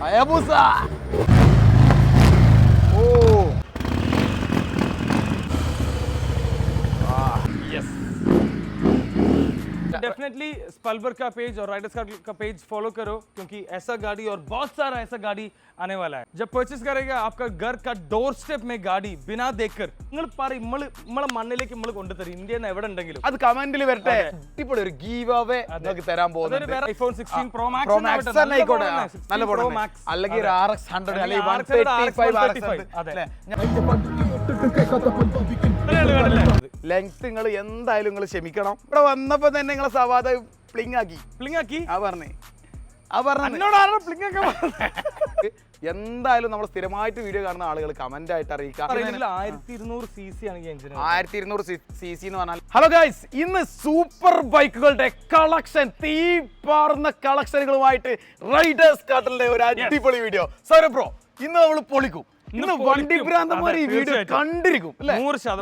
Hayabusa. Yes. Definitely स्पलबर का page और Riders का पेज फॉलो करो क्योंकि ऐसा गाड़ी और बहुत सारा ऐसा गाड़ी आने वाला है. जब परचेस करेगा आपका घर का डोर स्टेप में गाड़ी बिना देखकर മണ്ണിലേക്ക് നമ്മൾ കൊണ്ടുതരും ഇന്ത്യയിൽ നിന്ന് എവിടെ ഉണ്ടെങ്കിലും അത് കമന്റിൽ വരട്ടെ. ഇപ്പോൾ ഒരു ഗീവ് അവേ നമുക്ക് തരാൻ പോകുന്നത് iPhone 16 Pro Max തന്നെ ആയിക്കോട്ടെ, നല്ല Pro Max അല്ലെങ്കിൽ ഒരു RX 100 അല്ലെങ്കിൽ 135 അതെ. ലെങ്ത് നിങ്ങൾ എന്തായാലും നിങ്ങൾ ക്ഷമിക്കണം. ഇവിടെ വന്നപ്പോ തന്നെ നിങ്ങളെ സവാദ പ്ലിങ് ആക്കി എന്തായാലും നമ്മൾ സ്ഥിരമായിട്ട് വീഡിയോ കാണുന്ന ആളുകൾ കമന്റ് ആയിട്ട് അറിയിക്കാം. 1200 cc ആണ് ഈ എഞ്ചിൻ. 1200 cc എന്ന് പറഞ്ഞാൽ ഹലോ ഗൈസ്, ഇന്ന് സൂപ്പർ ബൈക്കുകളുടെ കളക്ഷൻ, തീപാറുന്ന കളക്ഷനുകളുമായിട്ട് റൈഡേഴ്സ് കാർട്ടിലെ ഒരു അടിപൊളി വീഡിയോ. സൗരഭ് ബ്രോ, ഇന്ന് നമ്മൾ പൊളിക്കും. ഇന്ന് വണ്ടി ഭ്രാന്തന്മാർ ഈ വീഡിയോ കണ്ടിരിക്കും.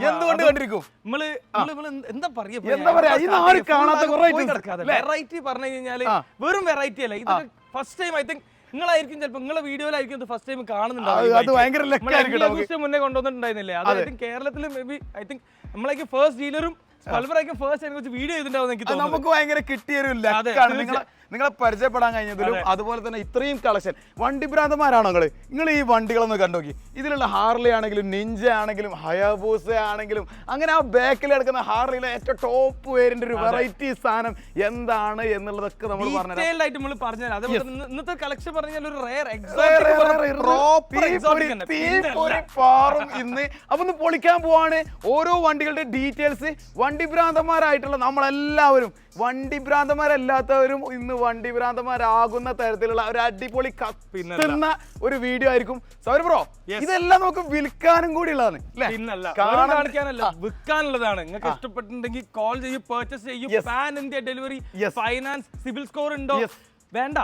എന്തുകൊണ്ട് കണ്ടിരിക്കും? എന്താ പറയാ, ഇന്ന് ആരും കാണാത്ത വെറൈറ്റി പറഞ്ഞു കഴിഞ്ഞാല് വെറും വെറൈറ്റി അല്ല, ഇത് ഫസ്റ്റ് ടൈം ഐ തിങ്ക് നിങ്ങളായിരിക്കും ചിലപ്പോൾ നിങ്ങളെ വീഡിയോയിലായിരിക്കും ഇത് ഫസ്റ്റ് ടൈം കാണുന്നുണ്ടാവും. മുന്നേ കൊണ്ടുവന്നിട്ടുണ്ടായിരുന്നില്ലേ? അത് ഐ തിങ്ക് കേരളത്തിൽ മേ ബി ഐ തിങ്ക് നമ്മളേക്ക് ഫസ്റ്റ് ഡീലറും സ്പൾബറായിരിക്കും ഫസ്റ്റ് അതിനെ കുറിച്ച് വീഡിയോ ചെയ്തിട്ടുണ്ടാവും എനിക്ക് തോന്നുന്നു. നമുക്ക് ഭയങ്കര കിട്ടിയൊരു ലക്കാണ് നിങ്ങളെ പരിചയപ്പെടാൻ കഴിഞ്ഞതിലും. അതുപോലെ തന്നെ ഇത്രയും കളക്ഷൻ. വണ്ടി ഭ്രാന്തന്മാരാണോ നിങ്ങൾ ഈ വണ്ടികളൊന്ന് കണ്ടുനോക്കി. ഇതിലുള്ള ഹാർലി ആണെങ്കിലും നിഞ്ച ആണെങ്കിലും ഹയാബൂസ ആണെങ്കിലും അങ്ങനെ ആ ബാക്കിൽ കിടക്കുന്ന ഹാർലിയിലെ ഏറ്റവും ടോപ്പ് വേരിന്റെ ഒരു വെറൈറ്റി സാധനം എന്താണ് എന്നുള്ളതൊക്കെ നമ്മൾ പറഞ്ഞുതരാം. ഇന്നത്തെ കളക്ഷൻ പറഞ്ഞാൽ ഒരു റെയർ പാറും ഇന്ന്. അപ്പൊ ഒന്ന് പൊളിക്കാൻ പോവാണ്. ഓരോ വണ്ടികളുടെ ഡീറ്റെയിൽസ് വണ്ടി ഭ്രാന്തന്മാരായിട്ടുള്ള നമ്മളെല്ലാവരും, വണ്ടി ഭ്രാന്തന്മാരല്ലാത്തവരും ഇന്ന് വണ്ടി ഭ്രാന്തന്മാരാകുന്ന തരത്തിലുള്ള ഒരു അടിപൊളി കത്തുന്ന ഒരു വീഡിയോ ആയിരിക്കും. സൗരഭ് ബ്രോ, ഇതെല്ലാം നമുക്ക് വിൽക്കാനും കൂടി ഉള്ളതാണ്, കാണിക്കാനല്ല വിൽക്കാനുള്ളതാണ്. നിങ്ങൾക്ക് ഇഷ്ടപ്പെട്ടിട്ടുണ്ടെങ്കിൽ കോൾ ചെയ്യും, പർച്ചേസ് ചെയ്യും. Pan India delivery, finance, civil score ഉണ്ടോ വേണ്ട,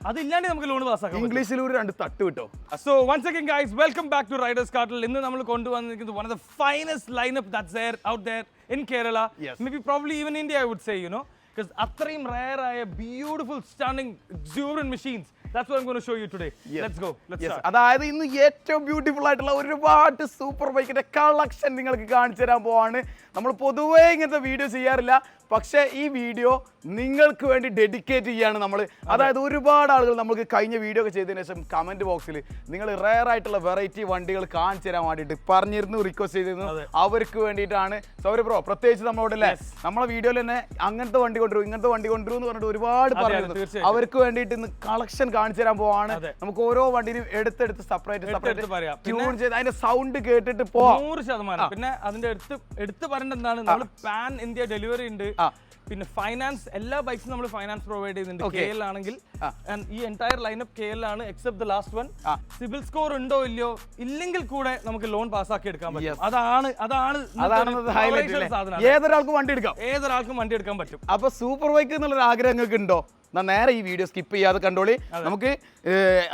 അതില്ലാണ്ട് നമുക്ക് ലോൺ പാസ്സാക്കാം. ഇംഗ്ലീഷിൽ ഒരു 2 തട്ട് കിട്ടോ. So once again guys, welcome back to Riders കാർട്ടിൽ. ഇന്ന് നമ്മൾ കൊണ്ടുവന്നിരിക്കുന്നത് one of the finest lineup that's there out there in Kerala, maybe probably even India I would say, you know, because അത്രയും rare ആയ beautiful stunning exuberant machines. That's what I'm going to show you today. Let's go. Let's start. അതായത് ഇന്ന് ഏറ്റവും beautiful ആയിട്ടുള്ള ഒരുപാട് super ബൈക്കിന്റെ collection നിങ്ങൾക്ക് കാണിച്ചു തരാൻ പോവാണ്. നമ്മൾ പൊതുവേ ഇങ്ങനത്തെ വീഡിയോ ചെയ്യാറില്ല, പക്ഷേ ഈ വീഡിയോ നിങ്ങൾക്ക് വേണ്ടി ഡെഡിക്കേറ്റ് ചെയ്യാണ് നമ്മൾ. അതായത് ഒരുപാട് ആളുകൾ നമുക്ക് കഴിഞ്ഞ വീഡിയോ ഒക്കെ ചെയ്തതിനു ശേഷം കമന്റ് ബോക്സിൽ നിങ്ങൾ റെയർ ആയിട്ടുള്ള വെറൈറ്റി വണ്ടികൾ കാണിച്ചു തരാൻ വേണ്ടിയിട്ട് പറഞ്ഞിരുന്നു, റിക്വസ്റ്റ് ചെയ്തിരുന്നു. അവർക്ക് വേണ്ടിയിട്ടാണ്. സൗരഭ് ബ്രോ, പ്രത്യേകിച്ച് നമ്മളോട് അല്ലേ നമ്മളെ വീഡിയോയിൽ തന്നെ അങ്ങനത്തെ വണ്ടി കൊണ്ടുവരും, ഇങ്ങനത്തെ വണ്ടി കൊണ്ടുവരും എന്ന് പറഞ്ഞിട്ട് ഒരുപാട് പറഞ്ഞിരുന്നു. അവർക്ക് വേണ്ടിയിട്ട് ഇന്ന് കളക്ഷൻ കാണിച്ചു തരാൻ പോവാണ്. നമുക്ക് ഓരോ വണ്ടിനും എടുത്തെടുത്ത് സെപ്പറേറ്റ് ട്യൂൺ ചെയ്ത് അതിന്റെ സൗണ്ട് കേട്ടിട്ട് പോവാം. 100%. പിന്നെ അതിന്റെ എടുത്ത് പറയേണ്ട എന്താണ്, നമ്മൾ പാൻ ഇന്ത്യ ഡെലിവറി ഉണ്ട്. പിന്നെ ഫൈനാൻസ്, എല്ലാ ബൈക്സും നമ്മൾ ഫൈനാൻസ് പ്രൊവൈഡ് ചെയ്യുന്നുണ്ട്. KL ആണെങ്കിൽ ഈ എൻറ്റയർ ലൈനപ്പ് KL ആണ് except the last one. Civil score ഉണ്ടോ ഇല്ലയോ, ഇല്ലെങ്കിൽ കൂടെ നമുക്ക് ലോൺ പാസ്സാക്കി എടുക്കാൻ പറ്റും. അതാണ് ഏതൊരാൾക്കും വണ്ടി എടുക്കാൻ പറ്റും. അപ്പൊ സൂപ്പർ ബൈക്ക് എന്നുള്ളൊരു ആഗ്രഹം നിങ്ങൾക്ക് ഉണ്ടോ? നേരെ ഈ വീഡിയോ സ്കിപ്പ് ചെയ്യാതെ കണ്ടോളി. നമുക്ക്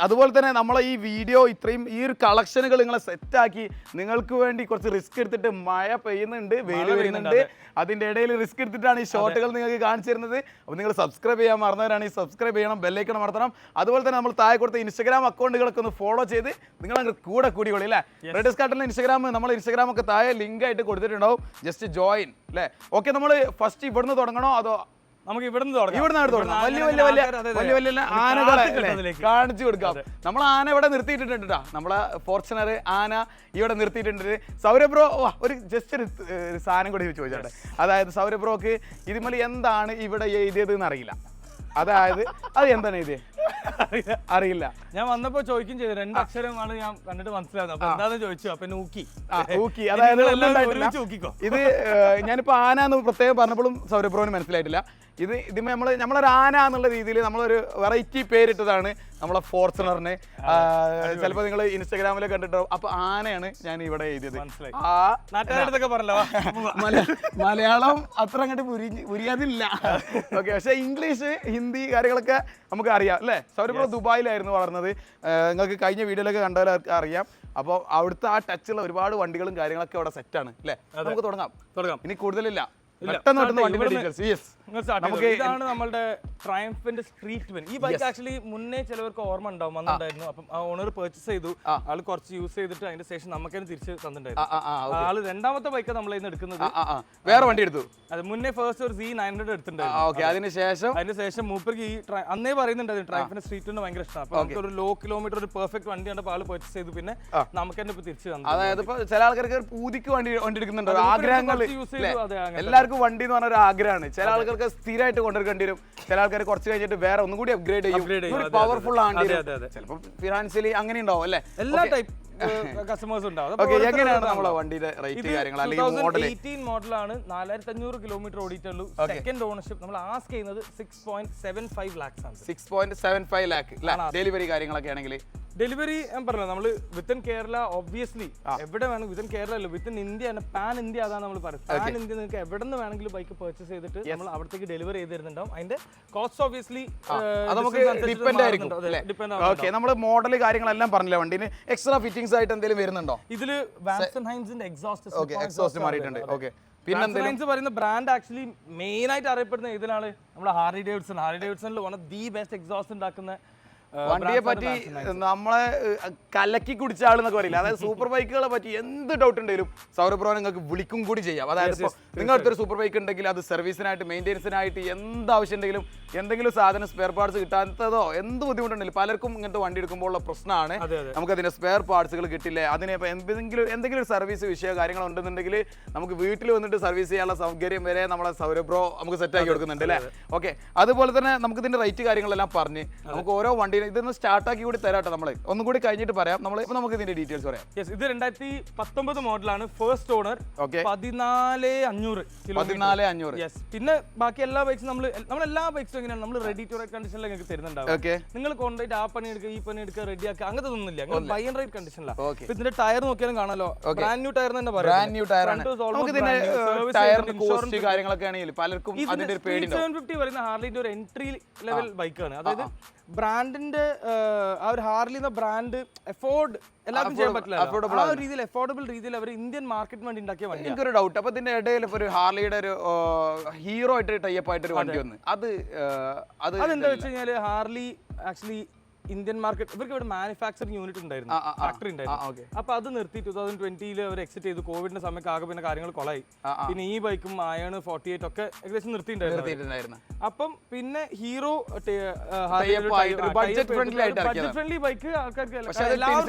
അതുപോലെ തന്നെ നമ്മളെ ഈ വീഡിയോ ഇത്രയും ഈ ഒരു കളക്ഷനുകൾ നിങ്ങളെ സെറ്റാക്കി നിങ്ങൾക്ക് വേണ്ടി കുറച്ച് റിസ്ക് എടുത്തിട്ട് മഴ പെയ്യുന്നുണ്ട്, വെയിൽ വരുന്നുണ്ട്, അതിൻ്റെ ഇടയിൽ റിസ്ക് എടുത്തിട്ടാണ് ഈ ഷോട്ടുകൾ നിങ്ങൾക്ക് കാണിച്ചു തരുന്നത്. അപ്പോൾ നിങ്ങൾ സബ്സ്ക്രൈബ് ചെയ്യാൻ മറന്നവരാണ് ഈ സബ്സ്ക്രൈബ് ചെയ്യണം, ബെല്ലൈക്കൺ അമർത്തണം. അതുപോലെ തന്നെ നമ്മൾ താഴെ കൊടുത്ത ഇൻസ്റ്റാഗ്രാം അക്കൗണ്ടുകളൊക്കെ ഒന്ന് ഫോളോ ചെയ്ത് നിങ്ങൾ അങ്ങ് കൂടെ കൂടിക്കൊള്ളി അല്ലേ. റൈഡേഴ്സ് കാർട്ടിലെ നമ്മൾ ഇൻസ്റ്റാഗ്രാം ഒക്കെ താഴെ ലിങ്ക് ആയിട്ട് കൊടുത്തിട്ടുണ്ടാവും, ജസ്റ്റ് ജോയിൻ അല്ലേ. ഓക്കെ, നമ്മൾ ഫസ്റ്റ് ഇവിടുന്ന് തുടങ്ങണോ അതോ നമുക്ക് ഇവിടുന്ന് തുടങ്ങാം? വലിയ ആനകളെ കാണിച്ചു കൊടുക്കാം. നമ്മൾ ആന ഇവിടെ നിർത്തിയിട്ടുണ്ട്. നമ്മളെ ഫോർച്യൂണർ ആന ഇവിടെ നിർത്തിയിട്ടുണ്ട്. സൗരഭ് ബ്രോ ഒരു ജസ്റ്റ് ഒരു സാധനം കൂടി ചോദിച്ചോട്ടെ. അതായത് സൗരഭ് ബ്രോക്ക് ഇതിമേൽ എന്താണ് ഇവിടെ എഴുതിയത് എന്ന് അറിയില്ല. അതായത് അത് എന്താണ് ഇത് അറിയില്ല. ഞാൻ വന്നപ്പോ ചോദിക്കും ചെയ്തു, 2 അക്ഷരമാണ് ഞാൻ കണ്ടിട്ട് മനസ്സിലാവുന്നത്. അപ്പൊ എന്താന്ന് ചോദിച്ചു, അപ്പൊ ഊക്കി. അതായത് ഇത് ഞാനിപ്പോ ആന എന്ന് പ്രത്യേകം പറഞ്ഞപ്പോഴും സൗരഭ് ബ്രോന് മനസ്സിലായിട്ടില്ല. ഇത് നമ്മളൊരു ആന എന്നുള്ള രീതിയിൽ നമ്മളൊരു വെറൈറ്റി പേരിട്ടതാണ് നമ്മളെ ഫോർച്യൂണറിന്. ചിലപ്പോൾ നിങ്ങൾ ഇൻസ്റ്റാഗ്രാമിൽ കണ്ടിട്ടുണ്ടാവും. അപ്പൊ ആനയാണ് ഞാൻ ഇവിടെ എഴുതിയത്. മലയാളം അത്ര അങ്ങോട്ട് പുരിയാതില്ല. ഓക്കെ, പക്ഷെ ഇംഗ്ലീഷ്, ഹിന്ദി കാര്യങ്ങളൊക്കെ നമുക്ക് അറിയാം അല്ലേ. സൗരഭ് ബ്രോ ദുബായിലായിരുന്നു വളർന്നത്. നിങ്ങൾക്ക് കഴിഞ്ഞ വീഡിയോയിലൊക്കെ കണ്ടവർക്ക് അറിയാം. അപ്പോൾ അവിടുത്തെ ആ ടച്ചുള്ള ഒരുപാട് വണ്ടികളും കാര്യങ്ങളൊക്കെ അവിടെ സെറ്റാണ് അല്ലേ. നമുക്ക് തുടങ്ങാം. ഇനി കൂടുതലില്ല, പെട്ടെന്ന് വണ്ടി ഡീറ്റെയിൽസ്. നമുക്ക് ഇതാണ് നമ്മളുടെ ട്രയംഫിന്റെ സ്ട്രീറ്റ് വൻ. ഈ ബൈക്ക് ആക്ച്വലി മുന്നേ ചിലവർക്ക് ഓർമ്മ ഉണ്ടാവും വന്നിട്ടുണ്ടായിരുന്നു. അപ്പം ആ ഓണർ പർച്ചേസ് ചെയ്തു, ആള് കുറച്ച് യൂസ് ചെയ്തിട്ട് അതിന്റെ ശേഷം നമുക്ക് തന്നെ തിരിച്ച് തന്നിട്ടുണ്ടായിരുന്നു. ആള് രണ്ടാമത്തെ ബൈക്ക് നമ്മളെ എടുക്കുന്നത്. വേറെ വണ്ടി എടുത്തു. അത് മുന്നേ ഫസ്റ്റ് ഒരു Z900 എടുത്തിട്ടുണ്ടായിരുന്നു. അതിനുശേഷം മൂപ്പർക്ക് ഈ അന്നേ പറയുന്നുണ്ടായിരുന്നു ട്രയംഫിന്റെ സ്ട്രീറ്റ് വൻ ഭയങ്കര ഇഷ്ടമാണ്. അപ്പൊ നമുക്ക് ഒരു ലോ കിലോമീറ്റർ ഒരു പെർഫെക്റ്റ് വണ്ടി കണ്ടപ്പോൾ ആള് പർച്ചേസ് ചെയ്തു. പിന്നെ നമുക്ക് തന്നെ ഇപ്പൊ തിരിച്ചു തന്നു. അതായത് ഇപ്പൊ ചില ആൾക്കാർക്ക് പൂതിക്ക് വണ്ടി എടുക്കുന്നുണ്ടോ, ആഗ്രഹങ്ങൾ. എല്ലാവർക്കും വണ്ടി എന്ന് പറഞ്ഞ ഒരു ആഗ്രഹമാണ്. ചില ആൾക്കാർക്ക് സ്ഥിരമായിട്ട് കൊണ്ടുവരേണ്ടി വരും, ചില ആൾക്കാർ കുറച്ച് കഴിഞ്ഞിട്ട് വേറെ ഒന്നും കൂടി അപ്ഗ്രേഡ് ചെയ്യും. പവർഫുൾ ആണ്, ചിലപ്പോൾ ഫിനാൻഷ്യലി അങ്ങനെ ഉണ്ടാവും അല്ലേ. എല്ലാ ടൈപ്പ് കസ്റ്റമേഴ്സ് ഉണ്ടാവും. എങ്ങനെയാണ് നമ്മളെ വണ്ടിയുടെ റേറ്റ് കാര്യങ്ങൾ അല്ലെങ്കിൽ മോഡൽ? 2018 മോഡലാണ്, 4500 കിലോമീറ്റർ ഓടിയിട്ടുള്ളൂ. സെക്കൻഡ് ഓണർഷിപ്പ് നമ്മൾ ആസ്ക് ചെയ്യുന്നത് 6.75 lakhs ആണ്. 6.75 lakh ഡെലിവറി കാര്യങ്ങളൊക്കെ ആണെങ്കിൽ ഡെലിവറി ഞാൻ പറഞ്ഞല്ലോ, നമ്മൾ വിത്തിൻ കേരള ഒബ്വിയസ്ലി എവിടെ വേണം, വിത്തിൻ കേരള അല്ല വിത്തിൻ ഇന്ത്യ ആണ്, പാൻ ഇന്ത്യ അതാണ് നമ്മൾ പറയുന്നത്. പാൻ ഇന്ത്യ നിങ്ങൾക്ക് എവിടെ നിന്ന് വേണമെങ്കിലും ബൈക്ക് പർച്ചേസ് ചെയ്തിട്ട് നമ്മൾ അവിടത്തേക്ക് ഡെലിവറി ചെയ്ത് തരുന്നുണ്ടാവും. അതിന്റെ കോസ്റ്റ് ഒബ്വിയസ്ലി ഡിപ്പെൻഡ് ആയിരിക്കും. നമ്മൾ മോഡൽ കാര്യങ്ങളെല്ലാം പറഞ്ഞില്ല, വണ്ടിന് എക്സ്ട്രാ ഫിറ്റിംഗ്സ് ആയിട്ട് എന്തെങ്കിലും വരുന്നുണ്ടോ? ഇതില് വാൻസൺ ഹൈൻസിന്റെ എക്സോസ്റ്റ് മാറിയിട്ടുണ്ട്. ഓക്കെ, പിന്നെ പറയുന്ന ബ്രാൻഡ് ആക്ച്വലി മെയിൻ ആയിട്ട് അറിയപ്പെടുന്ന ഇതിലാണ് നമ്മുടെ ഹാർലി ഡേവിഡ്സൺ. ഹാർലി ഡേവിഡ്സണിൽ one of the best exhaust ഉണ്ടാക്കുന്ന വണ്ടിയെ പറ്റി നമ്മളെ കലക്കി കുടിച്ച ആളെന്നൊക്കെ പറയില്ല. അതായത് സൂപ്പർ ബൈക്കുകളെ പറ്റി എന്ത് ഡൗട്ട് ഉണ്ടെങ്കിലും സൗരഭ് ബ്രോ നിങ്ങൾക്ക് വിളിക്കും കൂടി ചെയ്യാം. അതായത് നിങ്ങളടുത്തൊരു സൂപ്പർ ബൈക്ക് ഉണ്ടെങ്കിൽ അത് സർവീസിനായിട്ട് മെയിൻ്റെനൻസിനായിട്ട് എന്ത് ആവശ്യം ഉണ്ടെങ്കിലും, എന്തെങ്കിലും സാധനം സ്പെയർ പാർട്സ് കിട്ടാത്തതോ എന്ത് ബുദ്ധിമുട്ടുണ്ടെങ്കിലും പലർക്കും ഇങ്ങനത്തെ വണ്ടി എടുക്കുമ്പോൾ ഉള്ള പ്രശ്നമാണ് നമുക്ക് അതിന്റെ സ്പെയർ പാർട്സുകൾ കിട്ടില്ല. അതിനെ എന്തെങ്കിലും ഒരു സർവീസ് വിഷയ കാര്യങ്ങൾ ഉണ്ടെന്നുണ്ടെങ്കിൽ നമുക്ക് വീട്ടിൽ വന്നിട്ട് സർവീസ് ചെയ്യാനുള്ള സൗകര്യം വരെ നമ്മളെ സൗരഭ് ബ്രോ നമുക്ക് സെറ്റ് ആക്കി കൊടുക്കുന്നുണ്ട് അല്ലേ. ഓക്കെ, അതുപോലെ തന്നെ നമുക്ക് ഇതിന്റെ റേറ്റ് കാര്യങ്ങളെല്ലാം പറഞ്ഞ് നമുക്ക് ഓരോ വണ്ടി ഇതൊന്ന് സ്റ്റാർട്ടാക്കി കൂടി തരാട്ടോ. നമ്മൾ ഒന്നും കൂടി കഴിഞ്ഞിട്ട് പറയാം. നമുക്ക് ഇതിന്റെ ഡീറ്റെയിൽസ് പറയാം. ഇത് 2019 മോഡലാണ്, ഫസ്റ്റ് ഓണർ. 14,500. പിന്നെ ബാക്കി എല്ലാ ബൈക്സും നമ്മൾ എല്ലാ ബൈക്സും എങ്ങനെയാണ് നമ്മൾ റെഡി ടു റൈഡ് കണ്ടീഷനിൽ നിങ്ങൾക്ക് തരുന്നുണ്ടാവും. നിങ്ങൾ കൊണ്ടുപോയിട്ട് ആ പണി എടുക്കുക, ഈ പണി എടുക്കുക, റെഡി ആക്കുക, അങ്ങനത്തെ ഒന്നുമില്ല. ബൈ ആൻഡ് റൈഡ് കണ്ടീഷനിലാണ്. ഇതിന്റെ ടയർ നോക്കിയാലും കാണാലോ, ബ്രാൻഡ് ന്യൂ ടയർ തന്നെ പറയാം. പലർക്കും 750 വരുന്ന ഹാർലിന്റെ ഒരു എൻട്രി ലെവൽ ബൈക്കാണ്. അതായത് ബ്രാൻഡിന്റെ ആ ഒരു ഹാർലി എന്ന ബ്രാൻഡ് എഫോർഡ് എല്ലാവർക്കും ചെയ്യാൻ പറ്റില്ല. ആ രീതിയിൽ അഫോർഡബിൾ രീതിയിൽ അവർ ഇന്ത്യൻ മാർക്കറ്റിന് വേണ്ടി ഉണ്ടാക്കിയ വണ്ടി. എനിക്കൊരു ഡൗട്ട്, അപ്പൊ ഇതിന്റെ ഇടയിൽ ഒരു ഹാർലിയുടെ ഒരു ഹീറോ ആയിട്ട് ടൈപ്പ് ആയിട്ട് ഒരു വണ്ടി വന്ന് അതെന്താ വെച്ച് കഴിഞ്ഞാല് ഹാർലി ആക്ച്വലി ഇന്ത്യൻ മാർക്കറ്റ് ഇവർക്ക് ഇവിടെ മാനുഫാക്ചറിംഗ് യൂണിറ്റ് ഉണ്ടായിരുന്നു, ഫാക്ടറി ഉണ്ടായിരുന്നു. അപ്പൊ അത് നിർത്തി 2020 അവർ എക്സിറ്റ് ചെയ്തു. കോവിഡിന്റെ സമയത്ത് ആകെ പിന്നെ കാര്യങ്ങൾ കൊളായി. പിന്നെ ഈ ബൈക്കും അയൺ 48 ഒക്കെ ഏകദേശം നിർത്തിയിട്ടുണ്ടായിരുന്നു. അപ്പം പിന്നെ ഹീറോ ബഡ്ജറ്റ് ഫ്രണ്ട്ലി ബൈക്ക് ആൾക്കാർക്ക്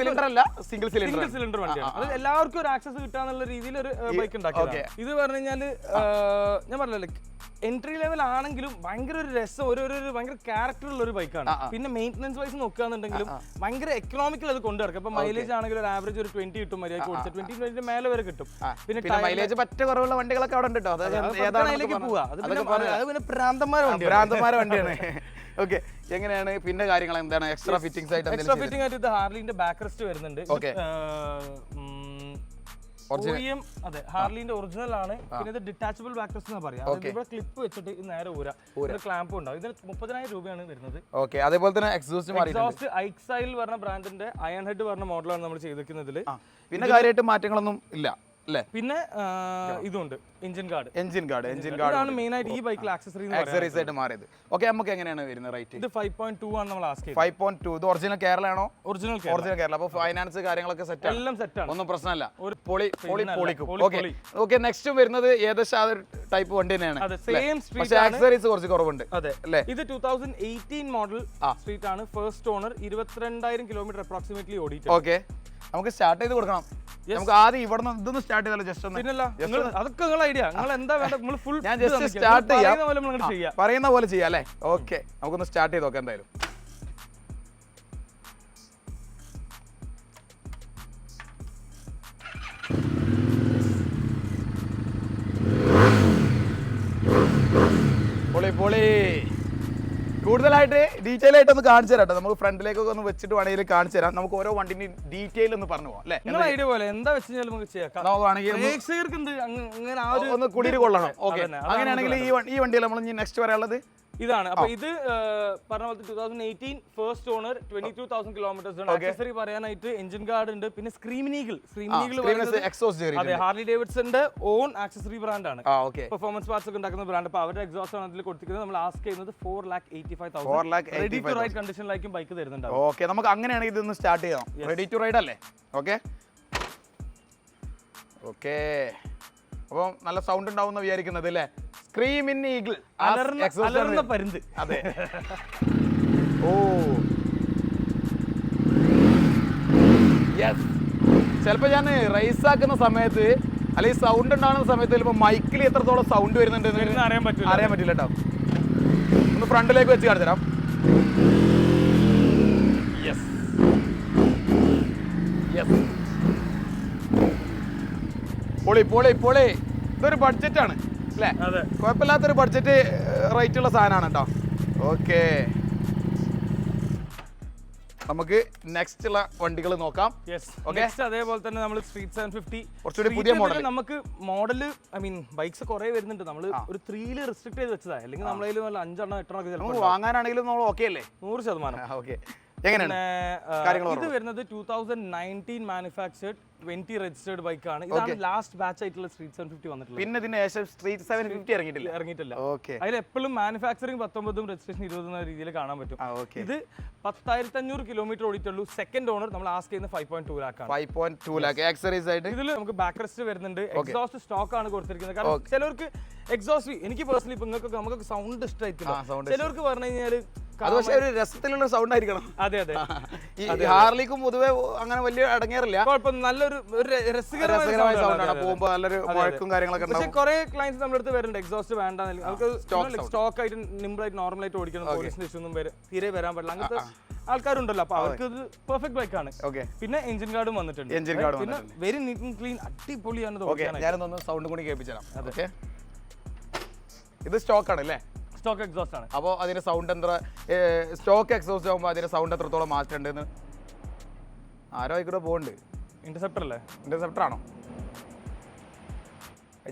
സിംഗിൾ സിലിണ്ടർ വണ്ടിയാണ്. അത് എല്ലാവർക്കും ഒരു ആക്സസ് കിട്ടാന്നുള്ള രീതിയിൽ ഒരു ബൈക്ക് ഉണ്ടാക്കി. ഇത് പറഞ്ഞു കഴിഞ്ഞാല് ഞാൻ പറഞ്ഞല്ലോ, എൻട്രി ലെവൽ ആണെങ്കിലും ഭയങ്കര ഒരു രസം, ഒരു ഭയങ്കര ക്യാരക്ടർ ഉള്ള ഒരു ബൈക്കാണ്. പിന്നെ മെയിൻ്റനൻസ് വൈസ് നോക്കുകയാണെന്നുണ്ടെങ്കിലും ഭയങ്കര എക്കണോമിക്കൽ അത് കൊണ്ടുവരക്കും. ഇപ്പൊ മൈലേജ് ആണെങ്കിൽ ഒരു ആവറേജ് ഒരു 20 കിട്ടും, മര്യാദ ഓടിച്ചാൽ 20 മേലെ വരെ കിട്ടും. പിന്നെ മൈലേജ് പറ്റ കുറവുള്ള വണ്ടികളൊക്കെ അവിടെ ഉണ്ട് കേട്ടോ. പോവാ അത് പിന്നെ ഭ്രാന്തന്മാരെ വണ്ടിയാണ്. ഓക്കെ, എങ്ങനെയാണ് പിന്നെ കാര്യങ്ങൾ എന്താണ് എക്സ്ട്രാ ഫിറ്റിംഗ്സ് ആയിട്ട്? എക്സ്ട്രാ ഫിറ്റിംഗ് ആയിട്ട് ഇത് ഹാർലിന്റെ ബാക്ക് റെസ്റ്റ് വരുന്നുണ്ട്. അതെ, ഹാർലിന്റെ ഒറിജിനൽ ആണ്. പിന്നെ ഇത് ഡിറ്റാച്ചബിൾ ബാക്ക് റെസ്റ്റ് എന്ന് പറയാം. ഇവിടെ ക്ലിപ്പ് വെച്ചിട്ട് നേരെ ഒരു ക്ലാമ്പ് ഉണ്ടാവും. ഇതിന് 30,000 രൂപയാണ് വരുന്നത്. ഓക്കെ, അതേപോലെ തന്നെ എക്സോസ്റ്റ് ഐക്സൈൽ പറഞ്ഞ ബ്രാൻഡിന്റെ അയൺ ഹെഡ് പറഞ്ഞ മോഡലാണ് നമ്മൾ ചെയ്തിരിക്കുന്നത്. പിന്നെ കാര്യമായിട്ട് മാറ്റങ്ങളൊന്നും ഇല്ല അല്ലേ. പിന്നെ ഇതുണ്ട് എഞ്ചിൻ ഗാർഡ് ഇതാണ് മെയിൻ ആയിട്ട് ഈ ബൈക്കിൽ ആക്സസറീസ് ആയിട്ട് മാറിയത്. ഓക്കെ, നമുക്ക് എങ്ങനെയാണ് വരുന്നത് റേറ്റ്? ഇത് 5.2 ആണ് നമ്മൾ ആസ്ക് ചെയ്തത്. 5.2. ഇത് ഒറിജിനൽ കേരള ആണോ? ഒറിജിനൽ കേരള. അപ്പോൾ ഫൈനാൻസ് കാര്യങ്ങളൊക്കെ സെറ്റ് എല്ലാം സെറ്റ് ആണ്, ഒന്നും പ്രശ്നമല്ല. ഓക്കെ, നെക്സ്റ്റ് വരുന്നത് ഏകദേശം ടൈപ്പ് വണ്ടി തന്നെയാണ്. പക്ഷേ ആക്സസറീസ് കുറച്ച് കുറവുണ്ട്. അതെ അല്ലേ. ഇത് 2018 മോഡൽ സ്ട്രീറ്റ് ആണ്, ഫസ്റ്റ് ഓണർ, 22,000 കിലോമീറ്റർ അപ്രോക്സിമേറ്റ്ലി ഓടിയിട്ട്. ഓക്കെ, നമുക്ക് സ്റ്റാർട്ട് ചെയ്ത് കൊടുക്കണം. നമുക്ക് ആദ്യം ഇവിടെ ഇതൊന്ന് സ്റ്റാർട്ട് ചെയ്താലോ? ജസ്റ്റ് അതൊക്കെ നിങ്ങളുടെ ഐഡിയ, നിങ്ങൾ എന്താ വേണ്ട ഫുൾ ഞാൻ ജസ്റ്റ് സ്റ്റാർട്ട് ചെയ്യാം, പറയുന്ന പോലെ ചെയ്യാം അല്ലേ. ഓക്കെ, നമുക്കൊന്ന് സ്റ്റാർട്ട് ചെയ്ത് നോക്കാം. എന്തായാലും പൊളി കൂടുതലായിട്ട് ഡീറ്റെയിൽ ആയിട്ട് ഒന്ന് കാണിച്ചു തരാം. നമുക്ക് ഫ്രണ്ടിലേക്കൊക്കെ ഒന്ന് വെച്ചിട്ട് വേണമെങ്കിൽ കാണിച്ചു തരാം. നമുക്ക് ഓരോ വണ്ടിന്റെ ഡീറ്റെയിൽ ഒന്ന് പറഞ്ഞു പോകാം അല്ലേ. ഐഡിയ പോലെ എന്താ വെച്ച് കഴിഞ്ഞാൽ നമുക്ക് ചെയ്യാം. ഒന്ന് കുളിര് കൊള്ളണം. ഓക്കെ, അങ്ങനെയാണെങ്കിൽ ഈ വണ്ടിയിൽ നമ്മൾ നെക്സ്റ്റ് പറയാനുള്ളത് ഇതാണ്. അപ്പൊ ഇത് പറഞ്ഞ പോലെ 2018 ഫസ്റ്റ് ഓണർ 22,000 കിലോമീറ്റേഴ്സ് ആണ്. ആക്സസറി പറയാനായിട്ട് എഞ്ചിൻ ഗാർഡ് ഉണ്ട്, പിന്നെ സ്ക്രീമിംഗ് ഈഗിൾ അതെ ഹാർലി ഡേവിഡ്സന്റെ ഓൺ ആക്സസറി ബ്രാൻഡ് ആണ്. പെർഫോമൻസ് പാർട്സ് ഒക്കെ ഉണ്ടാക്കുന്ന ബ്രാൻഡ്. അപ്പൊ അവരുടെ എക്സോസ്റ്റ് ആണ് അതിൽ കൊടുത്തിരിക്കുന്നത്. നമ്മൾ ആസ്ക് ചെയ്യുന്നത് 4,85,000 റെഡി ടു റൈഡ് കണ്ടീഷനിലായിരിക്കും ബൈക്ക് തരുന്നുണ്ട്. ഓക്കെ, നമുക്ക് അങ്ങനെയാണെങ്കിൽ ഇതൊന്ന് സ്റ്റാർട്ട് ചെയ്യാം. റെഡി ടു റൈഡ് അല്ലേ? ഓക്കെ ഓക്കെ, അപ്പം നല്ല സൗണ്ട് ഉണ്ടാവും വിചാരിക്കുന്നത് അല്ലേ? സ്ക്രീമിംഗ് ഈഗിൾ അലർന്ന പരുന്ത്. അതെ. ഓ യെസ്, ചിലപ്പോൾ ഞാൻ റേസ് ആക്കുന്ന സമയത്ത് അല്ലെങ്കിൽ സൗണ്ട് ഉണ്ടാകുന്ന സമയത്ത് ചിലപ്പോൾ മൈക്കിൽ എത്രത്തോളം സൗണ്ട് വരുന്നുണ്ട് അറിയാൻ പറ്റില്ല കേട്ടോ. ഒന്ന് ഫ്രണ്ടിലേക്ക് വെച്ച് കാണിച്ചു തരാം. യെസ് യെസ്, പൊളി പൊളി പൊളി. ഇതൊരു ബഡ്ജറ്റാണ് അല്ലേ? കുഴപ്പമില്ലാത്തൊരു ബഡ്ജറ്റ് റേറ്റ് ഉള്ള സാധനമാണ് കേട്ടോ. ഓക്കെ, നമുക്ക് നെക്സ്റ്റ് ഉള്ള വണ്ടികൾ നോക്കാം. അതേപോലെ തന്നെ നമ്മൾ സ്ട്രീറ്റ് 750 കുറച്ചുകൂടി പുതിയ മോഡൽ. നമുക്ക് മോഡല് ഐ മീൻ ബൈക്സ് കുറെ വരുന്നുണ്ട്. നമ്മൾ ഒരു 3 റെസ്ട്രിക്ട് ചെയ്ത് വെച്ചതാ. അല്ലെങ്കിൽ നമ്മളതിൽ 5 8 വാങ്ങാനാണെങ്കിലും നമ്മൾ ഓക്കെ അല്ലേ? 100%. ഓക്കെ, ഇത് വരുന്നത് 2019 മാനുഫാക്ചർഡ് 20 രജിസ്റ്റേർഡ് ബൈക്കാണ്. ഇതാണ് ലാസ്റ്റ് ബാച്ച് ആയിട്ടുള്ള സ്ട്രീറ്റ് 750 വന്നിട്ടുള്ളത്. പിന്നെ ഇതിന് ശേഷം സ്ട്രീറ്റ് 750 ഇറങ്ങിയിട്ടില്ല. അതിൽ എപ്പോഴും മാനുഫാക്ചറിങ് 19 രജിസ്ട്രേഷൻ 20 എന്ന രീതിയിൽ കാണാൻ പറ്റും. ഇത് 10,500 കിലോമീറ്റർ ഓടിയിട്ടുള്ളൂ. സെക്കൻഡ് ഓണർ നമ്മൾ ആസ്ക് ചെയ്യുന്ന 5.2 ലാഖാണ്. 5.2 ലാഖ് ആക്സസറീസ് ആയിട്ട്. ഇതിൽ നമുക്ക് ബാക്ക് റെസ്റ്റ് വരുന്നുണ്ട്. എക്സോസ്റ്റ് സ്റ്റോക്ക് ആണ് കൊടുത്തിരിക്കുന്നത്. കാരണം ചിലർക്ക് എക്സോസ്റ്റ്, എനിക്ക് പേഴ്സണലി ഇപ്പൊ നമുക്ക് സൗണ്ട് ഇഷ്ടമായിരിക്കും. ചിലർക്ക് പറഞ്ഞു കഴിഞ്ഞാൽ അത് പക്ഷേ ഒരു രസത്തിലുള്ള സൗണ്ട് ആയിരിക്കണം. അതെ അതെ, ഈ ഹാർലിക്കും പൊതുവെ അങ്ങനെ വലിയ അടങ്ങാറില്ല. നല്ലൊരു രസകരമായ സൗണ്ടാണ്. പോകുമ്പോൾ നല്ലൊരു മുഴക്കും കാര്യങ്ങളൊക്കെ. പക്ഷേ കുറെ ക്ലയൻസ് നമ്മുടെ അടുത്ത് വരുന്നുണ്ട് എക്സോസ്റ്റ് വേണ്ട, നമുക്ക് സ്റ്റോക്ക് ആയിട്ട് നിമ്പിളായിട്ട് നോർമലായിട്ട് ഓടിക്കണം, പോലീസിന്റെ ഇഷ്യൂ ഒന്നും തീരെ വരാൻ പാടില്ല, അങ്ങനത്തെ ആൾക്കാരുണ്ടല്ലോ. അപ്പൊ അവർക്ക് ഇത് പെർഫെക്റ്റ് ബൈക്കാണ്. പിന്നെ എഞ്ചിൻ ഗാർഡും വന്നിട്ടുണ്ട്. പിന്നെ വെരി നീറ്റ് ആൻഡ് ക്ലീൻ, അടിപൊളിയാണ്. ഞാനൊന്ന് സൗണ്ട് കൂടി കേൾപ്പിച്ചു തരാം. ഇത് സ്റ്റോക്ക് ആണ് അല്ലേ? സ്റ്റോക്ക് എക്സോസ്റ്റ് ആണ്. അപ്പോൾ അതിന്റെ സൗണ്ട് എന്താ, സ്റ്റോക്ക് എക്സോസ്റ്റ് ആകുമ്പോൾ അതിന്റെ സൗണ്ട് എത്രത്തോളം മാറ്റുണ്ടെന്ന് ആരോ ആയിക്കൂടെ പോകുന്നുണ്ട്. ഇന്റർസെപ്റ്റർ അല്ലേ? ഇന്റർസെപ്റ്റർ ആണോ?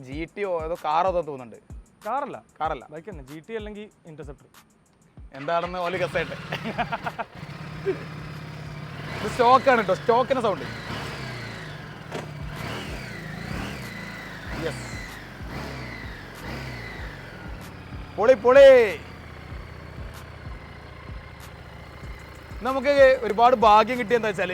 GT ഏതോ കാറോ തോന്നുന്നുണ്ട്. കാറല്ല ബൈക്ക് തന്നെ. GT അല്ലെങ്കിൽ ഇന്റർസെപ്റ്റർ എന്താണെന്ന് ഓല് ഗസ്സായിട്ട്. ഇത് സ്റ്റോക്കാണ് കേട്ടോ, സ്റ്റോക്കിന്റെ സൗണ്ട്. യെസ്, പൊളി പൊളി. നമുക്ക് ഒരുപാട് ഭാഗ്യം കിട്ടിയെന്താ വെച്ചാൽ,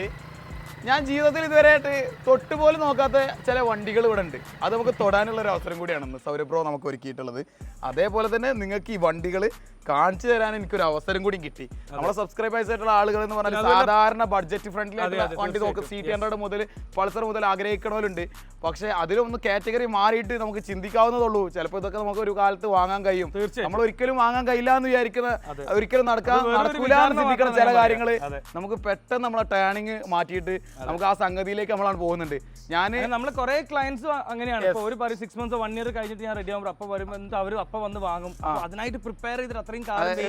ഞാൻ ജീവിതത്തിൽ ഇതുവരെയായിട്ട് തൊട്ടുപോലും നോക്കാത്ത ചില വണ്ടികൾ ഇവിടെ ഉണ്ട്. അത് നമുക്ക് തൊടാനുള്ള ഒരു അവസരം കൂടിയാണ് സൗരഭ് ബ്രോ നമുക്ക് ഒരുക്കിയിട്ടുള്ളത്. അതേപോലെ തന്നെ നിങ്ങൾക്ക് ഈ വണ്ടികൾ കാണിച്ചു തരാൻ എനിക്കൊരു അവസരം കൂടി കിട്ടി. നമ്മളെ സബ്സ്ക്രൈബേഴ്സ് ആയിട്ടുള്ള ആളുകൾ എന്ന് പറഞ്ഞാൽ സാധാരണ ബഡ്ജറ്റ് ഫ്രണ്ട്ലി ആയിട്ടുള്ള വണ്ടി നോക്കും. CT100 മുതൽ പൾസർ മുതൽ ആഗ്രഹിക്കണവരുണ്ട്. പക്ഷെ അതിലൊന്ന് കാറ്റഗറി മാറിയിട്ട് നമുക്ക് ചിന്തിക്കാവുന്നതുള്ളൂ. ചിലപ്പോൾ ഇതൊക്കെ നമുക്ക് ഒരു കാലത്ത് വാങ്ങാൻ കഴിയും. നമ്മൾ ഒരിക്കലും വാങ്ങാൻ കഴിയില്ല എന്ന് വിചാരിക്കുന്ന, ഒരിക്കലും നടക്കൂല എന്ന് ചിന്തിക്കുന്ന ചില കാര്യങ്ങൾ നമുക്ക് പെട്ടെന്ന് നമ്മളെ ടേണിങ് മാറ്റിയിട്ട് നമുക്ക് ആ സംഗതിയിലേക്ക് നമ്മളാണ് പോകുന്നുണ്ട്. നമ്മൾ കുറെ ക്ലയൻസ് അങ്ങനെയാണ്. ഒരു 6 months 1 year കഴിഞ്ഞിട്ട് ഞാൻ റെഡി ആകുമ്പോൾ അപ്പൊ വരുമ്പോൾ അവർ അപ്പൊ വന്ന് വാങ്ങും. അതിനായിട്ട് പ്രിപ്പയർ ചെയ്തിട്ട് അത്രയും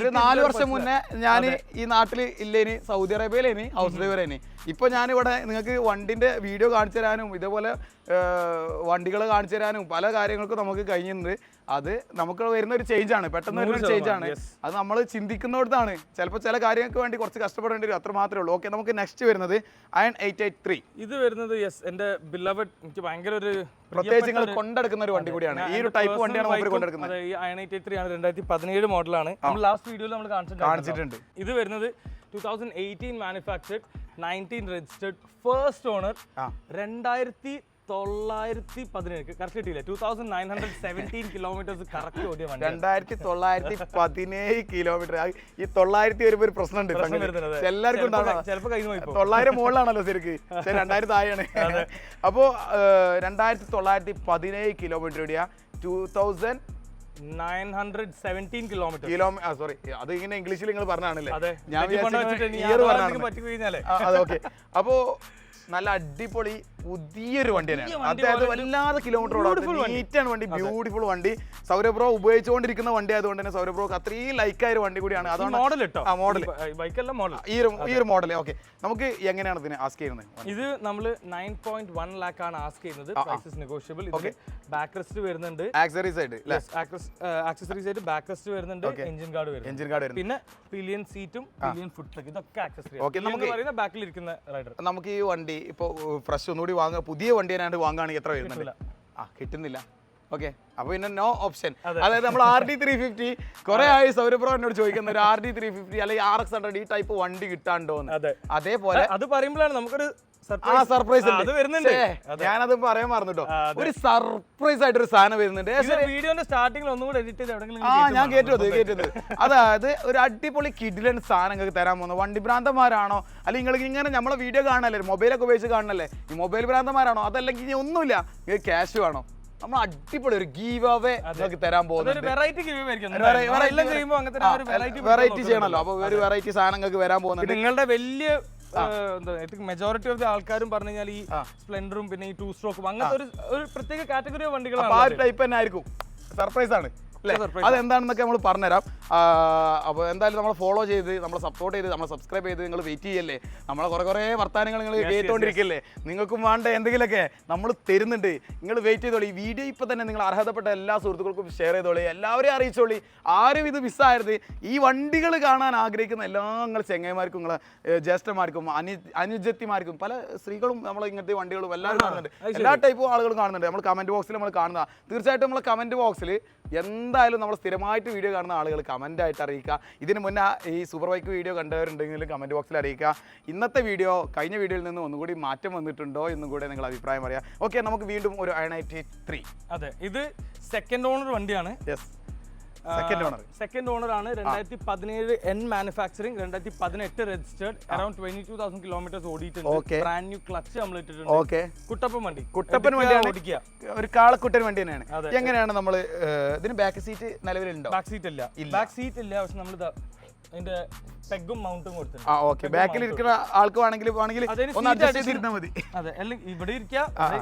ഒരു 4 വർഷം മുന്നേ ഞാൻ ഈ നാട്ടിൽ ഇല്ലേനി, സൗദി അറേബ്യയിലേനി ഹൗസ് ഡ്രൈവറേനി. ഇപ്പൊ ഞാനിവിടെ നിങ്ങൾക്ക് വണ്ടിന്റെ വീഡിയോ കാണിച്ചു തരാനും ഇതേപോലെ വണ്ടികൾ കാണിച്ചു തരാനും പല കാര്യങ്ങൾക്കും നമുക്ക് കഴിഞ്ഞിട്ടുണ്ട്. അത് നമുക്ക് വരുന്ന ഒരു ചേഞ്ചാണ്, പെട്ടെന്ന് വരുന്ന ഒരു ചേഞ്ചാണ്. അത് നമ്മൾ ചിന്തിക്കുന്നിടത്താണ്. ചിലപ്പോൾ ചില കാര്യങ്ങൾക്ക് വേണ്ടി കുറച്ച് കഷ്ടപ്പെടേണ്ടി വരും, അത്ര മാത്രമേ ഉള്ളൂ. ഓക്കെ, നമുക്ക് നെക്സ്റ്റ് വരുന്നത് അയൺ 883. ഇത് വരുന്നത് എന്റെ ബിലവഡ്, എനിക്ക് ഭയങ്കര ഒരു പ്രത്യേകിച്ച് നിങ്ങൾ കൊണ്ടെടുക്കുന്ന ഒരു വണ്ടി കൂടിയാണ്. ഈ ഒരു ടൈപ്പ് വണ്ടിയാണ് നമ്മൾ കൊണ്ടെടുക്കുന്നത്. ഈ അയൺ 883 ആണ്, 2017 മോഡലാണ്. നമ്മൾ ലാസ്റ്റ് വീഡിയോയിൽ നമ്മൾ കാണിച്ചിട്ടുണ്ട്. ഇത് വരുന്നത് 2018 manufactured 19 registered first owner 2917 correct കിട്ടിയില്ല, 2917 കിലോമീറ്റേഴ്സ് കറക്റ്റ് ഓടിയ വണ്ടി. 2917 കിലോമീറ്റർ. ഈ 900 വരുമ്പോ ഒരു പ്രശ്നമുണ്ട്, എല്ലാവർക്കും ചിലപ്പോൾ കഴിഞ്ഞു പോയി. 900 മുകളിലാണല്ലോ ശരിക്ക്, 2000 താഴെയാണ്. അപ്പോ 2917 കിലോമീറ്റർ ഓടിയ 2917 കിലോമീറ്റർ. സോറി, അത് ഇങ്ങനെ ഇംഗ്ലീഷിൽ നിങ്ങൾ പറഞ്ഞാണല്ലേ? അതെ, ഞാൻ പറ്റി കഴിഞ്ഞാലേ. അതെ, ഓക്കെ. അപ്പോ നല്ല അടിപൊളി പുതിയൊരു വണ്ടി തന്നെയാണ്. അതായത് വല്ലാതെ കിലോമീറ്റർ നീറ്റാണ് വണ്ടി, ബ്യൂട്ടിഫുൾ വണ്ടി. സൗരഭ് ബ്രോ ഉപയോഗിച്ചുകൊണ്ടിരിക്കുന്ന വണ്ടി ആയതുകൊണ്ട് തന്നെ സൗരഭ് ബ്രോക്ക് അത്രയും ലൈക്കായ ഒരു വണ്ടി കൂടിയാണ്. അതാണ് മോഡൽ ഈ ഒരു മോഡൽ. ഓക്കെ, നമുക്ക് എങ്ങനെയാണ് ഇതിനെ ആസ്ക് ചെയ്യുന്നത്? ഇത് നമ്മൾ 9.1 lakh ആണ് ആസ്ക് ചെയ്യുന്നത്. Prices negotiable. ഇത് ബാക്ക് റെസ്റ്റ് വരുന്നുണ്ട്, ആക്സസറീസ് ആയിട്ട് ആക്സസറീസ് ആയിട്ട് ബാക്ക് റെസ്റ്റ് വരുന്നുണ്ട്, എഞ്ചിൻ ഗാർഡ് വരുന്നുണ്ട്, പിന്നെ പിലിയൻ സീറ്റും പിലിയൻ ഫുഡ് ട്രക്ക് ഇതൊക്കെ ആക്സസറി. ബാക്കിൽ ഇരിക്കുന്ന റൈഡർ. നമുക്ക് ഈ വണ്ടി ഇപ്പോൾ ഫ്രഷ് ഒന്നുകൂടി വാങ്ങുക, പുതിയ വണ്ടി തന്നെയാണ് വാങ്ങുകയാണെങ്കിൽ എത്ര വരുന്നുണ്ട്? കിട്ടുന്നില്ല. ഓക്കെ, അപ്പൊ പിന്നെ നോ ഓപ്ഷൻ. അതായത് നമ്മൾ RD350 കുറെ ആയി സൗരഭ് ബ്രോ എന്നോട് ചോദിക്കുന്ന ഒരു RD350 അല്ലെങ്കിൽ RX100 ഈ ടൈപ്പ് വണ്ടി കിട്ടാണ്ടോ? അതേപോലെ അത് പറയുമ്പോഴാണ് നമുക്കൊരു സർപ്രൈസ് ഞാനത് പറയാൻ മറന്നിട്ടോ. ഒരു സർപ്രൈസ് ആയിട്ട് ഒരു സാധനം വരുന്നുണ്ട്. വീഡിയോന്റെ സ്റ്റാർട്ടിംഗിൽ ഒന്നുകൂടെ എഡിറ്റ് ഞാൻ കേട്ടത്. അതായത് ഒരു അടിപൊളി കിഡിലൻ സാധനം നിങ്ങൾക്ക് തരാൻ പോകുന്നത്. വണ്ടി ഭ്രാന്തന്മാരാണോ, അല്ലെങ്കിൽ നിങ്ങൾക്ക് ഇങ്ങനെ നമ്മളെ വീഡിയോ കാണണല്ലേ, മൊബൈലൊക്കെ ഉപയോഗിച്ച് കാണണല്ലേ, ഈ മൊബൈൽ ഭ്രാന്തന്മാരാണോ, അതല്ലെങ്കിൽ ഇനി ഒന്നുമില്ല നിങ്ങൾക്ക് ക്യാഷ് വേണോ, നമ്മൾ അടിപൊളി ഒരു ഗീവ് അവേ നിങ്ങൾക്ക് തരാൻ പോകുന്നത്. വെറൈറ്റി ചെയ്യണല്ലോ, അപ്പൊ ഒരു വെറൈറ്റി സാധനം നിങ്ങൾക്ക് വരാൻ പോകുന്നത്. നിങ്ങളുടെ വലിയ മെജോറിറ്റി ഓഫ് ദി ആൾക്കാരും പറഞ്ഞു കഴിഞ്ഞാൽ ഈ സ്പ്ലെൻഡറും പിന്നെ ഈ 2 സ്ട്രോക്കും അങ്ങനത്തെ ഒരു പ്രത്യേക കാറ്റഗറി വണ്ടികളാണ്. ആ ടൈപ്പ് തന്നെ ആയിരിക്കും. സർപ്രൈസ് ആണ്. അതെന്താണെന്നൊക്കെ നമ്മൾ പറഞ്ഞുതരാം. അപ്പോൾ എന്തായാലും നമ്മളെ ഫോളോ ചെയ്ത്, നമ്മളെ സപ്പോർട്ട് ചെയ്ത്, നമ്മളെ സബ്സ്ക്രൈബ് ചെയ്ത് നിങ്ങൾ വെയിറ്റ് ചെയ്യല്ലേ. നമ്മളെ കുറേ വർത്തമാനങ്ങൾ നിങ്ങൾ കേട്ടുകൊണ്ടിരിക്കല്ലേ. നിങ്ങൾക്കും വേണ്ട എന്തെങ്കിലുമൊക്കെ നമ്മൾ തരുന്നുണ്ട്. നിങ്ങൾ വെയിറ്റ് ചെയ്തോളി. ഈ വീഡിയോ ഇപ്പോൾ തന്നെ നിങ്ങൾ അർഹതപ്പെട്ട എല്ലാ സുഹൃത്തുക്കൾക്കും ഷെയർ ചെയ്തോളി, എല്ലാവരെയും അറിയിച്ചോളി. ആരും ഇത് മിസ്സായരുത്. ഈ വണ്ടികൾ കാണാൻ ആഗ്രഹിക്കുന്ന എല്ലാ നിങ്ങൾ ചെങ്ങന്മാർക്കും, നിങ്ങളെ ജ്യേഷ്ഠന്മാർക്കും, അനുജത്തിമാർക്കും, പല സ്ത്രീകളും നമ്മൾ ഇങ്ങനത്തെ വണ്ടികളും എല്ലാവരും കാണുന്നുണ്ട്. എല്ലാ ടൈപ്പും ആളുകളും കാണുന്നുണ്ട്. നമ്മൾ കമൻറ്റ് ബോക്സിൽ നമ്മൾ കാണുന്ന തീർച്ചയായിട്ടും നമ്മളെ കമൻറ്റ് ബോക്സിൽ എന്തായാലും നമ്മൾ സ്ഥിരമായിട്ട് വീഡിയോ കാണുന്ന ആളുകൾ കമൻ്റായിട്ട് അറിയിക്കുക. ഇതിന് മുന്നേ ഈ സൂപ്പർ ബൈക്ക് വീഡിയോ കണ്ടവരുണ്ടെങ്കിൽ കമൻറ്റ് ബോക്സിൽ അറിയിക്കുക. ഇന്നത്തെ വീഡിയോ കഴിഞ്ഞ വീഡിയോയിൽ നിന്ന് ഒന്നുകൂടി മാറ്റം വന്നിട്ടുണ്ടോ എന്നും കൂടെ നിങ്ങൾ അഭിപ്രായം പറയാം. ഓക്കെ, നമുക്ക് വീണ്ടും ഒരു 993. അതെ, ഇത് സെക്കൻഡ് ഓണർ വണ്ടിയാണ്. സെക്കൻഡ് ഓണർ ആണ്. 2017 N manufacturing, 2018 registered, around 22,000 kilometres ഓടിയിട്ടുണ്ട്. ബ്രാൻഡ് ന്യൂ ക്ലച്ച് നമ്മൾ ഇട്ടിട്ടുണ്ട്. കുട്ടപ്പൻ വണ്ടിയാണ്, ഒരു കാളക്കുട്ടൻ വണ്ടി തന്നെയാണ്. എങ്ങനെയാണ് നമ്മൾ ഇതിന് ബാക്ക് സീറ്റ് നിലവിലുണ്ടോ? ബാക്ക് സീറ്റ് ഇല്ല, പക്ഷെ നമ്മൾ അതിന്റെ പെഗും മൗണ്ടും കൊടുത്തിട്ടുണ്ട്. ഓക്കെ, ബാക്കിൽ ഇരിക്കുന്ന ആൾക്ക് വേണമെങ്കിൽ ഒന്ന് അഡ്ജസ്റ്റ് ചെയ്തിരുന്നാൽ മതി. അതെ, അല്ലെങ്കിൽ ഇവിടെ ഇരിക്കാൻ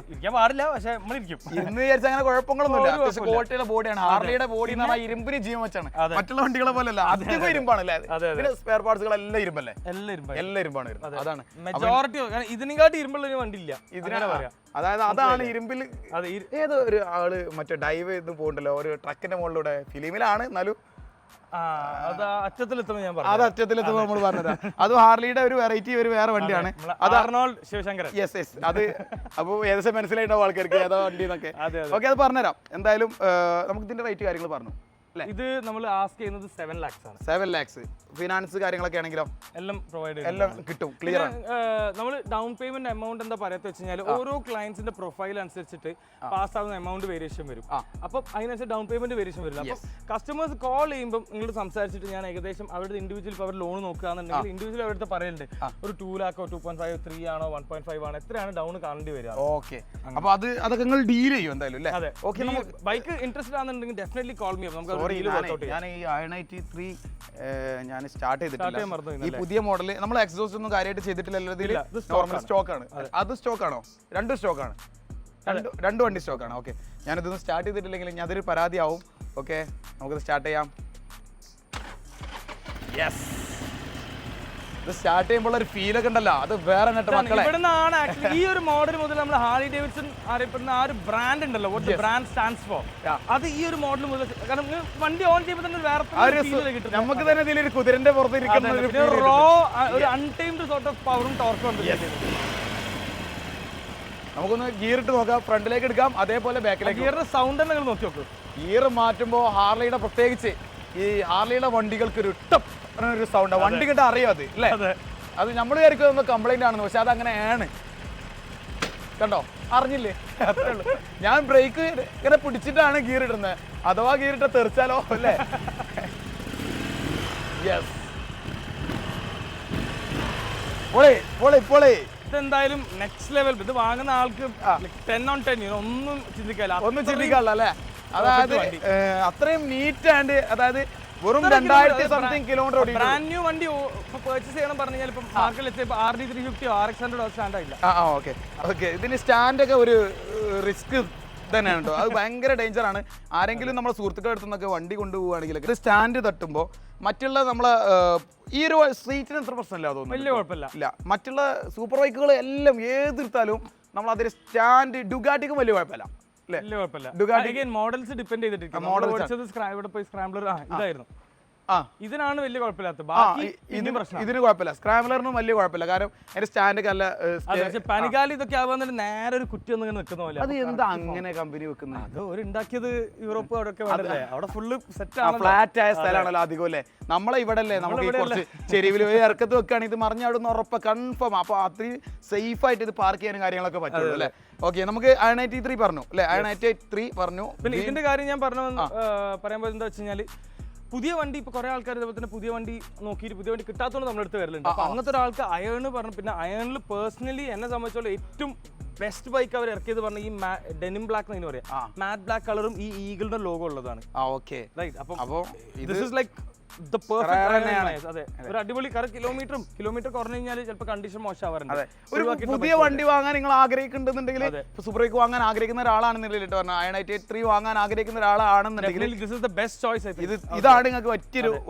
പാടില്ല, പക്ഷെ നമ്മൾ ഇരിക്കും. ഇന്ന് വിചാരിച്ച അങ്ങനെ കുഴപ്പങ്ങളൊന്നുമില്ല. ക്വാളിറ്റിയുടെ ബോഡിയാണ്. ഹാർലിയുടെ ബോഡി എന്ന് പറഞ്ഞാൽ ഇരുമ്പിന് ജീവൻ വെച്ചാണ്. മറ്റുള്ള വണ്ടികളെ പോലെ അല്ല, അധികം ഇരുമ്പാണല്ലേ. പിന്നെ സ്പെയർ പാർട്സുകൾ എല്ലാം ഇരുമ്പല്ലേ, എല്ലാം ഇരുമ്പാണ് വരുന്നത്. അതാണ് മെജോറിറ്റി. ഇതിനെക്കാട്ടി ഇരുമ്പുള്ള ഒരു വണ്ടി ഇല്ല ഇതിനാണ് പറയാ. അതായത് അതാണ് ഇരുമ്പിൽ. ഏതോ ഒരു ആള് മറ്റേ ഡൈവ് ചെയ്ത് പോകണ്ടല്ലോ ഒരു ട്രക്കിന്റെ മുകളിലൂടെ, ഫിലിമിലാണ് എന്നാലും അത് അറ്റത്തിലെത്തുമ്പോൾ നമ്മൾ പറഞ്ഞുതരാം. അത് ഹാർലിയുടെ ഒരു വെറൈറ്റി, ഒരു വേറെ വണ്ടിയാണ്. അത് അർണോൾഡ് ശിവശങ്കരൻ. യെസ്, അത് അപ്പോൾ ഏകദേശം മനസ്സിലായിട്ടുണ്ടാവും ആൾക്കാർക്ക് ഏതാ വണ്ടി എന്നൊക്കെ. ഓക്കെ, അത് പറഞ്ഞുതരാം. എന്തായാലും നമുക്ക് ഇതിന്റെ റേറ്റ് കാര്യങ്ങൾ പറഞ്ഞു. ഇത് നമ്മൾ ആസ്ക് ചെയ്യുന്നത് 7 lakhs ആണ്. 7 lakhs. ഫിനാൻസ് കാര്യങ്ങളൊക്കെ ആണെങ്കിലോ എല്ലാം പ്രൊവൈഡ് എല്ലാം കിട്ടും, ക്ലിയർ ആണ്. നമ്മൾ ഡൗൺ പേയ്മെന്റ് എമൗണ്ട് എന്താ പറയാത്ത വെച്ച് കഴിഞ്ഞാൽ ഓരോ ക്ലയൻസിന്റെ പ്രൊഫൈൽ അനുസരിച്ചിട്ട് പാസ് ആവുന്ന എമൗണ്ട് വേരിയേഷൻ വരും. അപ്പം അതിനനുസരിച്ച് ഡൗൺ പേയ്മെന്റ് വേരിയേഷൻ വരില്ല. അപ്പം കസ്റ്റമേഴ്സ് കോൾ ചെയ്യുമ്പോൾ നിങ്ങൾ സംസാരിച്ചിട്ട് ഞാൻ ഏകദേശം അവരുടെ ഇൻഡിവിജ്വൽ അവർ ലോൺ നോക്കുകയാണെന്നുണ്ടെങ്കിൽ ഇൻഡിവിജ്വൽ അവരുടെ പറയലുണ്ട് ഒരു 2 lakh 2.5 3 ആണോ 1.5 ആണോ എത്രയാണ് ഡൗൺ കാണേണ്ടി വരിക. ഓക്കെ, അപ്പൊ അതൊക്കെ നിങ്ങൾ ഡീൽ ചെയ്യും എന്തായാലും. അതെ, ഓക്കെ. ബൈക്ക് ഇൻട്രസ്റ്റഡ് ആണെന്നുണ്ടെങ്കിൽ ഡെഫിനറ്റ്ലി കോൾ മീ. നമുക്ക് ഞാൻ ഈ 993 ഞാൻ സ്റ്റാർട്ട് ചെയ്തിട്ടില്ല. ഈ പുതിയ മോഡൽ നമ്മൾ എക്സോസ്റ്റ് ഒന്നും കാര്യമായിട്ട് ചെയ്തിട്ടില്ലല്ലോ. ഇതിൽ നോർമൽ സ്റ്റോക്ക് ആണ്. അത് സ്റ്റോക്ക് ആണോ? രണ്ട് സ്റ്റോക്കാണ്, രണ്ട് വണ്ടി സ്റ്റോക്കാണ്. ഓക്കെ, ഞാനിതൊന്നും സ്റ്റാർട്ട് ചെയ്തിട്ടില്ലെങ്കിൽ ഞാൻ അതൊരു പരാതിയാവും. ഓക്കെ, നമുക്കത് സ്റ്റാർട്ട് ചെയ്യാം. യെസ്, ഇത് സ്റ്റാർട്ട് ചെയ്യുമ്പോൾ ഒരു ഫീൽ ഒക്കെ ഉണ്ടല്ലോ, അത് വേറെ മക്കളെ. ഈ ഒരു മോഡൽ മുതൽ നമ്മൾ ഹാർലി ഡേവിഡ്സൺ അറിയപ്പെടുന്ന ആ ഒരു ബ്രാൻഡ് ഉണ്ടല്ലോ, ബ്രാൻഡ് സ്റ്റാൻഡ്സ് ഫോർ, അത് ഈ ഒരു മോഡൽ മുതൽ. കാരണം വണ്ടി ഓൺ ചെയ്യുമ്പോൾ തന്നെ വേറെ നമുക്ക് തന്നെ ഇതിലൊരു കുതിരന്റെ പുറത്ത് ഇരിക്കുന്ന റോ ഒരു അൺടൈംഡ് സോർട്ട് ഓഫ് പവറും ടോർക്കും ഉണ്ട്. നമുക്കൊന്ന് ഗിയർ ഇട്ട് നോക്കാം. ഫ്രണ്ടിലേക്ക് എടുക്കാം, അതേപോലെ ബാക്കിലേക്ക്. ഗിയറിന്റെ സൗണ്ട് തന്നെ നിങ്ങൾ നോക്കി നോക്കും. ഗിയർ മാറ്റുമ്പോൾ ഹാർലിയുടെ പ്രത്യേകിച്ച് ഈ ഹാർലിയുടെ വണ്ടികൾക്ക് ഒരു ടപ്പ് ഒരു സൗണ്ട് വണ്ടി കിട്ടാൻ അറിയാം അത് അല്ലേ. അത് നമ്മൾ വിചാരിക്കുന്നത് കംപ്ലൈന്റ് ആണെന്ന്, പക്ഷെ അത് അങ്ങനെയാണ്. കണ്ടോ, അറിഞ്ഞില്ലേ? അത്രേ ഉള്ളൂ. ഞാൻ ബ്രേക്ക് ഇങ്ങനെ പിടിച്ചിട്ടാണ് ഗിയർ ഇടുന്നത്. അഥവാ ഗിയർ ഇട്ട തെറിച്ചാലോ അല്ലേ. യെസ്, ഇതെന്തായാലും നെക്സ്റ്റ് ലെവൽ. ഇത് വാങ്ങുന്ന ആൾക്ക് 10 on 10 ഒന്നും ചിന്തിക്കാനില്ല അല്ലേ. അതായത് അത്രയും നീറ്റ് ആൻഡ്, അതായത് വെറും 2000 സംതിങ് കിലോമീറ്റർ ഓടി. ബ്രാൻഡ് ന്യൂ വണ്ടി പർച്ചേസ് ചെയ്യണം പറഞ്ഞു കഴിഞ്ഞാൽ ഇപ്പം മാർക്കറ്റിൽ ഇപ്പൊ RD350 RX100 സ്റ്റാൻഡ് ആയില്ല. ഓക്കെ ഇതിന് സ്റ്റാൻഡൊക്കെ ഒരു റിസ്ക് തന്നെയാണ് കേട്ടോ. അത് ഭയങ്കര ഡേഞ്ചർ ആണ്. ആരെങ്കിലും നമ്മളെ സുഹൃത്തുക്കളുടെ അടുത്ത് നിന്നൊക്കെ വണ്ടി കൊണ്ടുപോവുകയാണെങ്കിലൊക്കെ ഇത് സ്റ്റാൻഡ് തട്ടുമ്പോൾ മറ്റുള്ള നമ്മളെ ഈ ഒരു സ്ട്രീറ്റിന് എത്ര പ്രശ്നമില്ല തോന്നുന്നു. വലിയ കുഴപ്പമില്ല. ഇല്ല, മറ്റുള്ള സൂപ്പർ ബൈക്കുകൾ എല്ലാം ഏതെടുത്താലും നമ്മൾ അതിൽ സ്റ്റാൻഡ് ഡുഗാട്ടിക്കും വലിയ കുഴപ്പമില്ല അല്ലേ? വലിയ കുഴപ്പമില്ല. Models depend ചെയ്തിട്ടിരിക്കും. സ്ക്രാംബ്ലർ ഇതായിരുന്നു. ഇതിനാണ് വലിയ കുഴപ്പമില്ലാത്ത. ഇതിന് കുഴപ്പമില്ല, സ്ക്രാംബ്ലറിനും വലിയ കുഴപ്പമില്ല. കാരണം അതിന്റെ സ്റ്റാൻഡ് നല്ല പനികാലി ഇതൊക്കെ ആവുന്ന നേരെ ഒരു കുറ്റി ഒന്നും നിൽക്കുന്ന പോലെ. അത് എന്താ അങ്ങനെ കമ്പനി വെക്കുന്നത്? അത് ഒരു ഉണ്ടാക്കിയത് യൂറോപ്പ് അവിടെ ഫുള്ള് സെറ്റ് ആണ്. ഫ്ലാറ്റ് ആയ സ്ഥലമാണല്ലോ അധികം അല്ലേ. നമ്മളെ ഇവിടെ അല്ലേ നമുക്ക് കുറച്ച് ചെരിവിൽ ഇറക്കത്ത് വെക്കുകയാണെങ്കിൽ ഇത് മറിഞ്ഞാടുന്ന ഉറപ്പ് കൺഫേം. അപ്പൊ അത്രയും സേഫ് ആയിട്ട് ഇത് പാർക്ക് ചെയ്യാനും കാര്യങ്ങളൊക്കെ പറ്റുള്ളൂ അല്ലേ? ഓക്കെ, നമുക്ക് i93 പറഞ്ഞു അല്ലേ? i93 പറഞ്ഞു. പിന്നെ ഇതിന്റെ കാര്യം ഞാൻ പറയാൻ പോകുന്നത് എന്താ വെച്ച് കഴിഞ്ഞാല്, പുതിയ വണ്ടി ഇപ്പൊ കുറെ ആൾക്കാർ ഇതേപോലെ തന്നെ പുതിയ വണ്ടി നോക്കിയിട്ട് പുതിയ വണ്ടി കിട്ടാത്തതുകൊണ്ട് നമ്മുടെ അടുത്ത് വരലുണ്ട്. അപ്പൊ അങ്ങനത്തെ ഒരാൾക്ക് അയൺ പറഞ്ഞു. പിന്നെ അയണിൽ പേഴ്സണലി എന്നെ സംബന്ധിച്ചോളം ഏറ്റവും ബെസ്റ്റ് ബൈക്ക് അവർ ഇറക്കിയത് പറഞ്ഞ ഈ ഡെനിം ബ്ലാക്ക് എന്ന് പറയാം. മാറ്റ് ബ്ലാക്ക് കളറും ഈ ഈഗിളുടെ ലോഗോ ഉള്ളതാണ്. അപ്പൊ this is like the perfect അതെ, ഒരു അടിപൊളി കിലോമീറ്റർ കുറഞ്ഞു കഴിഞ്ഞാൽ ചിലപ്പോൾ കണ്ടീഷൻ മോശമാവാറുണ്ട്. ഒരു പുതിയ വണ്ടി വാങ്ങാൻ നിങ്ങൾ ആഗ്രഹിക്കുന്നുണ്ടെങ്കിൽ, സൂപ്പർ ബൈക്ക് വാങ്ങാൻ ആഗ്രഹിക്കുന്ന ഒരാളാണെന്നുണ്ടെങ്കിൽ i93 വാങ്ങാൻ ആഗ്രഹിക്കുന്ന ഒരാളാണെന്നുണ്ടെങ്കിൽ this is the best choice. ഇതാണ് നിങ്ങൾക്ക്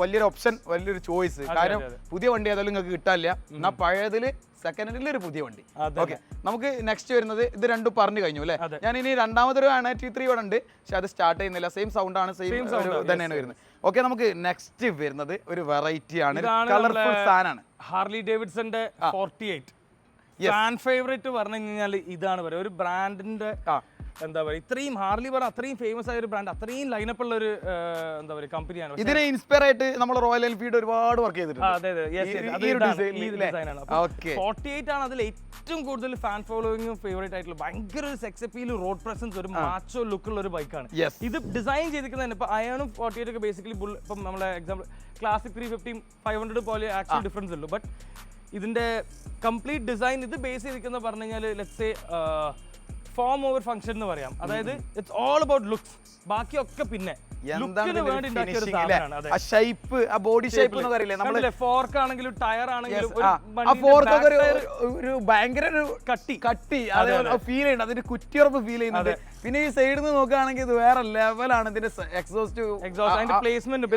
വലിയൊരു ഓപ്ഷൻ, വലിയൊരു ചോയ്സ്. കാരണം പുതിയ വണ്ടി ഏതായാലും നിങ്ങൾക്ക് കിട്ടാനില്ല. എന്നാൽ പഴയതില് സെക്കൻഡ് ഹാൻഡിൽ ഒരു പുതിയ വണ്ടി. ഓക്കെ, നമുക്ക് നെക്സ്റ്റ് വരുന്നത് ഇത് രണ്ടും പറഞ്ഞു കഴിഞ്ഞു അല്ലേ? ഞാൻ ഇനി രണ്ടാമതൊരു i93 ഇവിടെ ഉണ്ട്, പക്ഷെ അത് സ്റ്റാർട്ട് ചെയ്യുന്നില്ല. സെയിം സൗണ്ട് ആണ്, സെയിം തന്നെയാണ് വരുന്നത്. ഓക്കെ, നമുക്ക് നെക്സ്റ്റ് വരുന്നത് ഒരു വെറൈറ്റി ആണ്, കളർഫുൾ സാധനമാണ്. ഹാർലി ഡേവിഡ്സന്റെ 48 ഫാൻ ഫേവറേറ്റ് പറഞ്ഞു കഴിഞ്ഞാൽ ഇതാണ് പറയുക. ഒരു ബ്രാൻഡിന്റെ എന്താ പറയുക, ഇത്രയും ഹാർലി പറഞ്ഞ അത്രയും ഫേമസ് ആയ ഒരു ബ്രാൻഡ്, അത്രയും ലൈനപ്പ് ഉള്ള ഒരു എന്താ പറയുക കമ്പനിയാണ്. ഇതിനെ ഇൻസ്പയർ ആയിട്ട് നമ്മൾ റോയൽ എൻഫീൽഡ് ഒരുപാട് വർക്ക് ചെയ്തിട്ടുണ്ട്. 48 ആണ് അതിൽ ഏറ്റവും കൂടുതൽ ഫാൻ ഫോളോയിങ്ങും ഫേവറേറ്റ് ആയിട്ടുള്ള, ഭയങ്കര ഒരു സെക്സ് അപ്പീൽ, റോഡ് പ്രസൻസ്, ഒരു മാച്ചോ ലുക്കുള്ള ഒരു ബൈക്കാണ്. ഇത് ഡിസൈൻ ചെയ്തിരിക്കുന്നതിന് ഇപ്പൊ അയണും 48 ഒക്കെ ബേസിക്കലി ഇപ്പം നമ്മളെ എക്സാമ്പിൾ ക്ലാസിക് 350 500 പോലെ ആക്ച്വൽ ഡിഫറൻസ് ഉള്ളൂ. ബട്ട് ഇതിന്റെ കംപ്ലീറ്റ് ഡിസൈൻ ഇത് ബേസ് ചെയ്തിരിക്കുന്ന പറഞ്ഞു കഴിഞ്ഞാൽ let's say form over function എന്ന് പറയാം. അതായത് ഇറ്റ്സ് ഓൾ അബൌട്ട് ലുക്സ്, ബാക്കിയൊക്കെ പിന്നെ ഫോർക്ക് ആണെങ്കിലും ടയർ ആണെങ്കിലും ഒരു ഭയങ്കര ഒരു കട്ടി ഫീൽ ചെയ്യുന്നുണ്ട്, അതിന്റെ കുറ്റിയുറപ്പ് ഫീൽ ചെയ്യുന്നുണ്ട്. പിന്നെ ഈ സൈഡിൽ നിന്ന് നോക്കുകയാണെങ്കിൽ ഇത് വേറെ ലെവലാണ്. ഇതിന്റെ എക്സോസ്റ്റ് പ്ലേസ്മെന്റ്,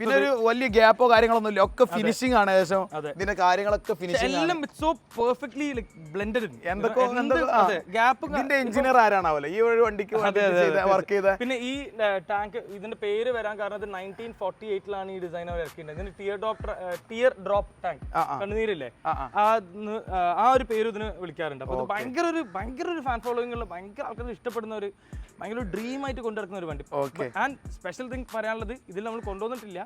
പിന്നെ ഒരു വലിയ ഗ്യാപ്പോ കാര്യങ്ങളൊന്നും ഇല്ല, ഒക്കെ ഫിനിഷിംഗ് ആണ്. ഏകദേശം ഇതിന്റെ കാര്യങ്ങളൊക്കെ ഫിനിഷിംഗ് ഇതിന്റെ എഞ്ചിനീയർ ആരാണാവല്ലോ ഈ ഒരു വണ്ടിക്ക് വർക്ക് ചെയ്ത. പിന്നെ ഈ ടാങ്ക് ഇതിന്റെ പേര് വരാൻ കാരണം ഇത് 1948 ഈ ഡിസൈൻ അവർ ഇറക്കിയിട്ടുണ്ട്. ഇതിന് ടിയർ ഡ്രോപ്പ് ടാങ്ക്, കണ്ണുനീരില്ലേ, ആ ഒരു പേര് ഇതിന് വിളിക്കാറുണ്ട്. അപ്പൊ ഇത് ഭയങ്കര ഒരു ഫാൻ ഫോളോയിങ് ഉള്ള, ഭയങ്കര ആൾക്കാർ ഇഷ്ടപ്പെടുന്ന ഒരു ഭയങ്കര ഡ്രീം ആയിട്ട് കൊണ്ടിറക്കുന്ന ഒരു വണ്ടി. ആൻഡ് സ്പെഷ്യൽ തിങ് പറയാനുള്ളത്, ഇതിൽ നമ്മൾ കൊണ്ടുവന്നിട്ടില്ല,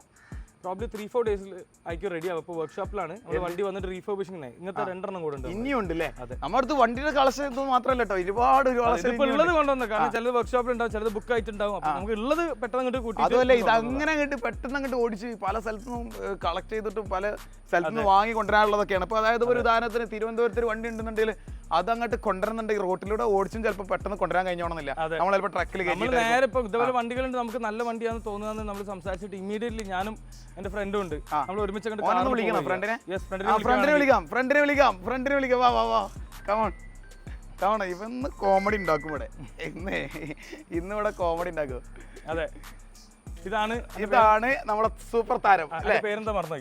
പ്രോബ്ലി 3-4 ഡേയ്സിൽ ആയിരിക്കും റെഡി ആവും. ഇപ്പോൾ വർക്ക്ഷോപ്പിലാണ് നമ്മൾ വണ്ടി വന്നിട്ട് റീഫർബിഷിംഗ്. ഇങ്ങനത്തെ 2 കൂടെ ഉണ്ട്, ഇനിയുണ്ടല്ലേ? നമ്മുടെ അടുത്ത് വണ്ടിയുടെ കളക്ഷൻ മാത്രമല്ല കേട്ടോ, ഒരുപാട് ഉള്ളത് കൊണ്ടുവന്നത്. കാരണം ചിലത് വർക്ക്ഷോപ്പിൽ ഉണ്ടാവും, ചിലത് ബുക്ക് ആയിട്ടുണ്ടാവും. അപ്പൊ നമുക്ക് ഉള്ളത് പെട്ടെന്ന് അങ്ങോട്ട് കൂട്ടി. അതുപോലെ ഇത് അങ്ങനെ അങ്ങോട്ട് പെട്ടെന്ന് അങ്ങോട്ട് ഓടിച്ച് പല സ്ഥലത്തുനിന്നും കളക്ട് ചെയ്തിട്ടും പല സ്ഥലത്തുനിന്ന് വാങ്ങി കൊണ്ടുവരാനുള്ളതൊക്കെയാണ്. അപ്പൊ അതായത് ഒരു ഉദാഹരണത്തിന് തിരുവനന്തപുരത്ത് ഒരു വണ്ടി ഉണ്ടെന്നുണ്ടെങ്കിൽ അത് അങ്ങോട്ട് കൊണ്ടുവരുന്നുണ്ടെങ്കിൽ റോട്ടിലൂടെ ഓടിച്ചും ചിലപ്പോൾ പെട്ടെന്ന് കൊണ്ടുവരാൻ കഴിഞ്ഞോണമെന്നില്ല. നമ്മൾ ചിലപ്പോൾ ട്രക്കിൽ നേരെ ഇപ്പോൾ ഇതുപോലെ വണ്ടികളുണ്ട്, നമുക്ക് നല്ല വണ്ടിയാണെന്ന് തോന്നുന്നതെന്ന് നമ്മൾ സംസാരിച്ചിട്ട് ഇമ്മീഡിയറ്റ്ലി ഞാനും എന്റെ ഫ്രണ്ടും ഉണ്ട്, നമ്മൾ ഒരുമിച്ച് വിളിക്കണം. ഫ്രണ്ടിനെ വിളിക്കാം. വാ കമോൺ. ഇവന്ന് കോമഡി ഉണ്ടാക്കും ഇവിടെ, ഇന്നിവിടെ കോമഡി ഉണ്ടാക്കും. അതെ, ഇതാണ് നമ്മുടെ സൂപ്പർ താരം. പേരെന്താ മറന്നു?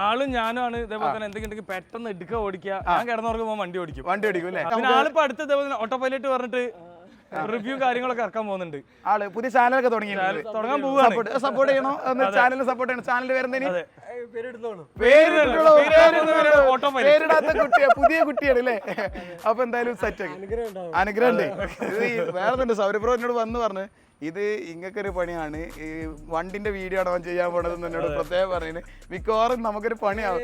ആളും ഞാനും ആണ്. ഇതേപോലെ തന്നെ എന്തെങ്കിലും പെട്ടെന്ന് എടുക്കുക, ഓടിക്കുക. ഞാൻ കിടന്നുറങ്ങുമ്പോൾ വണ്ടി ഓടിക്കും അല്ലേ. പിന്നെ ആളിപ്പോ അടുത്ത ഇതേപോലെ തന്നെ ഓട്ടോ പൈലറ്റ് പറഞ്ഞിട്ട് റിവ്യൂ കാര്യങ്ങളൊക്കെ ഇറക്കാൻ പോകുന്നുണ്ട്. ആള് പുതിയ ചാനലൊക്കെ തുടങ്ങാൻ പോവുകയാണ്. സപ്പോർട്ട് ചെയ്യണോ? ചാനൽ സപ്പോർട്ട് ചെയ്യണം. ചാനലിൽ വരുന്നതിന് പേരിടാത്ത കുട്ടിയാ, പുതിയ കുട്ടിയാണ് അല്ലേ? അപ്പൊ എന്തായാലും സെറ്റ് അനുഗ്രഹം ഉണ്ട്. ഇത് വേറെ സൗരഭ്രോ എന്നോട് വന്ന് പറഞ്ഞ് ഇത് ഇങ്ങക്കൊരു പണിയാണ്, ഈ വണ്ടിന്റെ വീഡിയോ ആണ് അവൻ ചെയ്യാൻ പോണതെന്ന് എന്നോട് പ്രത്യേകം പറയുന്നത്. മിക്കവാറും നമുക്കൊരു പണിയാവും.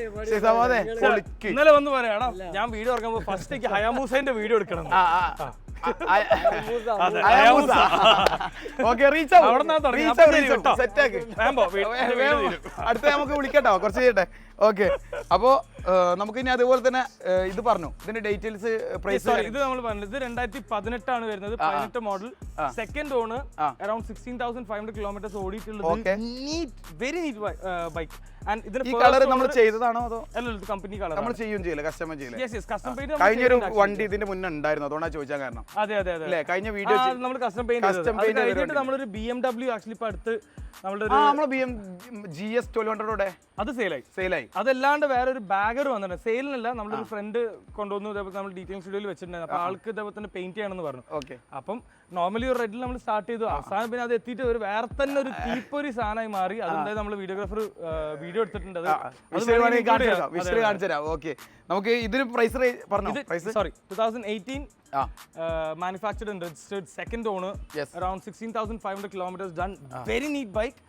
ഇന്നലെ വന്ന് പറയാം, ഞാൻ വീഡിയോ ഇറക്കുമ്പോൾ ഫസ്റ്റ് ഹയാമൂസന്റെ വീഡിയോ എടുക്കണം. അടുത്ത നമുക്ക് വിളിക്കട്ടോ, കുറച്ച് ചെയ്യട്ടെ. ഓക്കെ, അപ്പോ നമുക്ക് ഇനി അതുപോലെ തന്നെ ഇത് പറഞ്ഞു ഇതിന്റെ ഡീറ്റെയിൽസ് പ്രൈസ്. ഇത് നമ്മൾ പറഞ്ഞത് ഇത് 2018 ആണ് വരുന്നത്, 18 model, second owner, around 16,500 kilometres ഓടിയിട്ടുള്ളത്. Very neat bike. ആൻഡ് ഇതിന്റെ ഈ കളർ നമ്മൾ ചെയ്തതാണോ അതോ അല്ലല്ലോ കമ്പനി കളർ നമ്മൾ ചെയ്യും ചെയ്യില്ല, കസ്റ്റമർ ചെയ്യില്ല? Yes yes, custom paint. കഴിഞ്ഞൊരു വണ്ടി ഇതിന്റെ മുന്നേ ഉണ്ടായിരുന്നു, അതുകൊണ്ടാണ് ചോദിച്ചാൽ കാരണം. അതെ അതെ അതെ അല്ലേ, കഴിഞ്ഞ വീഡിയോ നമ്മൾ കസ്റ്റം പെയിന്റ് നമ്മളൊരു BMW ആക്ച്വലി ഇപ്പൊ അടുത്ത് നമ്മളെ GS 1200 അത് സെയിലായി. അതല്ലാണ്ട് വേറെ ഒരു ബാഗർ വന്നിട്ടുണ്ട്, സെയിലിനല്ല, നമ്മളൊരു ഫ്രണ്ട് കൊണ്ടുവന്നു, ഇതേപോലെ നമ്മൾ ഡീറ്റെയിൽ സ്റ്റുഡിയോയിൽ വെച്ചിട്ടുണ്ടായിരുന്നു. അപ്പൊ ആൾക്ക് ഇതേപോലെ തന്നെ പെയിന്റ് ചെയ്യണമെന്ന് പറഞ്ഞു. ഓക്കെ, അപ്പം നോർമലി ഒരു റെഡിൽ നമ്മൾ സ്റ്റാർട്ട് ചെയ്തു, അവസാനം പിന്നെ അത് എത്തിയിട്ട് ഒരു വേറെ തന്നെ ഒരു തീപ്പൊരി സാധനമായി മാറി. അതെന്തായാലും നമ്മൾ വീഡിയോഗ്രാഫർ വീഡിയോ എടുത്തിട്ടുണ്ട്, കാണിച്ചു തരാം. ഓക്കെ, നമുക്ക് ഇതിന് പ്രൈസ് പറഞ്ഞു. Sorry, 2018 manufactured and registered, second owner, around 16,500 kilometers done, very neat bike.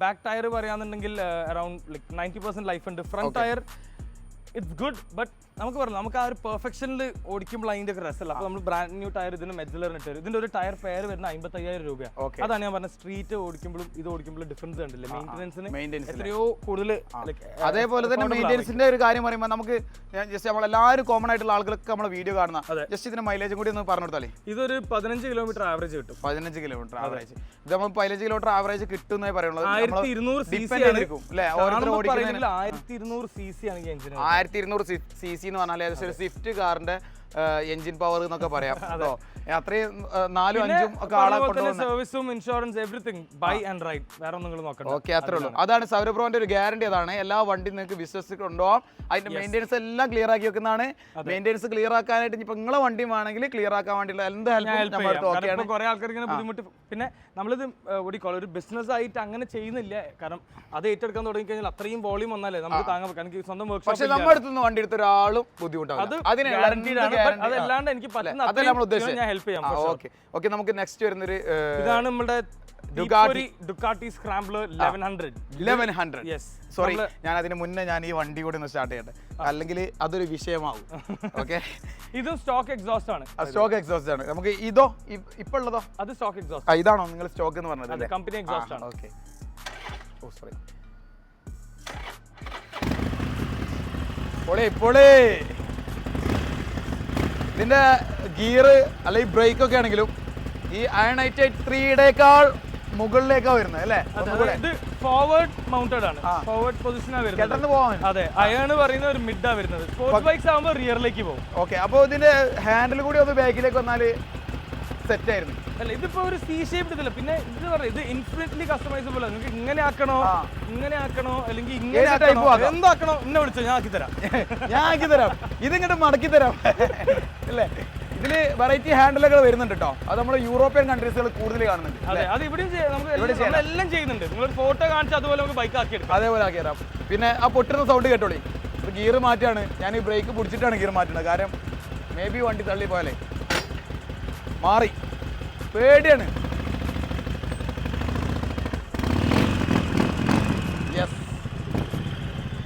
Back tire പറയാന്നുണ്ടെങ്കിൽ around like 90% life ഉണ്ട്. Front tire it's good, but നമുക്ക് ആ ഒരു പെർഫെക്ഷനിൽ ഓടിക്കുമ്പോൾ അതിന്റെ ഒക്കെ രസമല്ല. അപ്പൊ നമ്മൾ ബ്രാൻഡ് ന്യൂ ടയർ ഇതിന് മെഡ്ലറിന് ഇട്ടു. ഇതിന്റെ ഒരു ടയർ പെയർ വരുന്ന 55,000 രൂപയാണ്. അതാണ് ഞാൻ പറഞ്ഞ സ്ട്രീറ്റ് ഓടിക്കുമ്പോഴും ഇത് ഓടിക്കുമ്പോഴും ഡിഫറൻസ് കണ്ടില്ലേ, മെയിൻ്റെനൻസിന് എത്രയോ കൂടുതൽ. അതേപോലെ തന്നെ മെയിൻ്റെനൻസിന്റെ ഒരു കാര്യം പറയുമ്പോൾ നമുക്ക് ജസ്റ്റ് നമ്മളെല്ലാവരും കോമൺ ആയിട്ടുള്ള ആളുകളൊക്കെ നമ്മളെ വീഡിയോ കാണുന്ന ജസ്റ്റ് ഇതിന്റെ മൈലേജും കൂടി ഒന്ന് പറഞ്ഞു കൊടുത്താലേ. ഇതൊരു 15 കിലോമീറ്റർ ആവറേജ് കിട്ടും. 15 കിലോമീറ്റർ ആവറേജ്. ഇത് നമ്മൾ 15 കിലോമീറ്റർ ആവറേജ് കിട്ടുന്നേ പറയുള്ളത്. 1200 cc ആണ് ഈ എഞ്ചിൻ. 1200 cc എന്ന് പറഞ്ഞാൽ ഏകദേശം സ്വിഫ്റ്റ് കാറിന്റെ എഞ്ചിൻ പവർ എന്നൊക്കെ പറയാം. അത്രയും 4-5 ഒക്കെ ആളെ കൊണ്ടുപോകുന്ന സർവീസും insurance everything buy and ride, വേറെ ഒന്നും നോക്കണം. ഓക്കെ, അത്രേ ഉള്ളൂ. അതാണ് സൗരഭ്രോന്റെ ഒരു ഗ്യാരണ്ടി. അതാണ് എല്ലാ വണ്ടി നിങ്ങൾക്ക് വിശ്വസിച്ച് കൊണ്ടുപോകാം. അതിന്റെ മെയിൻ്റെനൻസ് എല്ലാം ക്ലിയർ ആക്കി വെക്കുന്നതാണ്. മെയിൻ്റെനൻസ് ക്ലിയർ ആക്കാനായിട്ട് ഇപ്പൊ നിങ്ങളെ വണ്ടി വേണമെങ്കിൽ ക്ലിയർ ആക്കാൻ വേണ്ടിയുള്ള എന്ത് ഹെൽപ്പും കുറെ ആൾക്കാർക്ക് ഇങ്ങനെ ബുദ്ധിമുട്ട്. പിന്നെ നമ്മളിത് ഒരു ബിസിനസ് ആയിട്ട് അങ്ങനെ ചെയ്യുന്നില്ല, കാരണം അത് ഏറ്റെടുക്കാൻ തുടങ്ങി കഴിഞ്ഞാൽ അത്രയും വോളിയം വന്നാലേ നമുക്ക് താങ്ങാൻ പറ്റും. എനിക്ക് സ്വന്തം വർക്ക്ഷോപ്പ്. പക്ഷേ നമ്മുടെ അടുത്തുനിന്ന് വണ്ടി എടുത്ത ഒരാളും ബുദ്ധിമുട്ടാണ്. അതല്ലാണ്ട് എനിക്ക് പറ്റുന്ന ഞാൻ ഹെൽപ്പ് ചെയ്യാം. ഓക്കെ, നമുക്ക് നെക്സ്റ്റ് വരുന്നൊരു ഇതാണ് നമ്മുടെ ഡുക്കാട്ടി സ്ക്രാംബ്ലർ 1100. സോറി, ഞാൻ അതിന് മുന്നേ ഞാൻ ഈ വണ്ടി കൂടി ഒന്ന് സ്റ്റാർട്ട് ചെയ്യട്ടെ, അല്ലെങ്കിൽ അതൊരു വിഷയമാവും. ഓക്കെ, ഇതും സ്റ്റോക്ക് എക്സോസ്റ്റ് ആണ്. സ്റ്റോക്ക് എക്സോസ്റ്റ് ആണ്. നമുക്ക് ഇതോ ഇപ്പൊ ഉള്ളതോ? അത് സ്റ്റോക്ക് എക്സോസ്റ്റ്. ഇതാണോ നിങ്ങൾ സ്റ്റോക്ക് എന്ന് പറഞ്ഞത്? കമ്പനി എക്സോസ്റ്റ് ആണ്. ഓക്കെ, ഓ സോറി. ഇതിന്റെ ഗിയർ അല്ലെങ്കിൽ ബ്രേക്ക് ഒക്കെ ആണെങ്കിലും ഈ അയണൈറ്റ് 3യുടെക്കാൾ മുകളിലേക്കാ വരുന്നത് അല്ലേ? ഇത് ഫോർവേഡ് മൗണ്ടഡ് ആണ്, ഫോർവേഡ് പൊസിഷനാണ് വരുന്നത്. അതെ, അയാണ് പറയുന്ന ഒരു മിഡാ വരുന്നത്. സ്പോർട്സ് ബൈക്സ് ആകുമ്പോൾ റിയറിലേക്ക് പോകും. ഓക്കെ, അപ്പോൾ ഇതിന്റെ ഹാൻഡിൽ കൂടി ഒന്ന് ബാക്കിലേക്ക് വന്നാൽ സെറ്റ് ആയിരുന്നു. അല്ല, ഇതിപ്പോ ഒരു സി ഷേപ്പ് ഇതില്ല. പിന്നെ ഇത് പറയാം, ഇത് ഇൻഫിനിറ്റ്ലി കസ്റ്റമൈസബിൾ ആണ്. നിങ്ങൾക്ക് ഇങ്ങനെ ആക്കണോ അല്ലെങ്കിൽ ഇങ്ങനെ എന്താക്കണോ എന്നെ വിളിച്ചോ, ഞാൻ ആക്കി തരാം. ഇതിങ്ങോട്ട് മടക്കി തരാം അല്ലേ? ഇതില് വെറൈറ്റി ഹാൻഡിലുകൾ വരുന്നുണ്ട് കേട്ടോ. അത് നമ്മുടെ യൂറോപ്യൻ കൺട്രീസുകൾ കൂടുതൽ കാണുന്നുണ്ട്. അതെ, അത് ഇവിടെയും എല്ലാം ചെയ്യുന്നുണ്ട്. നിങ്ങൾ ഫോട്ടോ കാണിച്ച് അതുപോലെ നമുക്ക് ബൈക്ക് ആക്കി എടുക്കാം. അതേപോലെ ആക്കി തരാം. പിന്നെ ആ പൊട്ടുന്ന സൗണ്ട് കേട്ടോളി. ഇത് ഗിയർ മാറ്റാണ്. ഞാൻ ഈ ബ്രേക്ക് പിടിച്ചിട്ടാണ് ഗിയർ മാറ്റുന്നത്. കാരണം മേ ബി വണ്ടി തള്ളി പോയാലേ മാറി പേടിയാണ്.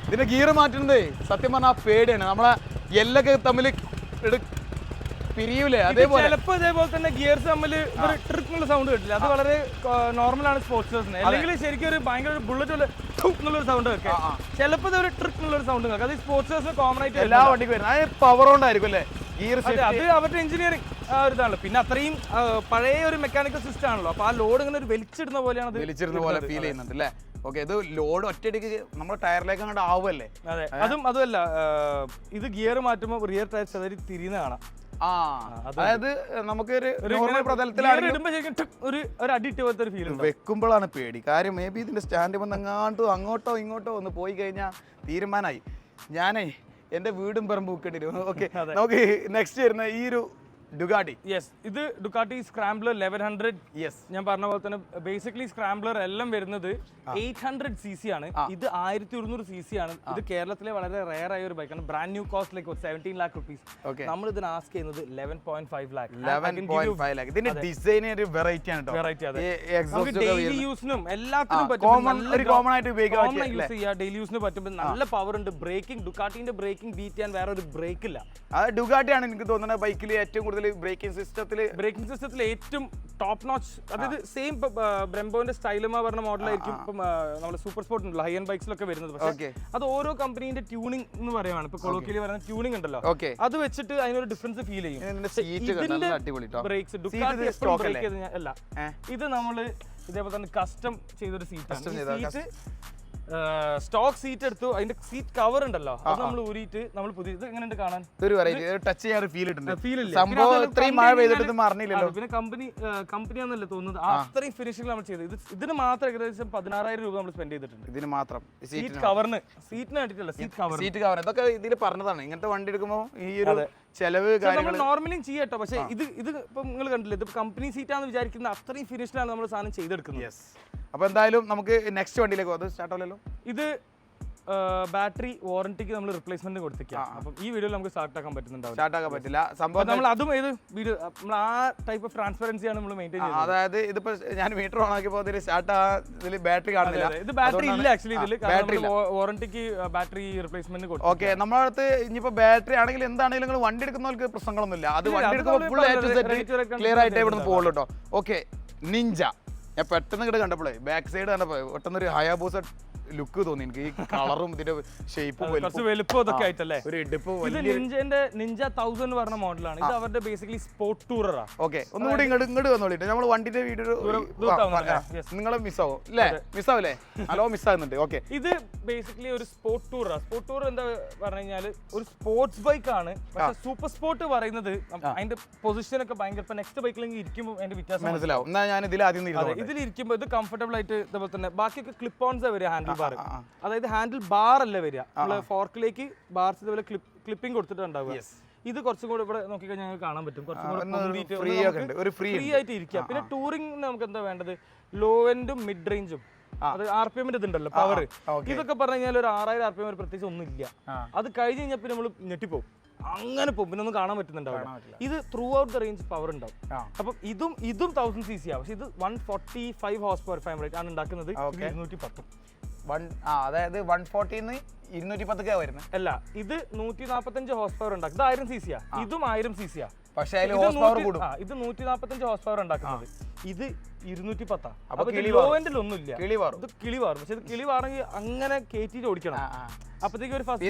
ഇതിന്റെ ഗിയർ മാറ്റുന്നത് സത്യം പറഞ്ഞാൽ പേടിയാണ്. നമ്മളെ എല്ലൊക്കെ തമ്മിൽ പിരിയൂലേ? അതേപോലെ ചിലപ്പോൾ ഇതേപോലെ തന്നെ ഗിയർസ് തമ്മിൽ ഒരു ട്രിക്കുള്ള സൗണ്ട് കേട്ടില്ല. അത് വളരെ നോർമൽ ആണ് സ്പോർട്സേഴ്സിന്. അല്ലെങ്കിൽ ശരിക്കും ഒരു ഭയങ്കര ബുള്ളറ്റ് എന്നുള്ളൊരു സൗണ്ട് കേൾക്കാം. ചിലപ്പോൾ ഇത് ഒരു ട്രിക്ക് എന്നുള്ളൊരു സൗണ്ട് കേൾക്കാം. അത് സ്പോർട്സേഴ്സിന് കോമൺ ആയിട്ട് എല്ലാ വണ്ടിക്ക് വരുന്നത്. അത് പവർ കൊണ്ടായിരിക്കും അല്ലേ? ഗിയർ അത് അവരുടെ എഞ്ചിനീയറിംഗ് ഒരു ഇതാണ്. പിന്നെ അത്രയും പഴയ ഒരു മെക്കാനിക്കൽ സിസ്റ്റം ആണല്ലോ. അപ്പൊ ആ ലോഡ് ഇങ്ങനെ ഒരു വലിച്ചിടുന്ന പോലെയാണ്, വലിച്ചിടുന്ന പോലെ ഫീൽ ചെയ്യുന്നുണ്ട് അല്ലേ? ഓക്കെ, ഇത് ലോഡ് ഒറ്റയടിക്ക് നമ്മുടെ ടയറിലേക്ക് അങ്ങോട്ട് ആവുമല്ലേ? അതെ, അതുമല്ല, ഇത് ഗിയർ മാറ്റുമ്പോൾ റിയർ ടയർ ചെറിയ തിരിയുന്ന കാണാം. അതായത് നമുക്ക് വെക്കുമ്പോഴാണ് പേടി. കാര്യം മേ ബി ഇതിന്റെ സ്റ്റാൻഡ് വന്നങ്ങാണ്ടോ അങ്ങോട്ടോ ഇങ്ങോട്ടോ ഒന്ന് പോയി കഴിഞ്ഞാൽ തീരുമാനമായി. ഞാനേ എന്റെ വീടും പറമ്പ് വെക്കേണ്ടി വരും. ഓക്കെ, നമുക്ക് നെക്സ്റ്റ് വരുന്ന ഈ ഒരു ഡുകാട്ടി. യെസ്, ഇത് ഡുക്കാട്ടി സ്ക്രാംബ്ലർ 1100. യെസ്, ഞാൻ പറഞ്ഞ പോലെ തന്നെ ബേസിക്കലി സ്ക്രാംബ്ലർ എല്ലാം വരുന്നത് 800 cc ആണ്. ഇത് 1200 cc ആണ്. ഇത് കേരളത്തിലെ വളരെ റെയർ ആയ ഒരു ബൈക്കാണ്. Brand new cost like 17 lakh rupees. നമ്മൾ ഇതിന് ആസ്ക് ചെയ്യുന്നത് 11.5 lakh. 11.5 lakh. ഇതിന്റെ ഡിസൈൻ ഒരു വെറൈറ്റി ആണ് കേട്ടോ. വെറൈറ്റി ആണ്. നമുക്ക് ഡെയിലി യൂസിനും എല്ലാത്തിനും പറ്റും. കോമൺ ആയിട്ട് ഉപയോഗിക്കാൻ യൂസ് ചെയ്യാം. ഡെയിലി യൂസിന് പറ്റുമ്പോൾ നല്ല പവർ ഉണ്ട്. ബ്രേക്കിംഗ്, ഡുക്കാട്ടിന്റെ ബ്രേക്കിംഗ് ബീറ്റ് ചെയ്യാൻ വേറെ ഒരു ബ്രേക്ക് ഇല്ല. അത് ഡുകാട്ടി ആണ് എനിക്ക് തോന്നുന്നത് ബൈക്കിൽ ഏറ്റവും കൂടുതൽ മൊത്തത്തിൽ ബ്രേക്കിംഗ് സിസ്റ്റത്തിൽ ഏറ്റവും ടോപ്പ് നോച്ച്, അതായത് സെയിം ബ്രെംബോന്റെ സ്റ്റൈലമ പറഞ്ഞ മോഡലായിരിക്കും ഇപ്പം നമ്മുടെ സൂപ്പർ സ്പോർട്ട് ഉണ്ടല്ലോ, ഹൈ എൻഡ് ബൈക്സിലൊക്കെ വരുന്നത്. പക്ഷേ അത് ഓരോ കമ്പനീന്റെ ട്യൂണിംഗ് എന്ന് പറയുവാണ്. ഇപ്പൊ കൊളോക്കിയലി പറയുന്ന ട്യൂണിംഗ് ഉണ്ടല്ലോ, അത് വെച്ചിട്ട് അതിനൊരു ഡിഫറൻസ് ഫീൽ ചെയ്യും. ബ്രേക്സ് ഡുക്കാട്ടി എപ്പോഴും ബ്രേക്ക് ചെയ്ത് അല്ല, ഇത് നമ്മള് ഇതേപോലെ തന്നെ കസ്റ്റം ചെയ്തൊരു സീറ്റ്, സ്റ്റോക്ക് സീറ്റ് എടുത്തു. അതിന്റെ സീറ്റ് കവർ ഉണ്ടല്ലോ, അത് നമ്മൾ ഊരിയിട്ട് നമ്മൾ പുതിയ ഇത് എങ്ങനെയുണ്ട് കാണാൻ, ടച്ച് ചെയ്യാൻ ഫീൽ ഇല്ല. പിന്നെ കമ്പനിയാന്നല്ലേ തോന്നുന്നത്, അത്രയും ഫിനിഷിംഗ് നമ്മൾ ചെയ്തത്. ഇതിന് മാത്രം ഏകദേശം 16,000 രൂപ നമ്മൾ സ്പെൻഡ് ചെയ്തിട്ടുണ്ട്. ഇതിന് മാത്രം സീറ്റ് കവറിന്, സീറ്റിന് വേണ്ടിട്ടല്ല, സീറ്റ് കവർ. ഇതൊക്കെ ഇതിൽ പറഞ്ഞതാണ്. ഇങ്ങനത്തെ വണ്ടി എടുക്കുമ്പോൾ ഈ ഒരു ചെലവ് നമ്മൾ നോർമലിയും ചെയ്യട്ടോ. പക്ഷേ ഇത് ഇപ്പൊ നിങ്ങൾ കണ്ടില്ലേ, ഇത് കമ്പനി സീറ്റാന്ന് വിചാരിക്കുന്ന അത്രയും ഫിനിഷിലാണ് നമ്മൾ സാധനം ചെയ്തെടുക്കുന്നത്. അപ്പൊ എന്തായാലും നമുക്ക് നെക്സ്റ്റ് വണ്ടിയിലേക്ക് പോകും. സ്റ്റാർട്ട് ആവില്ലല്ലോ. ഇത് ബാറ്ററി വാറന്റിക്ക് നമ്മൾ റിപ്ലേസ്മെന്റ് കൊടുത്തേക്കാം. അപ്പം ഈ വീഡിയോയിൽ നമുക്ക് സ്റ്റാർട്ട് ആക്കാൻ പറ്റില്ല സംഭവം. നമ്മൾ അതും ഏത് വീഡിയോ നമ്മൾ ആ ടൈപ്പ് ഓഫ് ട്രാൻസ്പെറൻസിയാണ് നമ്മൾ മെയിൻറ്റെയിൻ ചെയ്യുന്നത്. അതായത് ഇതിപ്പോ ഞാൻ മീറ്റർ ഓൺ ആക്കിയപ്പോൾ ഇതിൽ ബാറ്ററി കാണുന്നില്ല. ഇത് ബാറ്ററി ഇല്ല ആക്ച്വലി ഇതിൽ, വാറന്റിക്ക് ബാറ്ററി റിപ്ലേസ്മെന്റ് കൊടുക്കും. ഓക്കെ, നമ്മുടെ അടുത്ത് ഇനിയിപ്പോ ബാറ്ററി ആണെങ്കിൽ എന്താണെങ്കിലും നിങ്ങൾ വണ്ടി എടുക്കുന്നവർക്ക് പ്രശ്നങ്ങളൊന്നുമില്ല. അത് വണ്ടി എടുക്കുമ്പോൾ ഫുൾ ക്ലിയർ ആയിട്ട് ഇവിടുന്ന് പോകുള്ളൂ കേട്ടോ. Okay, Ninja. ഞാൻ പെട്ടെന്ന് ഇങ്ങോട്ട് കണ്ടപ്പോഴേ ബാക്ക് സൈഡ് കണ്ടപ്പോ പെട്ടെന്നൊരു ഹയാബൂസ ലുക്ക് തോന്നി എനിക്ക്. ഈ കളറും ഇതിന്റെ ഷേപ്പും വലുപ്പം ഇതൊക്കെ ആയിട്ടല്ലേ. ഒരു ഇടിപ്പ്. നിഞ്ച 1000 എന്ന് പറഞ്ഞ മോഡലാണ്. ഇത് അവരുടെ ബേസിക്കലി സ്പോർട്ട് ടൂററാ. ഓക്കെ, ഒന്നുകൂടി ഇങ്ങോട്ട് വന്നോളിട്ട്. നമ്മൾ വണ്ടിന്റെ വീഡിയോ നിങ്ങളെ മിസ്സാവും അല്ലേ? മിസ്സാവില്ലേ? ഹലോ, മിസ്സാകുന്നുണ്ട്. ഓക്കെ, ഇത് ബേസിക്കലി ഒരു സ്പോർട്ട് ടൂറാ. സ്പോർട്ട് ടൂർ എന്താ പറഞ്ഞു കഴിഞ്ഞാൽ ഒരു സ്പോർട്സ് ബൈക്ക് ആണ്. പക്ഷെ സൂപ്പർ സ്പോർട്ട് പറയുന്നത് അതിന്റെ പൊസിഷൻ ഒക്കെ ഭയങ്കര. നെക്സ്റ്റ് ബൈക്കിലെങ്കിൽ ഇരിക്കുമ്പോൾ അതിന്റെ വ്യത്യാസം മനസ്സിലാവും. എന്നാൽ ഞാൻ ഇതിലിരിക്കുമ്പോൾ ഇത് കംഫർട്ടബിൾ ആയിട്ട് ഇതേപോലെ തന്നെ. ബാക്കിയൊക്കെ ക്ലിപ്പ് ഓൺസ് വരിക, ഹാൻഡിൽ ബാർ. അതായത് ഹാൻഡിൽ ബാർ അല്ല വരിക, നമ്മള് ഫോർക്കിലേക്ക് ബാർസ് ഇതുപോലെ ക്ലിപ്പിംഗ് കൊടുത്തിട്ടുണ്ടാവുക. ഇത് കുറച്ചും കൂടെ ഇവിടെ നോക്കിക്കഴിഞ്ഞാൽ ഞങ്ങൾക്ക് കാണാൻ പറ്റും. കുറച്ചും കൂടെ ഫ്രീ ആയിട്ട് ഇരിക്കുക. പിന്നെ ടൂറിംഗ് നമുക്ക് എന്താ വേണ്ടത്, ലോ എൻഡും മിഡ് റേഞ്ചും. അത് RPM ഇതുണ്ടല്ലോ, പവർ. ഇതൊക്കെ പറഞ്ഞു കഴിഞ്ഞാൽ ഒരു 6000 RPM വരെ പ്രത്യേകിച്ച് ഒന്നും ഇല്ല. അത് കഴിഞ്ഞ് കഴിഞ്ഞാൽ പിന്നെ നമ്മൾ ഞെട്ടിപ്പോവും. അങ്ങനെ പോകും, പിന്നെ ഒന്നും കാണാൻ പറ്റുന്നുണ്ടാവില്ല. ഇത് through out the range power ഉണ്ടാവും. അപ്പം ഇതും 1000cc ആണ്. പക്ഷെ ഇത് 145 ഹോഴ്സ് പവർ ഫ്രെയിം റേറ്റ് ആണ് ഉണ്ടാക്കുന്നത്. 210. അതായത് 140 210 വരുന്നത് അല്ല. ഇത് 145 ഹോഴ്സ് പവർ ഉണ്ടാക്കും. ഇത് 1000cc ആ. ഇതും 1000cc ആ. പക്ഷേ ഇത് 145 ഹോഴ്സ് പവർ ഉണ്ടാക്കുന്നത്. ഇത് 210. അപ്പൊ ലോ എൻഡിൽ ഒന്നുമില്ല. ഇത് കിളി വാറും. പക്ഷെ ഇത് കിളി വാറെങ്കിൽ അങ്ങനെ കയറ്റിട്ട് ഓടിക്കണം. അപ്പത്തേക്ക് ഒരു ഫസ്റ്റ്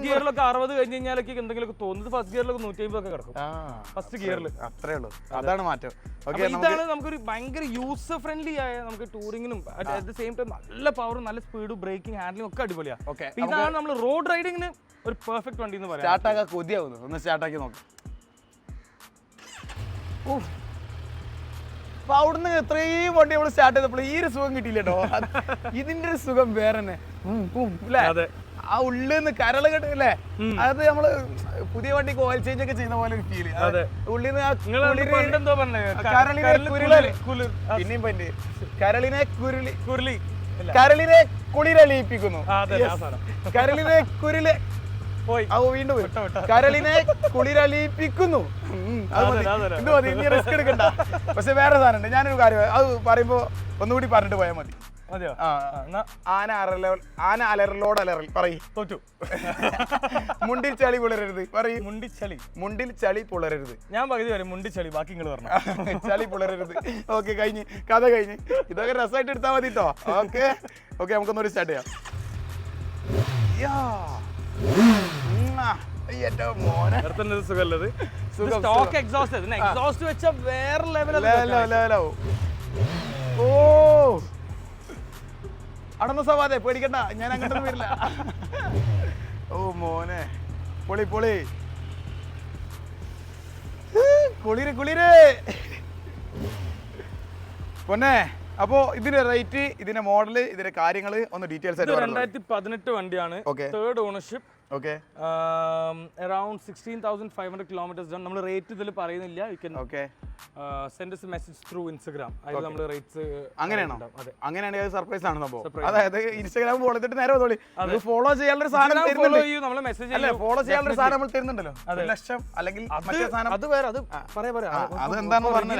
ഗിയറിലൊക്കെ 60 കഴിഞ്ഞ് കഴിഞ്ഞാലൊക്കെ എന്തെങ്കിലുമൊക്കെ തോന്നുന്നത്. ഫസ്റ്റ് ഗിയറിലൊക്കെ 150 കിടക്കും ഫസ്റ്റ് ഗിയറിൽ. അത്രേ ഉള്ളൂ, അതാണ് മാറ്റം. ഇതാണ് നമുക്കൊരു ഭയങ്കര യൂസർ ഫ്രണ്ട്ലി ആയ, നമുക്ക് ടൂറിങ്ങിനും അറ്റ് ദ സെയിം ടൈം നല്ല പവറും നല്ല സ്പീഡും ബ്രേക്കിംഗ് ഹാൻഡ്ലിംഗ് ഒക്കെ അടിപൊളിയാണ്. ഇതാണ് നമ്മൾ റോഡ് റൈഡിങ്ങിന് ഒരു പെർഫെക്റ്റ് വണ്ടി എന്ന് പറയാം. സ്റ്റാർട്ടാക്കാൻ കൊതിയാവുന്നു. ഒന്ന് സ്റ്റാർട്ടാക്കി നോക്കാം. അപ്പൊ അവിടുന്ന് എത്രയും വണ്ടി നമ്മൾ സ്റ്റാർട്ട് ചെയ്തപ്പോൾ ഈ ഒരു സുഖം കിട്ടിയില്ലോ. ഇതിന്റെ ഒരു സുഖം വേറെ തന്നെ അല്ലേ? ആ ഉള്ളിന്ന് കരള് കെട്ടില്ലേ? അത് നമ്മള് പുതിയ വണ്ടിക്ക് ഓയിൽ ചേഞ്ച് ഒക്കെ ചെയ്യുന്ന പോലെ ഫീൽ. ഉള്ളിന്ന് പിന്നെയും പറ്റി കരളിനെ കുളിരലിയിപ്പിക്കുന്നു. കരളിനെ കുരിലെ പോയി വീണ്ടും കരളിനെ കുളിരലിയിപ്പിക്കുന്നു. ഇത് മതി, ഇനി റിസ്ക് എടുക്കണ്ട. പക്ഷെ വേറെ സാധനം ഉണ്ട്. ഞാനൊരു കാര്യം അത് പറയുമ്പോ ഒന്നുകൂടി പറഞ്ഞിട്ട് പോയാൽ മതി. ആന അലറലോട് അലറൽ പറയും. തോറ്റു. മുണ്ടിൽ ചളി പുളരരുത് പറയും. മുണ്ടിൽ ചളി പുളരരുത്. ഞാൻ പകുതി വരും മുണ്ടിൽ ചളി, ബാക്കി നിങ്ങൾ പറഞ്ഞു. ചളി പുളരരുത്. ഓക്കെ, കഴിഞ്ഞ് കഥ കഴിഞ്ഞ്. ഇതൊക്കെ രസമായിട്ട് എടുത്താൽ മതി കേട്ടോ. ഓക്കെ ഓക്കെ, നമുക്കൊന്നുകൂടി സ്റ്റാർട്ട് ചെയ്യാം. ഓ, അടന്ന സവാദേ പേടിക്കണ്ട, ഞാൻ അങ്ങോട്ടൊന്നും വരില്ല. ഓ മോനെ, പൊളി പൊളി, കുളിര് കുളിര് പൊന്നെ. അപ്പോ ഇതിന്റെ റേറ്റ്, ഇതിന്റെ മോഡല്, ഇതിന്റെ കാര്യങ്ങള് ഒന്ന് ഡീറ്റെയിൽസ് ആയിട്ട്. 2018 വണ്ടിയാണ്. 3rd ownership. Okay, around 16,500 kilometers done. നമ്മൾ റേറ്റ് ഇതിൽ പറയുന്നില്ല. You can send us a message through Instagram. അതിൽ നമ്മൾ റേറ്റ്സ്. അങ്ങനെയാണോ? അങ്ങനെയാണെങ്കിൽ അത് സർപ്രൈസ് ആണ് സംഭവം. അതായത് ഇൻസ്റ്റാഗ്രാം ഫോളോ ചെയ്തിട്ട് നേരെ വന്നോളി. ഫോളോ ചെയ്യാനുള്ള ഒരു സാധനം തരുന്നുണ്ട്. ഫോളോ ചെയ്യാനുള്ള സാധനം നമ്മൾ തരുന്നുണ്ടല്ലോ. 1 ലക്ഷം അല്ലെങ്കിൽ അത് വേറെ, അത് അതെന്താണെന്ന് പറഞ്ഞാൽ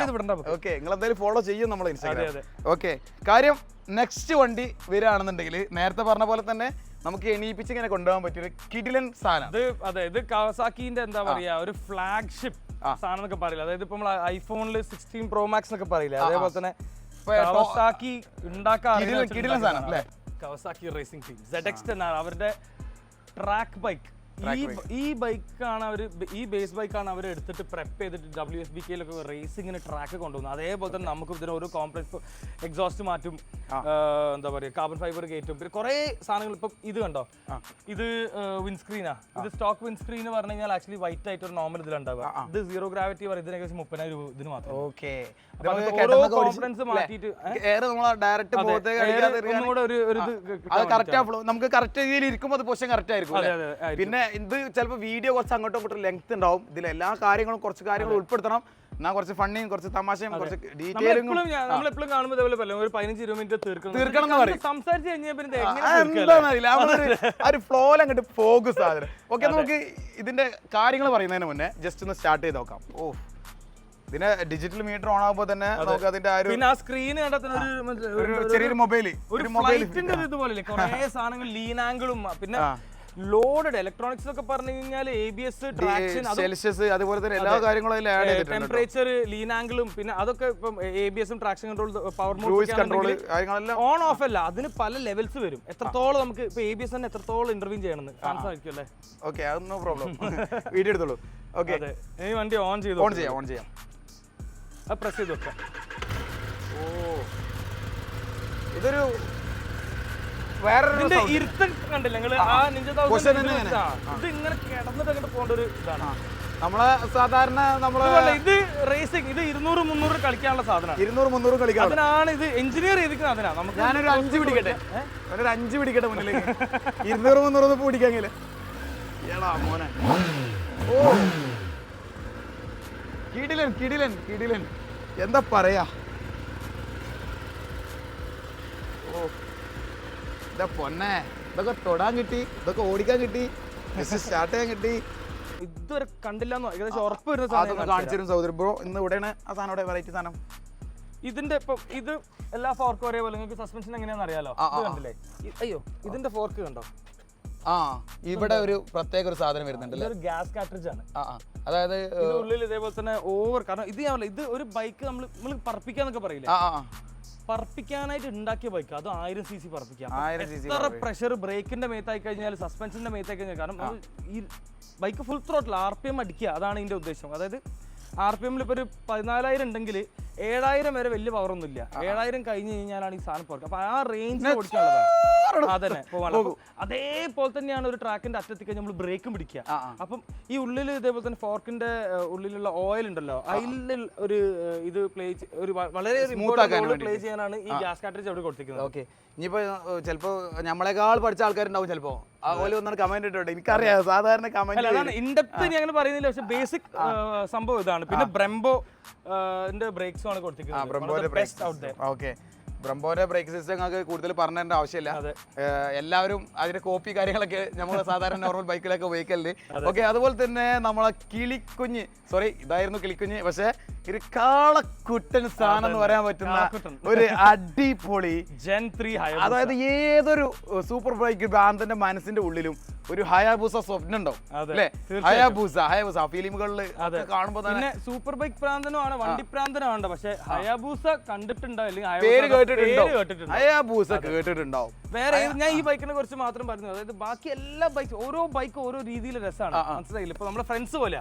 ഓക്കെ, നിങ്ങൾ എന്തായാലും ഫോളോ ചെയ്യും നമ്മൾ ഇൻസ്റ്റാഗ്രാം. ഓക്കെ, കാര്യം നെക്സ്റ്റ് വണ്ടി വരികയാണെന്നുണ്ടെങ്കിൽ നേരത്തെ പറഞ്ഞ പോലെ തന്നെ നമുക്ക് എണീപ്പിച്ച് ഇങ്ങനെ കൊണ്ടുപോകാൻ പറ്റിയ ഒരു കിടിലൻ സാധനം. അതെ, ഇത് കവാസാക്കിന്റെ എന്താ പറയാ ഒരു ഫ്ലാഗ്ഷിപ്പ് സാധനം എന്നൊക്കെ പറയില്ല. അതായത് ഇപ്പൊ നമ്മൾ ഐഫോണിൽ 16 Pro Max എന്നൊക്കെ പറയില്ലേ, അതേപോലെ തന്നെ കവാസാക്കി ഉണ്ടാക്കാൻ കവാസാക്കി റേസിംഗ് ടീം ZX10 അവരുടെ ട്രാക്ക് ബൈക്ക്. ഈ ബൈക്കാണ് അവർ, ഈ ബേസ് ബൈക്കാണ് അവർ എടുത്തിട്ട് പ്രെപ്പ് ചെയ്തിട്ട് WSBK-ലൊക്കെ റേസിങ്ങിന് ട്രാക്ക് കൊണ്ടുപോകുന്നത്. അതേപോലെ തന്നെ നമുക്ക് ഇതിന് ഓരോ കോംപ്ലക്സ് എക്സോസ്റ്റ് മാറ്റും, എന്താ പറയുക കാർബൺ ഫൈബർ കയറ്റും, പിന്നെ കുറേ സാധനങ്ങൾ. ഇപ്പം ഇത് കണ്ടോ, ഇത് വിൻസ്ക്രീനാ. ഇത് സ്റ്റോക്ക് വിൻസ്ക്രീൻ പറഞ്ഞു കഴിഞ്ഞാൽ ആക്ച്വലി വൈറ്റ് ആയിട്ട് ഒരു നോർമൽ ഇതിലുണ്ടാവുക. ഇത് സീറോ ഗ്രാവിറ്റി പറയും, ഇതിന് ഏകദേശം 30,000 രൂപ ഇതിന് മാത്രം. ഓരോ കോൺഫിഡൻസ് മാറ്റിയിട്ട് നമുക്ക് കറക്റ്റ് രീതിയിൽ ഇരിക്കുമ്പോൾ അത് പൊസിഷൻ കറക്റ്റ് ആയിരിക്കും. പിന്നെ ഇത് ചിലപ്പോൾ വീഡിയോ കുറച്ച് അങ്ങോട്ടും ഇങ്ങോട്ടും ലെങ്ത് ഉണ്ടാവും. ഇതിൽ എല്ലാ കാര്യങ്ങളും കുറച്ച് കാര്യങ്ങൾ ഉൾപ്പെടുത്തണം. എന്നാ കുറച്ച് ഫണ്ണിയും കുറച്ച് തമാശയും കുറച്ച് ഡീറ്റെയിലും നമ്മളെപ്പോഴും കാണുമ്പോൾ ഇതേപോലെ ഒരു 15-20 മിനിറ്റ് തീർക്കണം എന്ന് പറയും. സംസാരിച്ച് കഴിഞ്ഞാൽ എന്താണെന്നറിയില്ല, ആ ഒരു ഫ്ലോയിൽ അങ്ങോട്ട് പോകും സാധനം. ഓക്കെ, നമുക്ക് ഇതിന്റെ കാര്യങ്ങൾ പറയുന്നതിന് മുന്നേ ജസ്റ്റ് ഒന്ന് സ്റ്റാർട്ട് ചെയ്ത് നോക്കാം. ഓ, ഇതിന്റെ ഡിജിറ്റൽ മീറ്റർ ഓൺ ആകുമ്പോൾ തന്നെ നമുക്ക് അതിന്റെ സ്ക്രീൻ ചെറിയൊരു മൊബൈല് ഇതുപോലെ കുറെ സാധനങ്ങൾ ലീൻ ആംഗിളും പിന്നെ ലോഡഡ് ഇലക്ട്രോണിക്സ് ഒക്കെ പറഞ്ഞു കഴിഞ്ഞാൽ ABS, ട്രാക്ഷൻ, സെൽഷ്യസ്, അതുപോലെ തന്നെ എല്ലാ കാര്യങ്ങളും അതിൽ ആഡ് ചെയ്തിട്ടുണ്ട്. ടെമ്പറേച്ചർ, ലീൻ ആംഗിളും പിന്നെ അതൊക്കെ ഇപ്പം ABS-ഉം traction control, power mode on off അല്ല, അതിന് പല ലെവൽസ് വരും. എത്രത്തോളം നമുക്ക് ഇപ്പൊ ABS തന്നെ എത്രത്തോളം ഇന്റർവ്യൂ ചെയ്യണമെന്ന് സാധിക്കും അല്ലേ? ഓക്കെ, അത് നോ പ്രോബ്ലം, വീഡിയോ എടുത്തോളൂ. ഓക്കെ, ഈ വണ്ടി ഓൺ ചെയ്യാം. അത് പ്രസ് ചെയ്ത് വെക്കാം. ഓ, ഇതൊരു വേറൊരു ഇരുത്തം കണ്ടില്ല നിങ്ങള്? ആ Ninja 1000 ഇത് ഇങ്ങനെ കിടന്നിട്ട് അങ്ങോട്ട് പോകേണ്ട ഒരു ഇതാണ്. നമ്മളെ സാധാരണ ഇത് റേസിംഗ്, ഇത് 200-300 കളിക്കാനുള്ള സാധനമാണ്. 200-300 കളിക്കാൻ അതിനാണ് ഇത് എഞ്ചിനീയർ ചെയ്തിരിക്കുന്നത്. അതിനാ നമുക്ക് ഞാനൊരു 5 പിടിക്കട്ടെ, ഒരു 5 പിടിക്കട്ടെ മുന്നിലേക്ക്. 200-300 പിടിക്കാങ്കില് മോനെ. ഓ, കിടിലൻ എന്താ പറയാ. ഓ, ഇതാ പൊന്നെ, ഇതൊക്കെ തൊടാൻ കിട്ടി, ഇതൊക്കെ ഓടിക്കാൻ കിട്ടി, സ്റ്റാർട്ട് ചെയ്യാൻ കിട്ടി. ഇതുവരെ കണ്ടില്ലെന്നോ ഏകദേശം ഉറപ്പ് വരുന്ന സാധനം കാണിച്ചു സഹോദരൻ ബ്രോ. ഇന്ന് ഇവിടെയാണ് ആ സാധനം, വെറൈറ്റി സാധനം. ഇതിന്റെ ഇപ്പം ഇത് എല്ലാ ഫോർക്കും ഒരേപോലെ. നിങ്ങൾക്ക് സസ്പെൻഷൻ എങ്ങനെയാണെന്ന് അറിയാലോ. കണ്ടില്ലേ? അയ്യോ, ഇതിന്റെ ഫോർക്ക് കണ്ടോ? ഇവിടെ ഒരു പ്രത്യേക ഒരു സാധനം വരുന്നുണ്ട്, ഒരു ഗ്യാസ് കാർട്രിഡ്ജ് ആണ്. അതായത് ഉള്ളിൽ ഇതേപോലെ തന്നെ ഓവർ, കാരണം ഇത് ഞാൻ ഇത് ഒരു ബൈക്ക് നമ്മൾ പറപ്പിക്കാന്നൊക്കെ പറയില്ലേ, പറപ്പിക്കാനായിട്ട് ഉണ്ടാക്കിയ ബൈക്ക്. അത് 1000 cc പറപ്പിക്കാം. എത്ര പ്രഷർ ബ്രേക്കിന്റെ മേത്തായി കഴിഞ്ഞാൽ, സസ്പെൻഷന്റെ മേത്തായി കഴിഞ്ഞാൽ, കാരണം ഈ ബൈക്ക് ഫുൾ ത്രോട്ടിൽ RPM അടിക്കുക, അതാണ് ഇതിന്റെ ഉദ്ദേശം. അതായത് RPM ഇപ്പോൾ ഒരു 14,000 ഉണ്ടെങ്കിൽ 7,000 വരെ വലിയ പവർ ഒന്നും ഇല്ല. 7,000 കഴിഞ്ഞ് കഴിഞ്ഞാലാണ് ഈ സാധനം പോർക്ക്. അപ്പൊ ആ റേഞ്ചിൽ ഓടിക്കാനുള്ളതാണ്. അതന്നെ പോകാൻ. അതേപോലെ തന്നെയാണ് ഒരു ട്രാക്കിന്റെ അറ്റത്ത് കഴിഞ്ഞാൽ നമ്മൾ ബ്രേക്കും പിടിക്കുക. അപ്പം ഈ ഉള്ളിൽ ഇതേപോലെ തന്നെ ഫോർക്കിന്റെ ഉള്ളിലുള്ള ഓയിൽ ഉണ്ടല്ലോ, അതിൽ ഒരു ഇത് ഒരു വളരെ പ്ലേ ചെയ്യാനാണ് ഈ ഗ്യാസ് കാർട്രിഡ്ജ് അവിടെ കൊടുത്തിരിക്കുന്നത്. ഓക്കെ, ഇനിയിപ്പോ ചിലപ്പോ നമ്മളെക്കാൾ പഠിച്ച ആൾക്കാരുണ്ടാവും ചിലപ്പോ, അതുപോലെ ഒന്നാണ് കമന്റ് ഇട്ടുണ്ട്. എനിക്കറിയാം സാധാരണ കമന്റ് അതാണ് ഇൻഡെപ്ത് ഞങ്ങൾ പറയുന്നില്ല, പക്ഷെ ബേസിക് സംഭവം ഇതാണ്. പിന്നെ ബ്രെംബോ ബ്രേക്സും ആണ് കൊടുത്തിരിക്കുന്നത്. ഓക്കെ, ബ്രംബോന്റെ ബ്രേക്ക് സിസ്റ്റം ഞങ്ങൾക്ക് കൂടുതൽ പറഞ്ഞു തരേണ്ട ആവശ്യമില്ല. എല്ലാവരും അതിന്റെ കോപ്പി കാര്യങ്ങളൊക്കെ നമ്മൾ സാധാരണ നോർമൽ ബൈക്കിലൊക്കെ ഉപയോഗിക്കലുണ്ട്. ഓക്കെ, അതുപോലെ തന്നെ നമ്മളെ കിളിക്കുഞ്ഞ്, സോറി ഇതായിരുന്നു കിളിക്കുഞ്ഞ്, പക്ഷെ ഒരു കാളക്കുട്ടൻ സാധനം എന്ന് പറയാൻ പറ്റുന്ന ഒരു അടിപൊളി Gen 3 അതായത് ഏതൊരു സൂപ്പർ ബൈക്ക് ഭ്രാന്തന്റെ മനസ്സിന്റെ ഉള്ളിലും ഒരു ഹയാബൂസ സ്വപ്നം ഉണ്ടാവും അല്ലേ? ഹയാബൂസ ഫിലിമുകളിൽ കാണുമ്പോൾ തന്നെ സൂപ്പർ ബൈക്ക് പ്രാന്തനുമാണ്, വണ്ടി പ്രാന്തനാണ്. പക്ഷെ ഹയാബൂസ കണ്ടിട്ടുണ്ടോ? പേര് കേട്ടിട്ടുണ്ടാവും, ഹയാബൂസ കേട്ടിട്ടുണ്ടാവും. വേറെ ഞാൻ ഈ ബൈക്കിനെ കുറിച്ച് മാത്രം പറഞ്ഞു. അതായത് ബാക്കി എല്ലാ ബൈക്ക്, ഓരോ ബൈക്ക് ഓരോ രീതിയിൽ രസമാണ്, മനസ്സിലായില്ല? ഇപ്പൊ നമ്മുടെ ഫ്രണ്ട്സ് പോലെ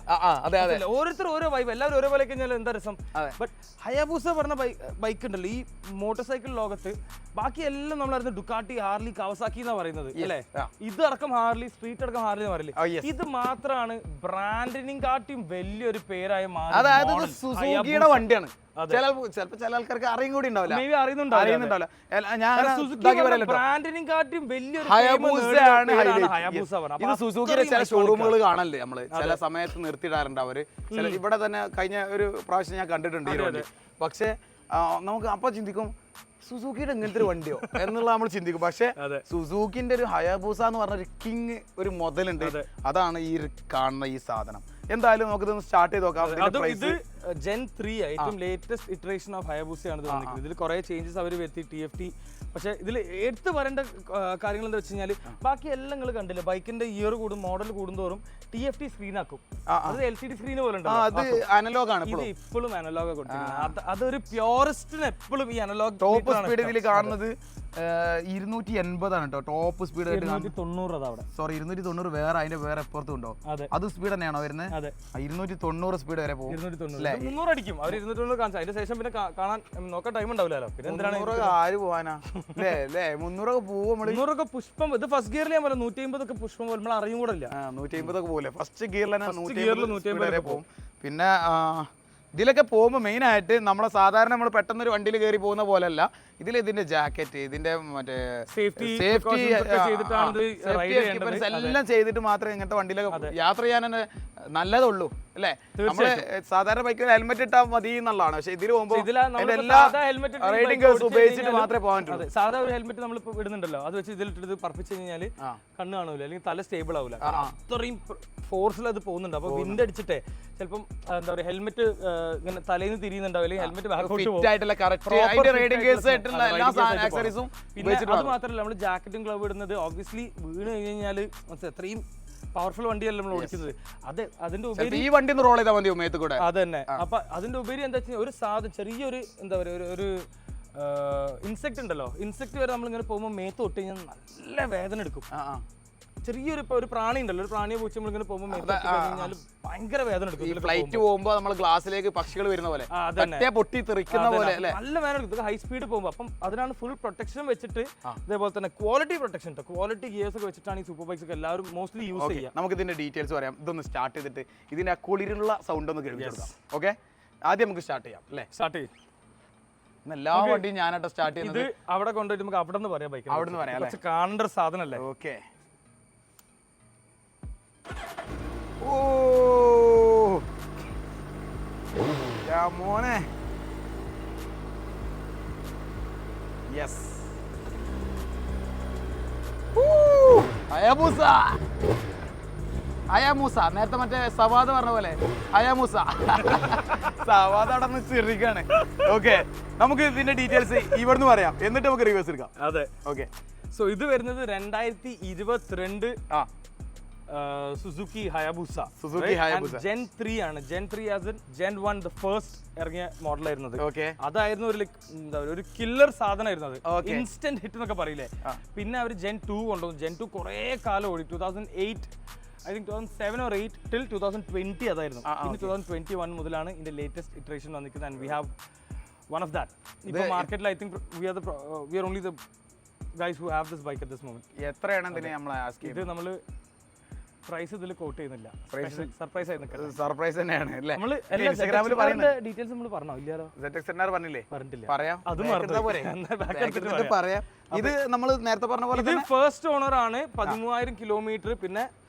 ഓരോരുത്തർ ഓരോ വൈബ്, എല്ലാവരും ഓരോ പോലെ കഴിഞ്ഞാൽ എന്താ രസം. ബട്ട് ഹയാബൂസ പറഞ്ഞ ബൈക്ക് ഉണ്ടല്ലോ ഈ മോട്ടോർ സൈക്കിൾ ലോകത്ത്, ബാക്കി എല്ലാം നമ്മളറിയുന്നത് ഡുക്കാട്ടി, ഹാർലി, കവാസാക്കി എന്നാ പറയുന്നത് അല്ലേ? ഇത് അടക്കം ഹാർലി, സ്ട്രീറ്റ് അടക്കം ഹാർലി എന്ന് പറയില്ലേ? ഇത് മാത്രമാണ് ബ്രാൻഡിനും കാട്ടിയും വലിയൊരു പേരായ മാറി. അതായത് സുസുക്കിയുടെ വണ്ടിയാണ്. ചിലപ്പോ ചില ആൾക്കാർക്ക് അറിയും കൂടി ഉണ്ടാവില്ല, അറിയുന്നുണ്ടാവില്ല. ബ്രാൻഡിനും കാട്ടിയും വലിയൊരു ഇത് സുസുക്കിയുടെ ചില ഷോറൂമുകൾ കാണല്ലേ നമ്മള് ചില സമയത്ത് നിർത്തിയിടാറുണ്ട് അവര്. ഇവിടെ തന്നെ കഴിഞ്ഞ ഒരു പ്രാവശ്യം ഞാൻ കണ്ടിട്ടുണ്ട് ഈ വണ്ടി. പക്ഷെ നമുക്ക് അപ്പൊ ചിന്തിക്കും സുസുക്കിയുടെ ഇങ്ങനത്തെ ഒരു വണ്ടിയോ എന്നുള്ള നമ്മൾ ചിന്തിക്കും. പക്ഷെ സുസുക്കിന്റെ ഒരു ഹയാബൂസ എന്ന് പറഞ്ഞ ഒരു കിങ് ഒരു മുതലുണ്ട്. അതാണ് ഈ കാണുന്ന ഈ സാധനം. എന്തായാലും നമുക്കിതൊന്ന് സ്റ്റാർട്ട് ചെയ്ത് നോക്കാം. ജെൻ 3 ഏറ്റവും ലേറ്റസ്റ്റ് ഇറ്ററേഷൻ ഓഫ് ഹയാബൂസയാണ് ഇത് വന്നിരിക്കുന്നത്. ഇതിൽ കുറെ ചേഞ്ചസ് അവർ വരുത്തി TFT. പക്ഷെ ഇതിൽ എടുത്ത് പറയേണ്ട കാര്യങ്ങൾ എന്താ വെച്ച് കഴിഞ്ഞാൽ ബാക്കി എല്ലാം നിങ്ങൾ കണ്ടില്ല, ബൈക്കിന്റെ ഇയർ കൂടും മോഡൽ കൂടുന്തോറും TFT സ്ക്രീൻ ആക്കും. അത് LCD സ്ക്രീൻ പോലെ ഇത് ഇപ്പോഴും അനലോഗ് കൊടുക്കുന്നത്. അതൊരു പ്യോറസ്റ്റിന് എപ്പോഴും ഈ അനലോഗ് ടോപ്പ് സ്പീഡ് ഇതിൽ കാണുന്നത് 280 ആണ് കേട്ടോ ടോപ്പ് സ്പീഡ്. 290 സോറി 290 വേറെ അതിന്റെ വേറെ എപ്പുറത്തും ഉണ്ടോ? അത് സ്പീഡ് തന്നെയാണോ വരുന്നത്? 290 സ്പീഡ് വരെ പോകും. 300 അടിക്കും അവർ 290 കാണിച്ചു. അതിന്റെ ശേഷം പിന്നെ കാണാൻ നോക്കാൻ ടൈം ഉണ്ടാവില്ലല്ലോ. പിന്നെ എന്തിനാണ് ആര് പോവാനാ? 300 പോവും. 300 പുഷ്പം. ഇത് ഫസ്റ്റ് ഗിയറിൽ ഞാൻ പറയാം 150 പുഷ്പം പോലെ നമ്മൾ അറിയും കൂടെ ഇല്ല. 150 പോലെ ഫസ്റ്റ് ഗിയറിൽ തന്നെ 150 വരെ പോകും. പിന്നെ ഇതിലൊക്കെ പോകുമ്പോൾ മെയിനായിട്ട് നമ്മളെ സാധാരണ നമ്മൾ പെട്ടെന്നൊരു വണ്ടിയിൽ കയറി പോകുന്ന പോലെയല്ല, ഇതിന്റെ ജാക്കറ്റ്, ഇതിന്റെ മറ്റേ സേഫ്റ്റി എല്ലാം ചെയ്തിട്ട് മാത്രമേ ഇങ്ങനത്തെ വണ്ടിയിലൊക്കെ യാത്ര ചെയ്യാൻ തന്നെ നല്ലതുള്ളൂ അല്ലേ? നമ്മള് സാധാരണ ബൈക്കിൽ ഹെൽമെറ്റ് ഇട്ടാൽ മതി എന്നുള്ളതാണ്. പക്ഷെ ഇതിൽ പോകുമ്പോൾ ഉപയോഗിച്ചിട്ട് മാത്രമേ പോകാൻ പറ്റുള്ളൂ. സാധാ ഒരു ഹെൽമെറ്റ് നമ്മൾ ഇടുന്നുണ്ടല്ലോ, അത് വെച്ച് ഇതിലിട്ട് പറപ്പിച്ചു കഴിഞ്ഞാൽ കണ്ണ് കാണൂല, അല്ലെങ്കിൽ തല സ്റ്റേബിൾ ആവില്ല. അത്രയും ഫോഴ്സിൽ അത് പോകുന്നുണ്ട്. അപ്പൊ വിൻഡ് അടിച്ചിട്ടേ ചിലപ്പം എന്താ പറയുക ഹെൽമെറ്റ് ഇങ്ങനെ തലേന്ന് തിരിയുന്നുണ്ടാവും, അല്ലെങ്കിൽ ഹെൽമെറ്റ് പിന്നെ അത് മാത്രമല്ല നമ്മൾ ജാക്കറ്റും ഗ്ലൗ ഇടുന്നത് ഒബ്വിയസ്ലി വീണ് കഴിഞ്ഞാൽ അത്രയും പവർഫുൾ വണ്ടിയല്ല നമ്മൾ ഓടിക്കുന്നത്. അത് അതിന്റെ ഉപരി ഈ വണ്ടി റോൾ ചെയ്താൽ മതി മേത്ത് കൂടെ. അത് തന്നെ. അപ്പൊ അതിന്റെ ഉപരി എന്താ വെച്ചാൽ ഒരു ചെറിയൊരു എന്താ പറയുക ഒരു ഇൻസെക്ട് ഉണ്ടല്ലോ, ഇൻസെക്ട് വരെ നമ്മളിങ്ങനെ പോകുമ്പോൾ മേത്ത് തൊട്ട് കഴിഞ്ഞാൽ നല്ല വേദന എടുക്കും. ചെറിയൊരു ഒരു പ്രാണി ഉണ്ടല്ലോ, ഒരു പ്രാണിയെ പൂച്ച നമ്മളിങ്ങനെ പോകുമ്പോൾ കഴിഞ്ഞാൽ ഭയങ്കര വേദന എടുക്കും. ഫ്ലൈറ്റ് പോകുമ്പോൾ നമ്മൾ ഗ്ലാസ്സിലേക്ക് പക്ഷികൾ വരുന്ന പോലെ പൊട്ടി തെറിക്കുന്ന പോലെ നല്ല വേദന എടുക്കും ഹൈ സ്പീഡ് പോകുമ്പോൾ. അപ്പം അതിനാണ് ഫുൾ പ്രൊട്ടക്ഷൻ വെച്ചിട്ട്, അതേപോലെ തന്നെ ക്വാളിറ്റി പ്രൊട്ടക്ഷൻ, ക്വാളിറ്റി ഗിയേഴ്സ് ഒക്കെ വെച്ചിട്ടാണ് ഈ സൂപ്പർ ബൈക്സ് ഒക്കെ എല്ലാവരും മോസ്റ്റ്ലി യൂസ് ചെയ്യുക. നമുക്ക് ഇതിന്റെ ഡീറ്റെയിൽസ് പറയാം. ഇതൊന്ന് സ്റ്റാർട്ട് ചെയ്തിട്ട് ഇതിന്റെ കുളിരുള്ള സൗണ്ട് ഒന്ന് കേൾക്കാം. ഓക്കെ, ആദ്യം നമുക്ക് സ്റ്റാർട്ട് ചെയ്യാം അല്ലേ? സ്റ്റാർട്ട് ചെയ്യും. എല്ലാ വണ്ടിയും ഞാനായിട്ട് സ്റ്റാർട്ട് ചെയ്യുന്നത്. ഇത് അവിടെ കൊണ്ടുപോയിട്ട് നമുക്ക് അവിടെ നിന്ന് പറയാം, ബൈക്ക് അവിടെ നിന്ന് പറയാം, കാണേണ്ട ഒരു സാധനമല്ലേ? ഓക്കെ. മോനെ യെസ്, ഹയാബൂസ. നേരത്തെ മറ്റേ സവാദ പറഞ്ഞ പോലെ ഹയാബൂസ. സവാദ അവിടെ നിന്ന് ചെറിയാണ്. ഓക്കെ, നമുക്ക് ഇതിന്റെ ഡീറ്റെയിൽസ് ഇവിടുന്ന് പറയാം, എന്നിട്ട് നമുക്ക് റിവേഴ്സ് എടുക്കാം. അതെ, ഓക്കെ. സോ ഇത് വരുന്നത് 2022 സുസുക്കി ഹയാബൂസ ജെൻ 3 ആണ്. Gen 3 as in gen 1 the first ഇറങ്ങിയ മോഡലായിരുന്നത്. അതായിരുന്നു ഒരു കില്ലർ സാധനമായിരുന്നു. അത് ഇൻസ്റ്റന്റ് ഹിറ്റ് എന്നൊക്കെ പറയില്ലേ. പിന്നെ അവർ ജെൻ 2 കൊണ്ടുവന്നു. ജെൻ 2 കുറേ കാലം ഓടി. 2008 ഐ തിങ്ക് 2007 or 8 till 2020 അതായിരുന്നു. പിന്നെ 2021 മുതലാണ് ഇതിന്റെ ലേറ്റസ്റ്റ് ഇറ്ററേഷൻ വന്നിരിക്കുന്നത്. And we have one of that. ഇപ്പോൾ മാർക്കറ്റിൽ I think we are only the guys who have this bike at this moment. എത്രയാണ് നമ്മൾ ഇത് നമ്മൾ പ്രൈസ് ഇതിൽ കോട്ട് ചെയ്യുന്നില്ല. സർപ്രൈസ് ആയി സർപ്രൈസ് തന്നെയാണ് അല്ലേ? നമ്മൾ ഇൻസ്റ്റാഗ്രാമിൽ പറയുന്ന ഡീറ്റെയിൽസ് നമ്മൾ പറഞ്ഞോ ഇല്ലല്ലോ? പറഞ്ഞില്ലേ? പറഞ്ഞിട്ടില്ല. പറയാം, അത് പറയാം. ഇത് നമ്മൾ നേരത്തെ പറഞ്ഞ പോലെ ഇത് ഫസ്റ്റ് ഓണർ ആണ്. 13,000 കിലോമീറ്റർ. പിന്നെ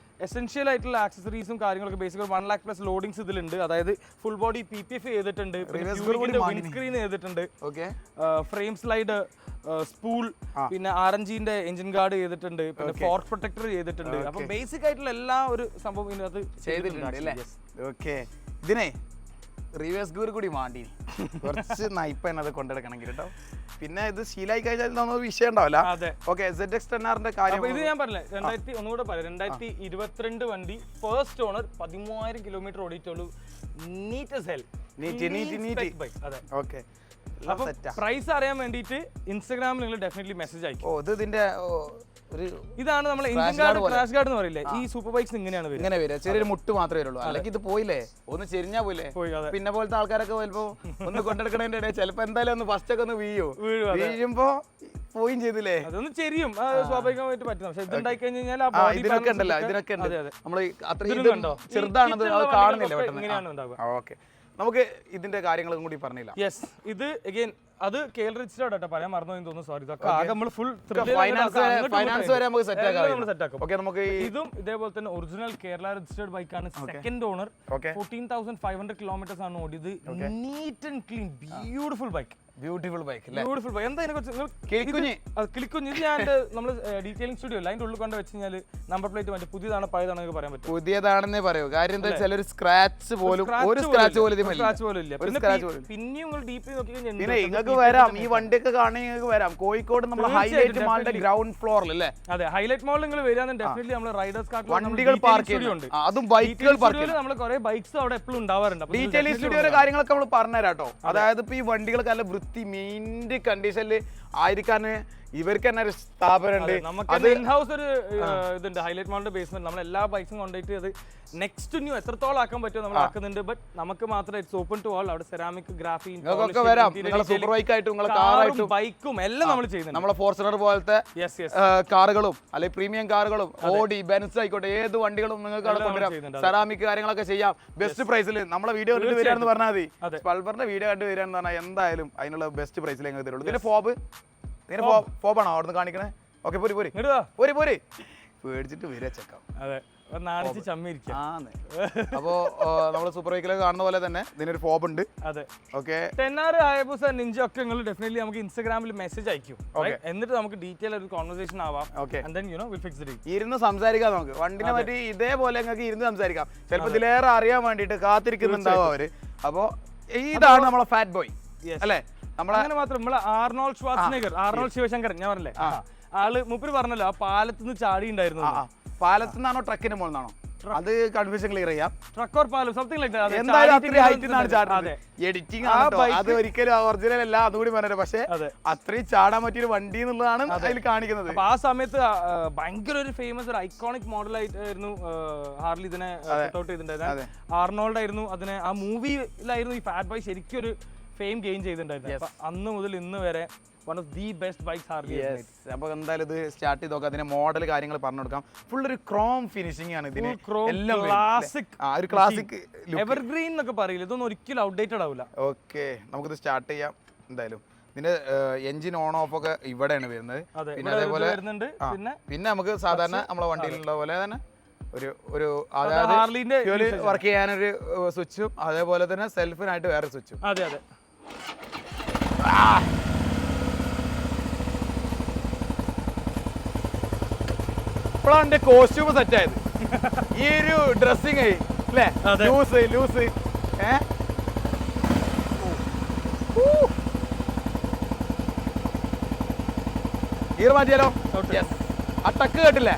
എസെൻഷ്യൽ ആയിട്ടുള്ള ആക്സസറീസും കാര്യങ്ങളൊക്കെ ബേസിക്കലി 1 lakh പ്ലസ് ലോഡിങ്സ് ഇതിലുണ്ട്. അതായത് ഫുൾ ബോഡി PPF ചെയ്തിട്ടുണ്ട്, വിൻസ്ക്രീൻ ചെയ്തിട്ടുണ്ട്, ഫ്രെയിം സ്ലൈഡ്, സ്പൂൾ, പിന്നെ RNGന്റെ എഞ്ചിൻ ഗാർഡ് ചെയ്തിട്ടുണ്ട്, പിന്നെ ഫോർക്ക് പ്രൊട്ടക്ടർ ചെയ്തിട്ടുണ്ട്. അപ്പൊ ബേസിക് ആയിട്ടുള്ള എല്ലാ ഒരു സംഭവം ഇതിനകത്ത് ചെയ്തിട്ടുണ്ട്. ഓക്കെ, ഇതിനെ റിവേഴ്സ് ഗിയർ കൂടി മാണ്ടി കുറച്ച് നയിപ്പ് തന്നെ അത് കൊണ്ടെടുക്കണമെങ്കിൽ കേട്ടോ. പിന്നെ ഇത് ശീലായി കഴിഞ്ഞാൽ നമുക്ക് വിഷയം ഉണ്ടാവില്ല. ഓക്കെ, ZX10R കാര്യം ഇത് ഞാൻ പറഞ്ഞില്ലേ, 2022 വണ്ടി ഫസ്റ്റ് ഓണർ 13,000 കിലോമീറ്റർ ഓടിയിട്ടുള്ളൂ. Neat as hell. അതെ, ഓക്കെ. അപ്പൊ പ്രൈസ് അറിയാൻ വേണ്ടിയിട്ട് ഇൻസ്റ്റാഗ്രാമിൽ നിങ്ങൾ ഡെഫിനറ്റ്ലി മെസ്സേജ് അയക്കും. ഇതിന്റെ ഇതാണ് നമ്മൾ എഞ്ചിൻ ഗാർഡ്, ക്രാഷ് ഗാർഡ് എന്ന് പറയില്ലേ. ഈ സൂപ്പർ ബൈക്സ് ഇങ്ങനെയാണ് വരിക. ചെറിയൊരു മുട്ട് മാത്രമേ വരുള്ളൂ. അല്ലെങ്കിൽ ഇത് പോയില്ലേ, ഒന്ന് ചെരിഞ്ഞാ പോയില്ലേ. പിന്നെ പോലത്തെ ആൾക്കാരൊക്കെ ചിലപ്പോ ഒന്ന് കൊണ്ടെടുക്കണതിന്റെ ഇടയിൽ ചിലപ്പോ എന്തായാലും ഒന്ന് ഫസ്റ്റ് ഒക്കെ ഒന്ന് വീഴുമ്പോ പോയും ചെയ്തില്ലേ, അതൊന്ന് ചെരിയും, സ്വാഭാവികമായിട്ട് പറ്റും. പക്ഷെ ഇത് ഉണ്ടായി കഴിഞ്ഞാൽ ഇതിനൊക്കെ ഉണ്ടല്ലോ, ഇതിനൊക്കെ ഉണ്ട്. നമ്മള് അത്രയും ചെറുതാണത് കാണുന്നില്ല പെട്ടെന്ന്. ഓക്കെ, നമുക്ക് ഇതിന്റെ കാര്യങ്ങളും കൂടി പറഞ്ഞില്ല. യെസ്, ഇത് അഗൈൻ അത് KL രജിസ്റ്റേർഡ് ആട്ടോ, പറയാൻ മറന്നു തോന്നുന്നു. സോറി. നമ്മൾ ഫുൾ ഫൈനാൻസ് വരെ നമുക്ക് സെറ്റ് ആക്കാം. ഓക്കെ, നമുക്ക് ഇതും ഇതേപോലെ തന്നെ ഒറിജിനൽ കേരള രജിസ്റ്റേർഡ് ബൈക്കാണ്. Second owner. 14,500 കിലോമീറ്റേഴ്സ് ആണ് ഓടിയത്. Neat and clean beautiful bike. Beautiful bike അല്ലേ? Beautiful bike. എന്താ ഇതിനെക്കുറിച്ച് കിളിക്കുഞ്ഞ് ഇത് ഞാൻ നമ്മൾ ഡീറ്റെയിലിംഗ് സ്റ്റുഡിയോ അതിന്റെ ഉള്ളിൽ കൊണ്ട് വെച്ച് കഴിഞ്ഞാൽ നമ്പർ പ്ലേറ്റ് മറ്റേ പുതിയതാണോ പഴയതാണോ പറയാൻ പറ്റും. പുതിയതാണെന്നേ പറയൂ. കാര്യം എന്താ വെച്ചാൽ ഒരു സ്ക്രാച്ച് പോലും ഇല്ല. പിന്നെയും ഡീപ്പ് നോക്കി നിങ്ങൾക്ക് വരാം, ഈ വണ്ടിയൊക്കെ കാണാൻ നിങ്ങൾക്ക് വരാം. കോഴിക്കോട് നമ്മൾ ഹൈലൈറ്റ് മാളിന്റെ ഗ്രൗണ്ട് ഫ്ലോറിൽ അല്ലേ? അതെ, ഹൈലൈറ്റ് മാളിൽ നിങ്ങൾ വരികയാണെങ്കിൽ ഡെഫിനറ്റ്ലി നമ്മൾ റൈഡേഴ്സ് കാർട്ടിൽ വണ്ടികൾ പാർക്ക് ചെയ്യുന്നുണ്ട്, അതും ബൈക്കുകൾ പാർക്ക് ചെയ്യുന്നുണ്ട്. നമ്മൾ കുറെ ബൈക്സ് അവിടെ എപ്പോഴും ഉണ്ടാവാറുണ്ട്. ഡീറ്റെയിലിംഗ് സ്റ്റുഡിയോയുടെ കാര്യങ്ങളൊക്കെ നമ്മൾ പറഞ്ഞുതരാം കേട്ടോ. അതായത് ഇപ്പൊ ഈ വണ്ടികൾക്ക് നല്ല വൃത്തി മെയിൻ്റെ കണ്ടീഷനിൽ ആയിരിക്കാൻ ഇവർക്ക് തന്നെ ഒരു സ്ഥാപനമുണ്ട്. നമുക്ക് ഇൻഹൗസ് ഒരു ഇതുണ്ട് ഹൈലൈറ്റ് മാളിന്റെ ബേസ്മെന്റ്. നമ്മൾ എല്ലാ ബൈക്സും കൊണ്ടുപോയിട്ട് അത് നെക്സ്റ്റ് ന്യൂ എത്രത്തോളം ആക്കാൻ പറ്റുമോ നമ്മൾ ആക്കുന്നുണ്ട്. ബട്ട് നമുക്ക് മാത്രം ഇറ്റ്സ് ഓപ്പൺ ടു ഓൾ. അവിടെ സെറാമിക് ഗ്രാഫി സൂപ്പർ ബൈക്കായിട്ടും കാറായിട്ടും ബൈക്കും എല്ലാം നമ്മൾ ചെയ്യുന്നുണ്ട്. നമ്മളെ ഫോർച്യൂണർ പോലത്തെ കാറുകളും അല്ലെങ്കിൽ പ്രീമിയം കാറുകളും ഓഡി ബെൻസ് ആയിക്കോട്ടെ ഏത് വണ്ടികളും നിങ്ങൾക്ക് അവിടെ കൊണ്ടുവരാം. സെറാമിക് കാര്യങ്ങളൊക്കെ ചെയ്യാം ബെസ്റ്റ് പ്രൈസിൽ. നമ്മളെ വീഡിയോ കണ്ടു വരികയാണെന്ന് പറഞ്ഞാൽ മതി. സ്പൾബറിന്റെ വീഡിയോ കണ്ടു വരികയാണെന്ന് പറഞ്ഞാൽ എന്തായാലും അതിനുള്ള ബെസ്റ്റ് പ്രൈസിൽ ഞങ്ങൾക്ക് തരുള്ളൂ. ഇതിന്റെ ഫോബാണോ അവിടുന്ന് കാണിക്കണേ? ഓക്കെ, പോരി പേടിച്ചിട്ട് വരിക ചെക്കാം. അതെ, അപ്പോ നമ്മള് സൂപ്പർ ബൈക്കിലൊക്കെ കാണുന്ന പോലെ തന്നെ ഇതിനൊരു ഫോബ് ഉണ്ട്. അതെ, ഓക്കെ. ടെന്നാർ ഹയബുസ നിഞ്ച ഒക്കെ നിങ്ങൾ ഡെഫിനറ്റ്ലി നമുക്ക് ഇൻസ്റ്റാഗ്രാമിൽ മെസ്സേജ് അയക്കും. എന്നിട്ട് നമുക്ക് ഡീറ്റെയിൽ ഒരു കോൺവെർസേഷൻ ആവാം. ഇരുന്ന് സംസാരിക്കാം നമുക്ക് വണ്ടിനെ പറ്റി. ഇതേപോലെ നിങ്ങൾക്ക് ഇരുന്ന് സംസാരിക്കാം. ചിലപ്പോൾ ഇതിലേറെ അറിയാൻ വേണ്ടിട്ട് കാത്തിരിക്കുന്നുണ്ടാവും അവര്. അപ്പോ ഇതാണ് നമ്മളെ ഫാറ്റ് ബോയ് അല്ലെ? അങ്ങനെ മാത്രം നമ്മളെ ആർണോൾഡ് ഷ്വാർസ്നെഗർ, ആർണോൾഡ് ശിവശങ്കരൻ ഞാൻ പറഞ്ഞില്ലേ, ആള് മൂപ്പര് പറഞ്ഞല്ലോ ആ പാലത്തുനിന്ന് ചാടി ഉണ്ടായിരുന്നു. പാലത്തു നിന്നാണോ ട്രക്കിന്റെ മുകളിൽ നിന്നാണോ? അത് കൺഫ്യൂഷൻ ക്ലിയർ ചെയ്യാം. ട്രക്ക് ഓർ പാലം സംതിങ് ലൈക്ക് ദാറ്റ്. എന്തായാലും അത്രയും ഹൈറ്റിനാണ് ചാടുന്നത്. എഡിറ്റിംഗ് അത് ഒരിക്കലും ഒറിജിനൽ അല്ല, അതുകൂടി പറഞ്ഞത്. പക്ഷേ അത്രയും ചാടാൻ പറ്റിയൊരു വണ്ടി എന്നുള്ളതാണ് അതിൽ കാണിക്കുന്നത്. അപ്പൊ ആ സമയത്ത് ഭയങ്കര ഒരു ഫേമസ് ഒരു ഐക്കോണിക് മോഡൽ ആയിട്ടായിരുന്നു ഹാർലി ഇതിനെ ഔട്ട് ചെയ്തിട്ടുണ്ടായിരുന്നത്. ആർണോൾഡ് ആയിരുന്നു അതിനെ. ആ മൂവിയിലായിരുന്നു ഈ ഫാറ്റ് ബോയ് ശരിക്കും ഒരു ഫെയിം ഗെയിൻ ചെയ്തിട്ടുണ്ടായിരുന്നു. അപ്പൊ അന്ന് മുതൽ ഇന്ന് വരെ one of the best bikes Harley. അപ്പൊ എന്തായാലും ഇത് സ്റ്റാർട്ട് ചെയ്ത് നോക്കാം. അതിന്റെ മോഡൽ കാര്യങ്ങൾ പറഞ്ഞു കൊടുക്കാം. ഫുൾ ഒരു ക്രോം ഫിനിഷിംഗ് ആണ് ഇതിന്. ക്ലാസിക് എവർഗ്രീൻ എന്നൊക്കെ പറയില്ല, ഇതൊന്നും ഒരിക്കലും ഔട്ട്ഡേറ്റഡ് ആവില്ല. ഓക്കെ, നമുക്കിത് സ്റ്റാർട്ട് ചെയ്യാം. എന്തായാലും ഇതിന്റെ എഞ്ചിൻ ഓൺ ഓഫ് ഒക്കെ ഇവിടെയാണ് വരുന്നത്. പിന്നെ അതേപോലെ പിന്നെ നമുക്ക് സാധാരണ നമ്മളെ വണ്ടിയിലുള്ള പോലെ തന്നെ ഒരു അതായത് വർക്ക് ചെയ്യാനൊരു സ്വിച്ചും അതേപോലെ തന്നെ സെൽഫിനായിട്ട് വേറെ സ്വിച്ചും. അതെ അതെ. ഇപ്പോഴാണ് എന്റെ കോസ്റ്റ്യൂം സെറ്റ് ആയത്. ഈ ഒരു ഡ്രസ്സിങ് അല്ലേ, ലൂസ് ഗിയർ മാറ്റിയാലോ? ആ ടക്ക് കേട്ടില്ലേ?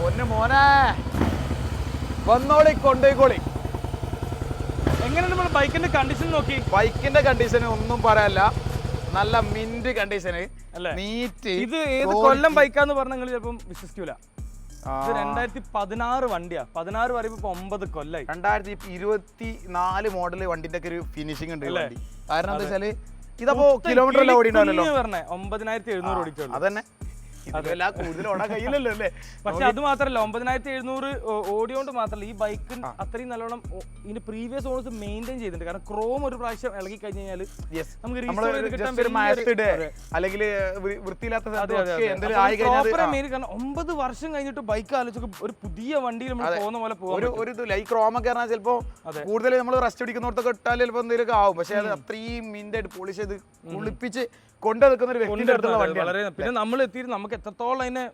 പൊന്നു മോനെ വന്നോളി, കൊണ്ടോയിക്കോളി. എങ്ങനെയാണ് നമ്മൾ ബൈക്കിന്റെ കണ്ടീഷൻ നോക്കി? ബൈക്കിന്റെ കണ്ടീഷൻ ഒന്നും പറയാനില്ല, നല്ല മിന്റ് കണ്ടീഷന്, നീറ്റ്. ഇത് ഏത് കൊല്ലം ബൈക്കാന്ന് പറഞ്ഞാൽ നിങ്ങൾ ചിലപ്പം വിശ്വസിക്കൂല. 2016 വണ്ടിയാ. 16 പറയുമ്പോ 9 കൊല്ലായി. 2024 മോഡല് വണ്ടിന്റെ ഒക്കെ ഒരു ഫിനിഷിംഗ് ഉണ്ട് വണ്ടി. കാരണം എന്താ വെച്ചാല് ഇതപ്പോ കിലോമീറ്റർ ഓടിയിട്ടുണ്ടല്ലോ. 9700 ഓടിക്കുള്ളൂ. അതന്നെ കൂടുതൽ ഓടാൻ കഴിയില്ലല്ലോ അല്ലേ? പക്ഷെ അത് മാത്രല്ല 9700 ഓടിയോണ്ട് മാത്രല്ല ഈ ബൈക്ക് അത്രയും നല്ലോണം ഇതിന്റെ പ്രീവിയസ് ഓണേഴ്സ് മെയിൻറ്റെയിൻ ചെയ്തിട്ടുണ്ട്. കാരണം ക്രോം ഒരു പ്രാവശ്യം ഇളകി കഴിഞ്ഞ് കഴിഞ്ഞാൽ അല്ലെങ്കിൽ വൃത്തിയില്ലാത്ത 9 വർഷം കഴിഞ്ഞിട്ട് ബൈക്ക് ആലോചിച്ച് ഒരു പുതിയ വണ്ടിയിൽ നമ്മൾ പോകുന്ന പോലെ പോകും. ഈ ക്രോം ഒക്കെ പറഞ്ഞാൽ ചിലപ്പോ കൂടുതൽ നമ്മൾ റെസ്റ്റ് അടിക്കുന്നിടത്തൊക്കെ ഇട്ടാൽ ചിലപ്പോൾ എന്തെങ്കിലും ആവും. പക്ഷെ അത് അത്രയും മിന്റായിട്ട് പോളിഷ് ചെയ്ത് കുളിപ്പിച്ച് കൊണ്ടുവെക്കുന്ന ഒരു വ്യക്തിയുടെ അടുത്തുള്ള വണ്ടിയാണ്. പിന്നെ നമ്മൾ എത്തിയിട്ട് നമുക്ക് എത്രത്തോളം അതിനെ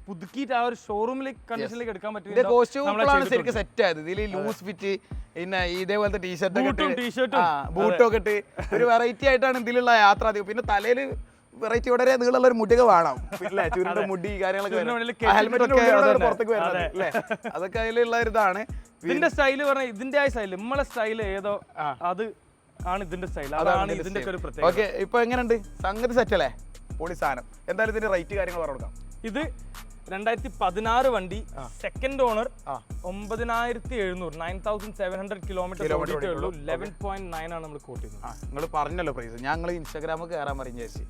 പുതുക്കിയിട്ട് ആ ഒരു ഷോറൂമിലേക്ക് കണ്ടീഷനിലേക്ക് എടുക്കാൻ പറ്റും. കോസ്റ്റ്യൂമാണ് ശരിക്കും സെറ്റ് ആയത്. ഇതിൽ ലൂസ് ഫിറ്റ് പിന്നെ ഇതേപോലത്തെ ടീഷർട്ട് ബൂട്ടും ഒക്കെ ഇട്ട് ഒരു വെറൈറ്റി ആയിട്ടാണ് ഇതിലുള്ള യാത്ര. പിന്നെ തലയിൽ വെറൈറ്റി വളരെ നീളമുള്ള ഒരു മുടിയൊക്കെ വേണം. പിന്നെ ചുരുണ്ട മുടി കാര്യങ്ങളൊക്കെ ഹെൽമെറ്റ് പുറത്തേക്ക് വരുന്നത് അല്ലേ, അതൊക്കെ അതിലുള്ള ഇതാണ് ഇതിന്റെ സ്റ്റൈല്. പറഞ്ഞാൽ ഇതിന്റെ ആ സ്റ്റൈല് നമ്മളെ സ്റ്റൈല് ഏതോ അത് ആണ് ഇതിന്റെ സ്റ്റൈൽ. അതാണ് ഇതിന്റെ ഒരു പ്രത്യേകത. ഓക്കെ, ഇപ്പൊ എങ്ങനെയുണ്ട് സംഗതി സെറ്റ് അല്ലേ? പൊളി സാധനം. എന്തായാലും ഇതിന്റെ റേറ്റ് കാര്യങ്ങൾ പറഞ്ഞു കൊടുക്കാം. ഇത് 2016 വണ്ടി, സെക്കൻഡ് ഓണർ, 9700 കിലോമീറ്റർ ഓടിയിട്ടുള്ളൂ. 11.9 ആണ് നമ്മൾ കോട്ട് ചെയ്യുന്നത്. നിങ്ങൾ പറഞ്ഞല്ലോ പ്രൈസ്, ഞങ്ങൾ ഇൻസ്റ്റാഗ്രാമിൽ കയറാൻ പറഞ്ഞു ചേച്ചി.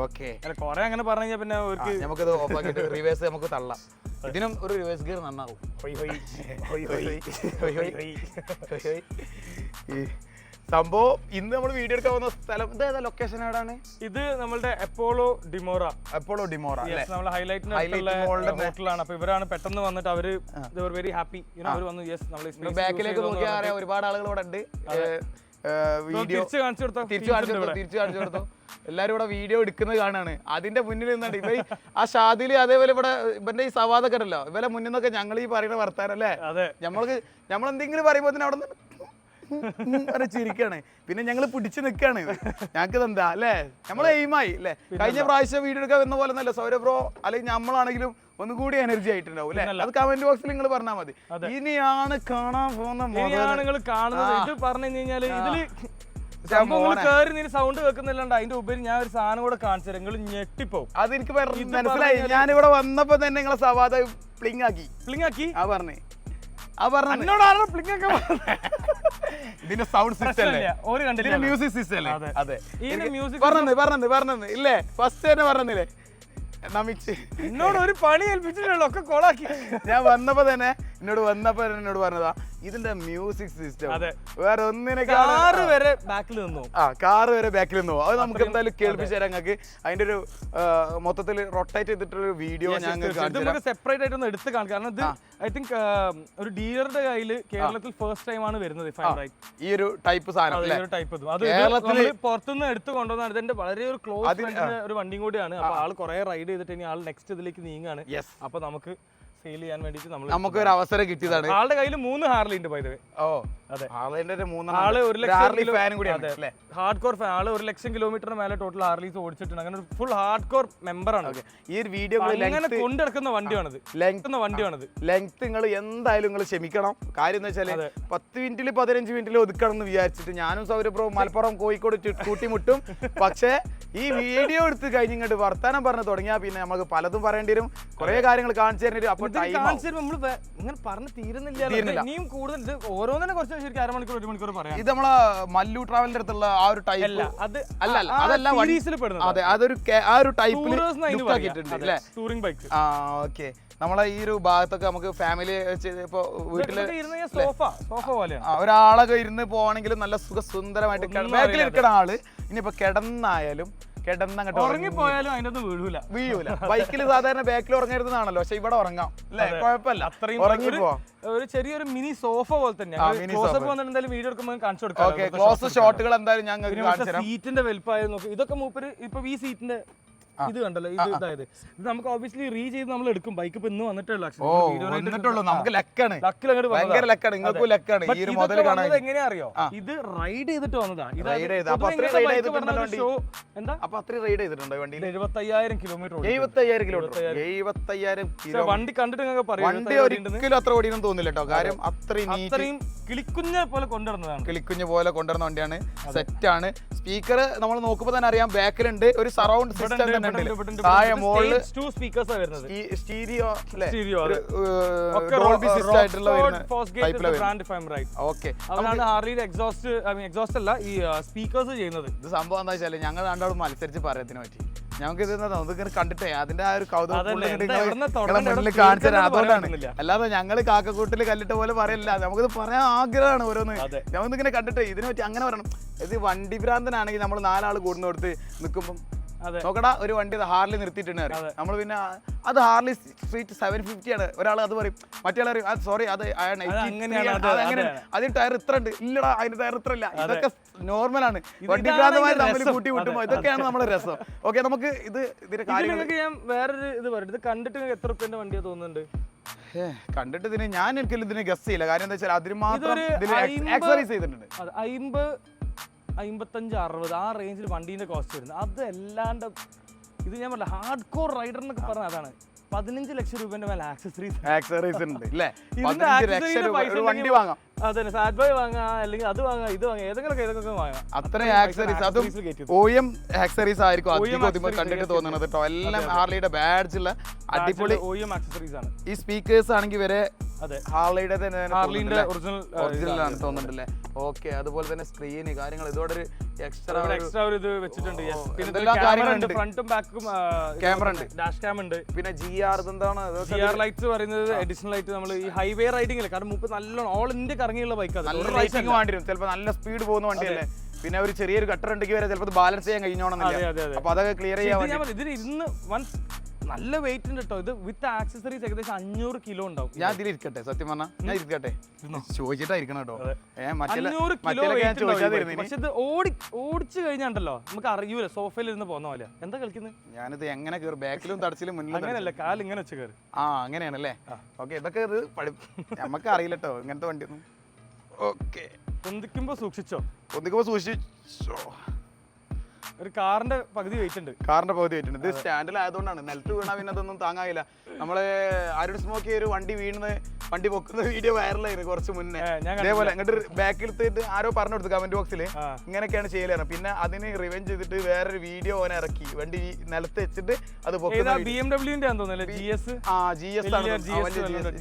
ഓക്കെ, കുറെ അങ്ങനെ പറഞ്ഞു കഴിഞ്ഞാൽ പിന്നെ നമുക്കത് ഓഫാക്കിയിട്ട് റിവേഴ്സ് നമുക്ക് തള്ളാം. ഇതിനും ഒരു റിവേഴ്സ് ഗിയർ നന്നാവും. സംഭവം ഇന്ന് നമ്മൾ വീഡിയോ എടുക്കാൻ പോകുന്ന സ്ഥലം ഇതേതാ ലൊക്കേഷൻ എവിടെയാണ്? ഇത് നമ്മളുടെ അപ്പോളോ ഡിമോറ നമ്മൾ ഹൈലൈറ്റിന്റെ ഹോട്ടലാണ്. അപ്പൊ ഇവരാണ് പെട്ടെന്ന് വന്നിട്ട് അവര് വെരി ഹാപ്പി അവർ വന്നു. യെസ് നമ്മൾ ബാക്കിലേക്ക് നോക്കിയാൽ അറിയാം ഒരുപാട് ആളുകൾ ഇവിടെ ഉണ്ട്. വീഡിയോ തിരിച്ചു കാണിച്ചു കൊടുത്തു. എല്ലാരും ഇവിടെ വീഡിയോ എടുക്കുന്നത് കാണാണ്. അതിന്റെ മുന്നിൽ നിന്നാണ് ഇവ ആ ഷാദില് അതേപോലെ ഇവിടെ ഇവന്റെ ഈ സവാദൊക്കെ ഉണ്ടല്ലോ, ഇവരെ മുന്നിൽ നിന്നൊക്കെ ഞങ്ങൾ ഈ പറയുന്ന വർത്താനം അല്ലേ, നമ്മളെന്തെങ്കിലും പറയുമ്പോ തന്നെ അവിടെ നിന്ന് ചിരിക്കാണ്. പിന്നെ ഞങ്ങൾ പിടിച്ചു നിൽക്കാണ്. ഞങ്ങൾക്ക് എന്താ അല്ലേ, നമ്മളെ എയിമായി അല്ലേ. കഴിഞ്ഞ പ്രാവശ്യം വീഡിയോ എടുക്കാൻ വന്ന പോലെ നല്ല സൗരഭ് ബ്രോ അല്ലെങ്കിൽ നമ്മളാണെങ്കിലും ഒന്നുകൂടി എനർജി ആയിട്ടുണ്ടാവും അല്ലെ. അത് കമന്റ് ബോക്സിൽ നിങ്ങൾ പറഞ്ഞാൽ മതി. ഇനിയാണ് കാണാൻ കാണുന്നത് പറഞ്ഞു കഴിഞ്ഞാല് ഇതില് സൗണ്ട് വെക്കുന്നില്ലാണ്ട് അതിന്റെ ഉപരി ഞാൻ ഒരു സാധനം കൂടെ കാണിച്ചു തരാം, നിങ്ങൾ ഞെട്ടിപ്പോവും. അതെനിക്ക് മനസ്സിലായി. ഞാനിവിടെ വന്നപ്പോ തന്നെ നിങ്ങളെ സവാദ പ്ലിങ് ആക്കി ആ പറഞ്ഞേ ഇതിന്റെ സൗണ്ട് സിസ്റ്റം അല്ലേ, മ്യൂസിക് സിസ്റ്റം അല്ലേ. അതെ പറഞ്ഞത് ഇല്ലേ, ഫസ്റ്റ് തന്നെ പറഞ്ഞില്ലേ എന്നോട് ഒരു പണി ഏൽപ്പിച്ചിട്ടുള്ളൂ, ഒക്കെ കൊളാക്കി. ഞാൻ വന്നപ്പോ തന്നെ എന്നോട് പറഞ്ഞതാ ഇതിന്റെ മ്യൂസിക് സിസ്റ്റം വേറെ ഒന്നിനെ കാറ് വരെ ബാക്കിൽ നിന്നു. അത് നമുക്ക് എന്തായാലും കേൾപ്പിച്ചു തരാം ഞങ്ങൾക്ക്. അതിന്റെ ഒരു മൊത്തത്തിൽ റൊട്ടേറ്റ് ചെയ്തിട്ടുള്ള വീഡിയോ ഞങ്ങൾക്ക് സെപ്പറേറ്റ് ആയിട്ട് ഒന്ന് എടുത്ത് കാണാം. കാരണം ഇത് ഐ തിങ്ക് ഒരു ഡീലറുടെ കയ്യിൽ കേരളത്തിൽ ഫസ്റ്റ് ടൈം ആണ് വരുന്നത് ഈ ഒരു ടൈപ്പ് സാധനം. അത് പുറത്തുനിന്ന് എടുത്ത് കൊണ്ടുവന്നാണ്. ഇതിന്റെ വളരെ ഒരു ക്ലോസ് ഒരു വണ്ടിയും കൂടിയാണ്. അപ്പൊ ആള് കുറെ റൈഡ് ചെയ്തിട്ട് ഇനി ആൾ നെക്സ്റ്റ് ഇതിലേക്ക് നീങ്ങാണ്. അപ്പൊ നമുക്ക് സെയിൽ ചെയ്യാൻ വേണ്ടിട്ട് നമുക്ക് ഒരു അവസരം കിട്ടിയതാണ്. ആളുടെ കയ്യിൽ 3 ഹാർലി ഉണ്ട് ബൈ ദ വേ. ആള് 1 ലക്ഷം ഹാർഡ് കോർ ഫാൻ. ആള് 1 ലക്ഷം കിലോമീറ്ററിന് മേലെ ടോട്ടൽ ഹാർലീസ് ഓടിച്ചിട്ടുണ്ട്. അങ്ങനെ ഫുൾ ഹാർഡ് കോർ മെമ്പറാണ്. ഈ ഒരു വീഡിയോ അങ്ങനെ കൊണ്ടെടുക്കുന്ന വണ്ടിയാണത്. ലെങ്ത് നിങ്ങൾ എന്തായാലും നിങ്ങൾ ക്ഷമിക്കണം. കാര്യം എന്ന് വെച്ചാല് 10 മിനിറ്റിൽ 15 മിനിറ്റിൽ ഒതുക്കണം എന്ന് വിചാരിച്ചിട്ട് ഞാനും സൗരഭ്രവും മലപ്പുറം കോഴിക്കോട് കൂട്ടിമുട്ടും. പക്ഷെ ഈ വീഡിയോ എടുത്ത് കഴിഞ്ഞ് ഇങ്ങോട്ട് വർത്താനം പറഞ്ഞു തുടങ്ങിയാൽ പിന്നെ നമുക്ക് പലതും പറയേണ്ടി വരും, കുറെ കാര്യങ്ങൾ കാണിച്ചു തരേണ്ടി. അപ്പൊ ഇങ്ങനെ പറഞ്ഞു തീരുന്നില്ല. ഇനിയും കൂടുതൽ ഓരോന്നിനെ കുറച്ച് ശരിക്കും അരമണിക്കൂർ 1 മണിക്കൂർ പറയാം. ഇത് നമ്മളെ മല്ലു ട്രാവലിന്റെ അടുത്തുള്ള ആ ഒരു ടൈപ്പ് അതല്ല, അതെ അതൊരു ടൈപ്പിൽ ടൂറിംഗ് ബൈക്ക്. ഓക്കെ, നമ്മളെ ഈ ഒരു ഭാഗത്തൊക്കെ നമുക്ക് ഫാമിലി ഇപ്പൊ വീട്ടില് ഒരാളൊക്കെ ഇരുന്ന് പോവാണെങ്കിലും നല്ല സുന്ദരമായിട്ട് ബാക്കിൽ ഇരിക്കണ ആള് ഇനിയിപ്പോ കിടന്നായാലും ഉറങ്ങിപ്പോയാലും അതിനൊന്നും വീഴൂല. ബൈക്കിൽ സാധാരണ ബാക്കിൽ ഉറങ്ങരുതെന്നാണല്ലോ, പക്ഷെ ഇവിടെ ഉറങ്ങാം അല്ലേ, കുഴപ്പമില്ല. അത്രയും ഒരു ചെറിയൊരു മിനി സോഫ പോലെ തന്നെയാണ്. വീഡിയോ എടുക്കുമ്പോൾ കാണിച്ചു കൊടുക്കാം. ക്ലോസ് ഷോട്ടുകൾ എന്തായാലും ഞങ്ങൾക്ക് സീറ്റിന്റെ വലുപ്പമായിരുന്നു നോക്കി. ഇതൊക്കെ മൂപ്പര് ഇപ്പൊ ഈ സീറ്റിന്റെ ഇത് കണ്ടല്ലോ, ഇത് ഇതായത് ഇത് നമുക്ക് ഓബിയസ്ലി റീ ചെയ്ത് നമ്മൾ എടുക്കും. ബൈക്ക് ഇപ്പൊ ഇന്ന് വന്നിട്ടുള്ളൂ. നമുക്ക് ലക്കാണ്. എങ്ങനെയാ അറിയോ, ഇത് റൈഡ് ചെയ്തിട്ട് വന്നതാ. 75,000 കിലോമീറ്റർ. വണ്ടി കണ്ടിട്ട് വണ്ടി ഒരിക്കലും അത്ര ഓടിയെന്ന് തോന്നില്ല കേട്ടോ. കാര്യം അത്രയും കിളിക്കുഞ്ഞ പോലെ കൊണ്ടുവരുന്ന വണ്ടിയാണ്. സെറ്റ് ആണ്. സ്പീക്കർ നമ്മൾ നോക്കുമ്പോ തന്നെ അറിയാം ബാക്കിലുണ്ട് ഒരു സറൗണ്ട് സിസ്റ്റം. ഇത് സംഭവം എന്താ വെച്ചാല് ഞങ്ങൾ രണ്ടാളും മത്സരിച്ച് പറയാതിനെ പറ്റി ഞങ്ങൾക്ക് ഇത് കണ്ടിട്ടേ അതിന്റെ ആ ഒരു കൗതുകം കാണിച്ചു തരാം. അതുകൊണ്ടാണ്, അല്ലാതെ ഞങ്ങള് കാക്കക്കൂട്ടിൽ കല്ലിട്ട പോലെ പറയല്ല. നമുക്കിത് പറയാൻ ആഗ്രഹമാണ് ഓരോന്ന്. ഞമ്മക്കിങ്ങനെ കണ്ടിട്ടേ ഇതിനെ പറ്റി അങ്ങനെ പറയണം. ഇത് വണ്ടി ഭ്രാന്തനാണെങ്കിൽ നമ്മൾ 4 ആൾ കൂടുന്ന കൊടുത്ത് നിൽക്കുമ്പം നോക്കടാ ഒരു വണ്ടി ഹാർലി നിർത്തിയിട്ടുണ്ട് നമ്മൾ. പിന്നെ അത് ഹാർലി സ്ട്രീറ്റ് 750 ആണ്. ഒരാൾ അത് പറയും, മറ്റേ ആൾ പറയും സോറി അത് അതിന് ടയർ ഇത്ര ഉണ്ട്. ഇല്ലടാ അതിന്റെ ടയർ ഇത്ര ഇല്ല. ഇതൊക്കെ നോർമലാണ്. വണ്ടി ഭ്രാന്തമായി തമ്മിൽ കൂട്ടി വിട്ടുമ്പോ ഇതൊക്കെയാണ് നമ്മുടെ രസം. ഓക്കെ, നമുക്ക് ഇതിന്റെ കാര്യങ്ങൾ ഞാൻ വേറൊരു ഇത് പറയും. ഇത് കണ്ടിട്ട് എത്ര റുപ്യന്റെ വണ്ടിയാ തോന്നുന്നുണ്ട്? കണ്ടിട്ട് ഞാൻ ഒരിക്കലും ഇതിന് ഗസ് ചെയ്യില്ല. കാര്യം എന്താ വെച്ചാൽ അതിന് മാത്രം ആക്സസറീസ് ചെയ്തിട്ടുണ്ട്. 55, 60 ആ റേഞ്ചിൽ വണ്ടീന്റെ കോസ്റ്റ് വരുന്നത്. അതല്ലാണ്ട് ഇത് ഞാൻ പറഞ്ഞ ഹാർഡ് കോർ റൈഡർ എന്നൊക്കെ പറഞ്ഞ അതാണ്. 15 ലക്ഷം രൂപന്റെ മേലെ ആക്സസറീസ് ഉണ്ട് അല്ലേ? വണ്ടി വാങ്ങാം. അതന്നെ, സാഡ് ബോയ് വാങ്ങാം, അല്ലെങ്കിൽ അത് വാങ്ങാം, ഇത് വാങ്ങാം, ഏതൊക്കെ വാങ്ങാം. അത്രയും ആക്സസറീസ്, അതും OEM ആക്സസറീസ് ആയിരിക്കും കണ്ടിട്ട് തോന്നുന്നത് കേട്ടോ. എല്ലാം ഹാർലിയുടെ ബാഡ്ജ് ഉള്ള അടിപൊളി OEM ആക്സസറീസ് ആണ്. ഈ സ്പീക്കേഴ്സ് ആണെങ്കിൽ വരെ ഹാർലിയുടെ ഒറിജിനൽ ആണ് തോന്നുന്നുണ്ടല്ലേ? ഓക്കെ, അതുപോലെ തന്നെ സ്ക്രീന് കാര്യങ്ങൾ ഇതോടെ ഒരു എക്സ്ട്രാ ഒരു ഇത് വെച്ചിട്ടുണ്ട്. ഫ്രണ്ടും ബാക്കും ക്യാമറ ഉണ്ട്, ഡാഷ് ക്യാം ഉണ്ട്. പിന്നെ GR എന്താണ് GR ലൈറ്റ്സ് പറയുന്നത് അഡീഷണൽ ആയിട്ട് നമ്മൾ ഈ ഹൈവേ റൈഡിംഗിൽ, കാരണം മുമ്പ് നല്ലോണം ഓൾ ഇന്ത്യ ഇറങ്ങിയുള്ള ബൈക്ക് അത് നല്ല റേസിംഗ് വേണ്ടി വരും, ചിലപ്പോൾ നല്ല സ്പീഡ് പോകുന്ന വണ്ടിയല്ലേ. പിന്നെ ഒരു ചെറിയൊരു ഗട്ടർ ഉണ്ടെങ്കിൽ വരെ ചിലപ്പോൾ ബാലൻസ് ചെയ്യാൻ കഴിഞ്ഞോണമെന്നില്ല. അപ്പൊ അതൊക്കെ ക്ലിയർ ചെയ്യാൻ ഇതിന് ഇരുന്ന് നല്ല വെയിറ്റ് ഉണ്ട് കേട്ടോ. ഇത് വിത്ത് ആക്സസറീസ് ഏകദേശം 500 കിലോ ഉണ്ടാവും. ഞാൻ ഇതിൽ ഇരിക്കട്ടെ, സത്യം പറഞ്ഞാൽ ഞാൻ ഇരിക്കട്ടെ, ചോദിച്ചിട്ടായിരിക്കണം കേട്ടോ. 500 കിലോ പക്ഷെ ഇത് ഓടിച്ചു കഴിഞ്ഞാണ്ടല്ലോ നമുക്ക് അറിയൂല, സോഫയിൽ ഇരുന്ന് പോകുന്ന പോലെ. എന്താ കളിക്കുന്നത്? ഞാനിത് എങ്ങനെ കയറും, ബാക്കിലും തടച്ചിലും മുന്നിലും? അങ്ങനെയല്ല, കാല് ഇങ്ങനെ വെച്ച് കയറി. അങ്ങനെയാണല്ലേ. ഓക്കെ, ഇതൊക്കെ ഇത് നമുക്ക് അറിയില്ല കേട്ടോ ഇങ്ങനത്തെ വണ്ടിയൊന്നും. ഓക്കെ, പൊന്തിക്കുമ്പോ സൂക്ഷിച്ചോ, സൂക്ഷിച്ചോ. ഒരു കാറിന്റെ പകുതി വെയിറ്റ് ഉണ്ട്. കാറിന്റെ പകുതി വെയിറ്റ് ഉണ്ട്. ഇത് സ്റ്റാൻഡിലായതുകൊണ്ടാണ്, നിലത്ത് വീണാൽ പിന്നെ അതൊന്നും താങ്ങായില്ല. നമ്മള് അരുൺ സ്മോക്കി ഒരു വണ്ടി വണ്ടി പൊക്കുന്ന വീഡിയോ വൈറലായിരുന്നു കുറച്ച് മുന്നേ. അതേപോലെ അങ്ങോട്ട് ബാക്കിലെത്തിയിട്ട് ആരോ പറഞ്ഞു കൊടുത്തു കമന്റ് ബോക്സിൽ, ഇങ്ങനെയൊക്കെയാണ് ചെയ്യലാണ്. പിന്നെ അതിന് റിവെഞ്ച് ചെയ്തിട്ട് വേറൊരു വീഡിയോ ഓനെ ഇറക്കി, വണ്ടി നിലത്ത് വെച്ചിട്ട് അത്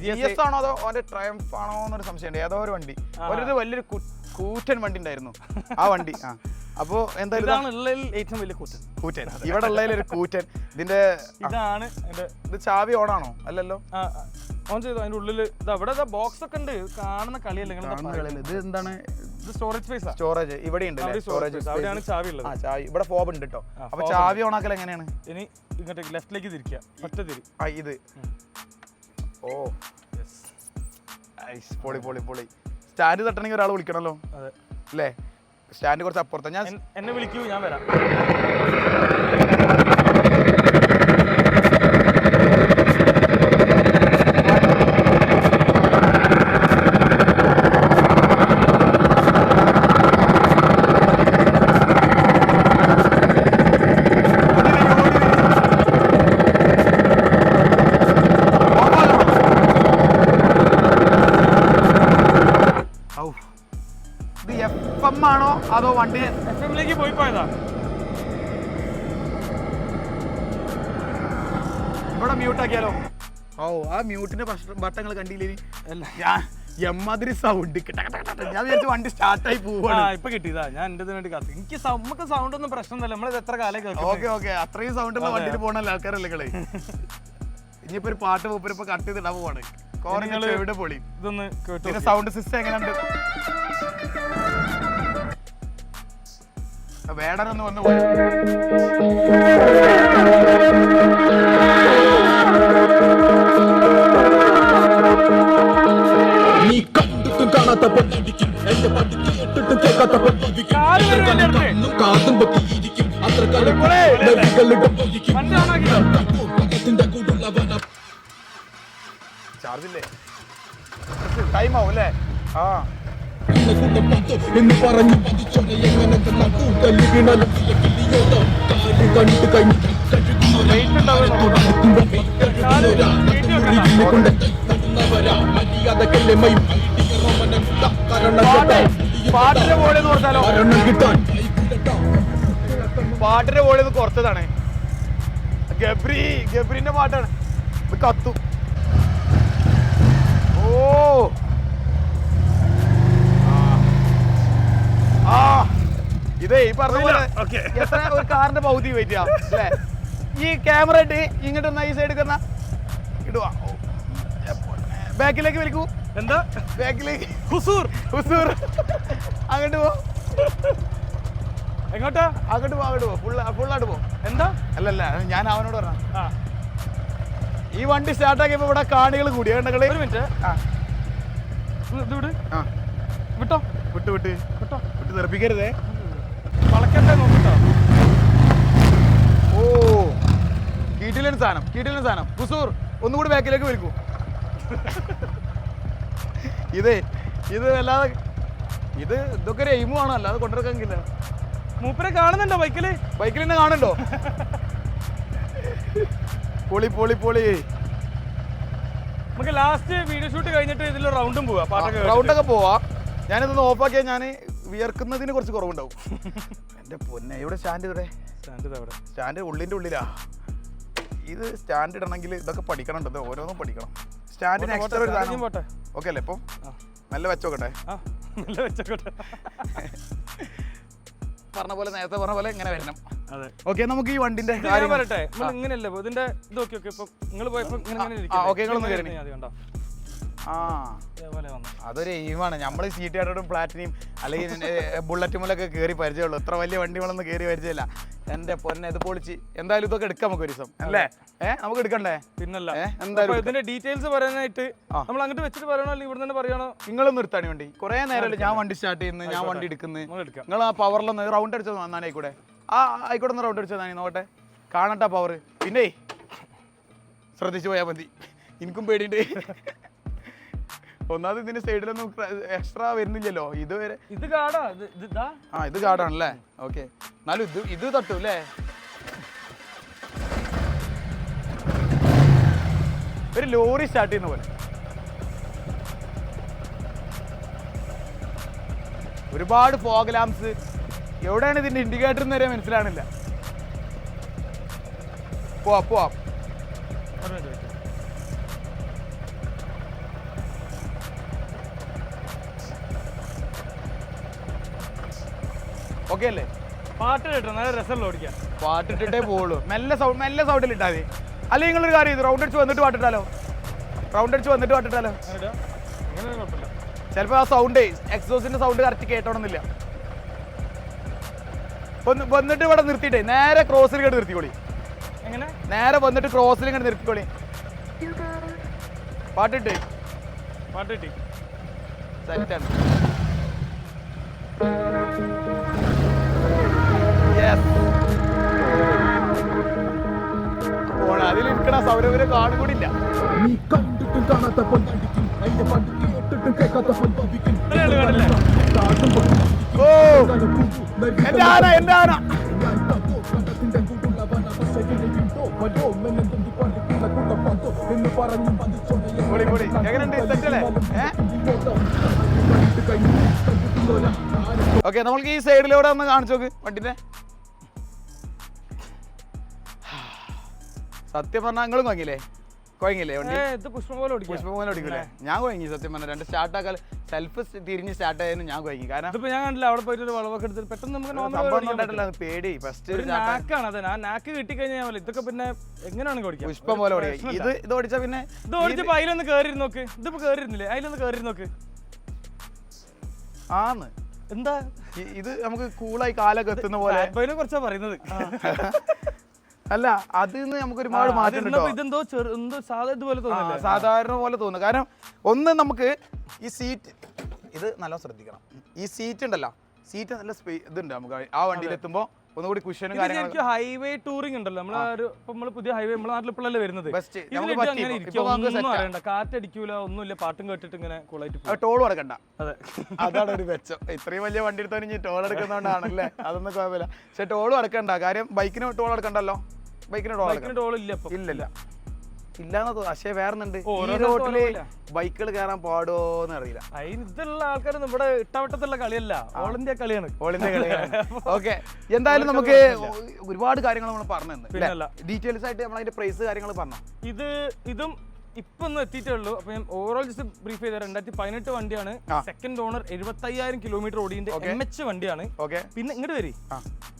GS ആണോ അതോ ഓന്റെ ട്രയംഫ് ആണോ എന്നൊരു സംശയമുണ്ട്. ഏതോ ഒരു വണ്ടി, ഒരു വലിയൊരു കൂറ്റൻ വണ്ടി ഉണ്ടായിരുന്നു ആ വണ്ടി. അപ്പോ എന്തായാലും ഏറ്റവും വലിയ കൂറ്റൻ ഇവിടെ ഉള്ളതിലൊരു കൂറ്റൻ. ഇത് ചാവി ഓണാണോ? അല്ലല്ലോ, ഓൺ ചെയ്തു. അതിന്റെ ഉള്ളില് അവിടെ ബോക്സ് ഒക്കെ ഉണ്ട്, കാണുന്ന കളിയല്ല. ഇത് എന്താണ്? ഇത് സ്റ്റോറേജ് സ്പേസ്. സ്റ്റോറേജ് ഇവിടെ ഉണ്ട്, അവിടെയാണ് ചാവി ഉള്ളത്. ചാവി ഇവിടെ ഫോബ് ഉണ്ട് കേട്ടോ. അപ്പൊ ചാവി ഓണാക്കൽ എങ്ങനെയാണ്? ഇനി ഇങ്ങോട്ടേക്ക് ലെഫ്റ്റിലേക്ക് തിരിക്കുക, ഒറ്റ തിരി. ഇത് ഓ പൊളി പൊളി പൊളി. സ്റ്റാൻഡ് തട്ടണമെങ്കിൽ ഒരാൾ വിളിക്കണല്ലോ അല്ലേ? സ്റ്റാൻഡ് കുറച്ച് അപ്പുറത്ത്. ഞാൻ എന്നെ വിളിക്കൂ, ഞാൻ വരാം. ആണോ അതോ വണ്ടി FM-ലേക്ക് പോയതാ? ഇവിടെ മ്യൂട്ട് ആക്കിയാലോ? ആ മ്യൂട്ടിന്റെ ബട്ടങ്ങൾ കണ്ടില്ലേ? എമ്മാതിരി സൗണ്ട്. ഞാൻ വിചാരിച്ചു വണ്ടി സ്റ്റാർട്ടായി പോവാണ്. ഇപ്പൊ കിട്ടിയതാ, ഞാൻ എന്റെ വേണ്ടി കാത്തു. എനിക്ക് നമുക്ക് സൗണ്ട് ഒന്നും പ്രശ്നമൊന്നുമില്ല, നമ്മളത് എത്ര കാലം കേൾക്കും. ഓക്കെ, അത്രയും സൗണ്ട് ഉള്ള വണ്ടിയിൽ പോകണല്ലോ ആൾക്കാരല്ലേ കളി. ഇനിയിപ്പോ ഒരു പാട്ട് മൂപ്പരിപ്പോ കട്ട് ചെയ്തിടാൻ പോവാണ്. എവിടെ പൊളി. ഇതൊന്ന് കേട്ടോ, സൗണ്ട് സിസ്റ്റം എങ്ങനെയുണ്ട്? വേടനൊന്ന് വന്നു പോയി. നീ കണ്ടിട്ടും കാണാത്ത പൊന്നടിക്കും, എന്റെ പാട്ട് കേട്ടിട്ടും കേൾക്കാത്ത പൊന്നടിക്കും, കാതും പൊട്ടിയിരിക്കും, അത്ര ചാർജില്ലേ? ടൈം ആവും അല്ലേ? എന്ന് പറഞ്ഞു പതിച്ചോളെ എങ്ങനെ കൂട്ടല് വീണാലും കണ്ടു കഴിഞ്ഞു മര്യാദക്കല്ലെമ്മയും പാട്ടിന്റെ വോളിയം ഒന്ന് കുറച്ചതാണ്. ഗബ്രിന്റെ പാട്ടാണ്. ഇത് കത്തു. ഓ ഇതേ ഈ പറഞ്ഞ പോലെ എത്ര ഒരു കാറിന്റെ പകുതി വെയിറ്റ് ചെയ്യാം അല്ലേ? ഈ ക്യാമറ ഇട്ട് ഇങ്ങോട്ട് ഈ സൈഡ് എടുക്കുന്ന ഇടുവാ. ബാക്കിലേക്ക് വലിക്കൂ. എന്താ ബാക്കിലേക്ക്? ഹുസൂർ അങ്ങോട്ട് പോ. എങ്ങോട്ടാ? അങ്ങോട്ട് പോ. ഫുള്ളായിട്ട് പോ. എന്താ? അല്ലല്ല, ഞാൻ അവനോട് പറഞ്ഞ ഈ വണ്ടി സ്റ്റാർട്ടാക്കിയപ്പോ ഇവിടെ കാണികൾ കൂടി. കണ്ടകളെ ഒരു മിനിറ്റ്. വിട്ടോ, വിട്ട് തെറിപ്പിക്കരുതേ. വളക്കട്ടെ നോക്കിട്ടോ. ഓ കീട്ടിലൊരു സാധനം. ഹുസൂർ ഒന്നുകൂടി ബാക്കിലേക്ക് വലിക്കൂ. ഇത് അല്ലാതെ ഇതൊക്കെ ഒരു എയിമും ആണ്, അല്ലാതെ കൊണ്ടിറക്കാനില്ല. മൂപ്പരെ കാണുന്നുണ്ടോ ബൈക്കിൽ തന്നെ കാണുന്നുണ്ടോ? പൊളി. നമുക്ക് ലാസ്റ്റ് വീഡിയോ ഷൂട്ട് കഴിഞ്ഞിട്ട് ഇതിൽ റൗണ്ടൊക്കെ പോവാ. ഞാനിതൊന്ന് ഓഫാക്കിയാൽ ഞാൻ വിയർക്കുന്നതിന് കുറച്ച് കുറവുണ്ടാവും. എന്റെ പൊന്നെ, ഇവിടെ സ്റ്റാൻഡ് ഉള്ളിന്റെ ഉള്ളിലാ. ഇത് സ്റ്റാൻഡ് ഇടണമെങ്കിൽ ഇതൊക്കെ പഠിക്കണം, ഓരോന്നും പഠിക്കണം. സ്റ്റാൻഡിന് എക്സ്ട്രാ ഒരു സാധനം ഓക്കെ അല്ലേ? ഇപ്പം നല്ല വെച്ചോക്കട്ടെ. നേരത്തെ പറഞ്ഞ പോലെ ഇങ്ങനെ വരണം. ഓക്കെ, നമുക്ക് ഈ വണ്ടിന്റെ കാര്യം പറയട്ടെ. ഇങ്ങനെയല്ലേ ഇതിന്റെ ഇത്? ഓക്കെ, ഇപ്പൊ നിങ്ങൾ പോയപ്പോ ഇതേപോലെ വന്നു. അതൊരു എയിമാണ്. നമ്മൾ CTR പ്ലാറ്റിനിയും അല്ലെങ്കിൽ ബുള്ളറ്റുമലൊക്കെ കയറി പരിചയമുള്ളൂ. ഇത്ര വലിയ വണ്ടികളൊന്നും കയറി പരിചയമില്ല. എന്റെ പൊന്നെ ഇത് പൊളിച്ച്. എന്തായാലും ഇതൊക്കെ എടുക്കാം നമുക്ക് ഒരു ദിവസം അല്ലേ? നമുക്ക് എടുക്കണ്ടേ? പിന്നല്ല എന്തായാലും ഇതിന്റെ ഡീറ്റെയിൽസ് പറയാനായിട്ട് നമ്മൾ അങ്ങോട്ട് വെച്ചിട്ട് പറയണോ അല്ലെങ്കിൽ ഇവിടെ തന്നെ പറയണോ? നിങ്ങളൊന്നും എടുത്താണ് വണ്ടി. കുറെ നേരമല്ലേ ഞാൻ വണ്ടി സ്റ്റാർട്ട് ചെയ്യുന്നത്, ഞാൻ വണ്ടി എടുക്കുന്നത്. നിങ്ങൾ ആ പവറിലൊന്ന് റൗണ്ട് അടിച്ചത് നന്നായിക്കോട്ടെ. ആയിക്കോട്ടെ ഒന്ന് റൗണ്ട് അടിച്ചത് നോട്ടെ, കാണട്ടെ പവർ. പിന്നെ ശ്രദ്ധിച്ചു പോയാൽ മതി. എനിക്കും പേടിയുണ്ട്. ഒന്നാമത് ഇതിന്റെ സൈഡിലൊന്നും എക്സ്ട്രാ വരുന്നില്ലല്ലോ ഇതുവരെ. ഇത് കാടാ, ഇത് കാടാണല്ലേ? ഓക്കെ, എന്നാലും ഇത് തട്ടു അല്ലേ? ഒരു ലോറി സ്റ്റാർട്ട് ചെയ്യുന്ന പോലെ. ഒരുപാട് ഫോഗ് ലാംപ്സ്. എവിടെയാണ് ഇതിന്റെ ഇൻഡിക്കേറ്റർ എന്ന് വരെ മനസ്സിലാണില്ല. പോവാം. ഓക്കെ അല്ലേ? പാട്ട് കേട്ടോ, നല്ല രസമല്ല ഓടിക്കാൻ. പാട്ടിട്ടിട്ടേ പോവുള്ളൂ. മെല്ലെ സൗണ്ടിൽ ഇട്ടാൽ മതി. അല്ലെങ്കിൽ നിങ്ങളൊരു കാര്യം ചെയ്തു, റൗണ്ട് അടിച്ച് വന്നിട്ട് പാട്ടിട്ടാലോ? ചിലപ്പോൾ ആ സൗണ്ട് എക്സോസിന്റെ സൗണ്ട് കറക്റ്റ് കേട്ടോണമെന്നില്ല. വന്നിട്ട് ഇവിടെ നിർത്തിയിട്ടേ നേരെ ക്രോസിൽ ഇങ്ങോട്ട് നിർത്തിക്കോളി. എങ്ങനെ? നേരെ വന്നിട്ട് ക്രോസിൽ ഇങ്ങോട്ട് നിർത്തിക്കോളി. പാട്ടിട്ട് സെറ്റാണ്. അതിലിരിക്കണ സൗരഭ്യം കാണും കൂടില്ല. നീ കണ്ടിട്ടും കാണാത്ത പൊന്നടിക്കും എന്റെ പണ്ട് കേട്ടിട്ടും കേൾക്കാത്ത പൊന്നടിക്കും. ഓ എന്റെ ആന എങ്ങനെയുണ്ട്? സെറ്റല്ലേ? ഓക്കെ, നമ്മൾക്ക് ഈ സൈഡിലൂടെ ഒന്ന് കാണിച്ചു നോക്ക് വണ്ടിന്റെ. സത്യം പറഞ്ഞാൽ നിങ്ങളും കുഴങ്ങില്ലേ വണ്ടി? പുഷ്പം പോലെ ഓടിക്കൂലേ? ഞാൻ കുഴങ്ങി സത്യം പറഞ്ഞാൽ. രണ്ട് സ്റ്റാർട്ടാക്കാൻ സെൽഫ് തിരിഞ്ഞ് സ്റ്റാർട്ട് ആയാലും ഞാൻ കുഴങ്ങി. കാരണം ഞാൻ കണ്ടില്ല, അവിടെ പോയിട്ട് ഒരു വളവൊക്കെ എടുത്തിട്ട് പെട്ടെന്ന് നമുക്ക് പേടി. ഫസ്റ്റ് നാക്കാണ് അത്. ആ നാക്ക് കിട്ടിക്കഴിഞ്ഞാൽ ഇതൊക്കെ പിന്നെ എങ്ങനെയാണ് ഓടിക്കുക? പുഷ്പം പോലെ ഓടിക്കുക. ഇത് ഓടിച്ചാ പിന്നെ ഇത് ഓടിച്ചപ്പോ അതിലൊന്ന് കയറി നോക്ക്. ഇതിപ്പോ കയറിയിരുന്നില്ലേ? അതിലൊന്ന് കയറി നോക്ക്. ആന്ന് എന്താ ഇത് നമുക്ക് കൂളായി കാലൊക്കെ എത്തുന്ന പോലെ കുറച്ചാ പറയുന്നത്. അല്ല, അതിന്ന് നമുക്ക് ഒരുപാട് മാറ്റം. ഇതെന്തോ സാധാരണ പോലെ തോന്നുന്നു. കാരണം ഒന്ന് നമുക്ക് ഈ സീറ്റ് ഇത് നല്ല ശ്രദ്ധിക്കണം. ഈ സീറ്റ് ഉണ്ടല്ലോ, സീറ്റ് നല്ല ഇതുണ്ട്. നമുക്ക് ആ വണ്ടിയിൽ എത്തുമ്പോ ഒന്നുകൂടി കുഷനും കാര്യങ്ങളും. ഹൈവേ ടൂറിംഗ് ഉണ്ടല്ലോ, നമ്മള് പുതിയ ഹൈവേ നമ്മുടെ നാട്ടിൽ ഇപ്പോഴല്ലേ വരുന്നത്. കാറ്റടിക്കൂല, ഒന്നുമില്ല, പാട്ടും കേട്ടിട്ട് ഇങ്ങനെ കൂളായിട്ട് ടോൾ അടക്കണ്ട. അതാണ് ഒരു മെച്ചം. ഇത്രയും വലിയ വണ്ടി എടുത്താൽ ഇനി ടോൾ എടുക്കുന്നോണ്ടാണല്ലേ, അതൊന്നും കുഴപ്പമില്ല. പക്ഷെ ടോളും അടക്കണ്ട. കാര്യം ബൈക്കിന് ടോൾ അടക്കണ്ടല്ലോ. ബൈക്കിന് ടോൾ ഇല്ലല്ലോ. ഇല്ലാന്ന് തോന്നുന്നു. പക്ഷേ വേറെന്നുണ്ട്, ഈ റോഡില് ബൈക്കുകൾ കയറാൻ പാടോന്ന് അറിയില്ല. ഇതുള്ള ആൾക്കാരൊന്നും ഇവിടെ ഇട്ടവട്ടത്തുള്ള കളിയല്ല, ഓൾ ഇന്ത്യ കളിയാണ്. ഓക്കെ, എന്തായാലും നമുക്ക് ഒരുപാട് കാര്യങ്ങൾ നമ്മൾ പറഞ്ഞു. ഡീറ്റെയിൽസ് ആയിട്ട് നമ്മൾ അതിന്റെ പ്രൈസ് കാര്യങ്ങൾ പറഞ്ഞു. ഇതും ഇപ്പൊ ഒന്നും എത്തിയിട്ടേ ഉള്ളൂ. അപ്പൊ ഞാൻ ഓവറോൾ ജസ്റ്റ് ബ്രീഫ് ചെയ്ത 2018 വണ്ടിയാണ്. സെക്കൻഡ് ഓണർ, 75,000 കിലോമീറ്റർ ഓടിന്റെ MH വണ്ടിയാണ്. പിന്നെ ഇങ്ങോട്ട് വരി,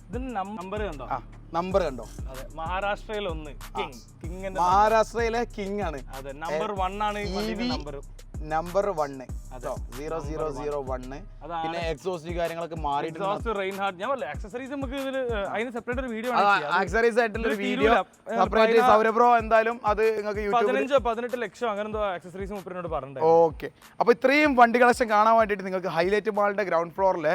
ഇതിന്റെ നമ്പർ കണ്ടോ? നമ്പർ കണ്ടോ? അതെ, മഹാരാഷ്ട്രയിലെ 1 മഹാരാഷ്ട്രയിലെ കിങ് ആണ്. അതെ, നമ്പർ 1 ആണ് നമ്പർ 1. പിന്നെ എക്സോസ്റ്റ് കാര്യങ്ങളൊക്കെ മാറിയിട്ട് ആക്സസറീസ് നമുക്ക് അതിന് സെപ്പറേറ്റ് ഒരു വീഡിയോ ആക്സസറീസ് ആയിട്ടുള്ള ഒരു വീഡിയോ സെപ്പറേറ്റ് സൗരഭ്രോ എന്തായാലും അത് നിങ്ങൾക്ക് 15-18 ലക്ഷം അങ്ങനെ എന്തോ ആക്സസറീസ് മുപ്പതിനോട് പറഞ്ഞു. ഓക്കെ, അപ്പോൾ ഇത്രയും വണ്ടി കളക്ഷൻ കാണാൻ വേണ്ടിയിട്ട് നിങ്ങൾക്ക് ഹൈലൈറ്റ് മാളിന്റെ ഗ്രൗണ്ട് ഫ്ലോറിൽ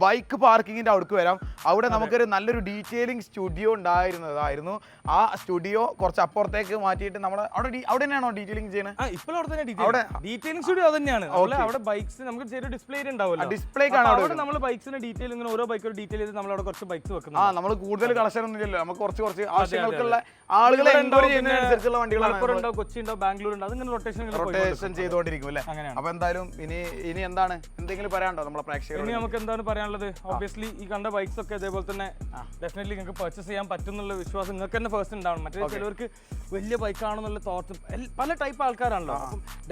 ബൈക്ക് പാർക്കിങ്ങിന്റെ അവിടേക്ക് വരാം. അവിടെ നമുക്കൊരു നല്ലൊരു ഡീറ്റെയിലിംഗ് സ്റ്റുഡിയോ ഉണ്ടായിരുന്നതായിരുന്നു. ആ സ്റ്റുഡിയോ കുറച്ച് അപ്പുറത്തേക്ക് മാറ്റിയിട്ട് നമ്മുടെ അവിടെ തന്നെയാണോ ഡീറ്റെയിലിംഗ് ചെയ്യുന്നത്? ഇപ്പോൾ അവിടെ തന്നെ ഡീറ്റെയിലിംഗ് സ്റ്റുഡിയോ അത് തന്നെയാണ്. അവിടെ ബൈക്സ് നമുക്ക് ചെറിയ ഡിസ്പ്ലേ ഉണ്ടാവുമല്ലോ, ഡിസ്പ്ലേ അവിടെ നമ്മൾ ബൈക്സിന്റെ ഡീറ്റെയിൽ ഇങ്ങനെ ഓരോ ബൈക്കും ഡീറ്റെയിൽ ചെയ്ത് നമ്മൾ അവിടെ കുറച്ച് ബൈക്സ് വെക്കുന്നു. നമ്മൾ കൂടുതൽ കളക്ഷൻ ഒന്നും ഇല്ലല്ലോ, നമുക്ക് കുറച്ച് ആവശ്യങ്ങൾക്കുള്ള ആളുകളെ എൻജോയ് ചെയ്യുന്നതിനനുസരിച്ചുള്ള വണ്ടികളാണ്. കൊച്ചി ഉണ്ടാവും, ബാംഗ്ലൂർ ഉണ്ട്, അതിങ്ങനെ റൊട്ടേഷൻ ചെയ്തുകൊണ്ടിരിക്കും അല്ലേ? അപ്പൊ എന്തായാലും ഇനി എന്താണ് എന്തെങ്കിലും പറയാനുണ്ടോ നമ്മളെ പ്രേക്ഷകർ? ഇനി നമുക്ക് എന്താണ് പറയാനുള്ളത്? ഒബ്വിയസ്ലി ഈ കണ്ട ബൈക്സ് ഒക്കെ അതേപോലെ തന്നെ ഡെഫിനറ്റ്ലി നിങ്ങൾക്ക് പർച്ചേസ് ചെയ്യാൻ പറ്റുന്നുള്ള വിശ്വാസം നിങ്ങൾക്ക് തന്നെ ഫസ്റ്റ് ഉണ്ടാവണം. മറ്റേ ചിലവർക്ക് വലിയ ബൈക്കാണെന്നുള്ള തോട്ട് പല ടൈപ്പ് ആൾക്കാരാണല്ലോ.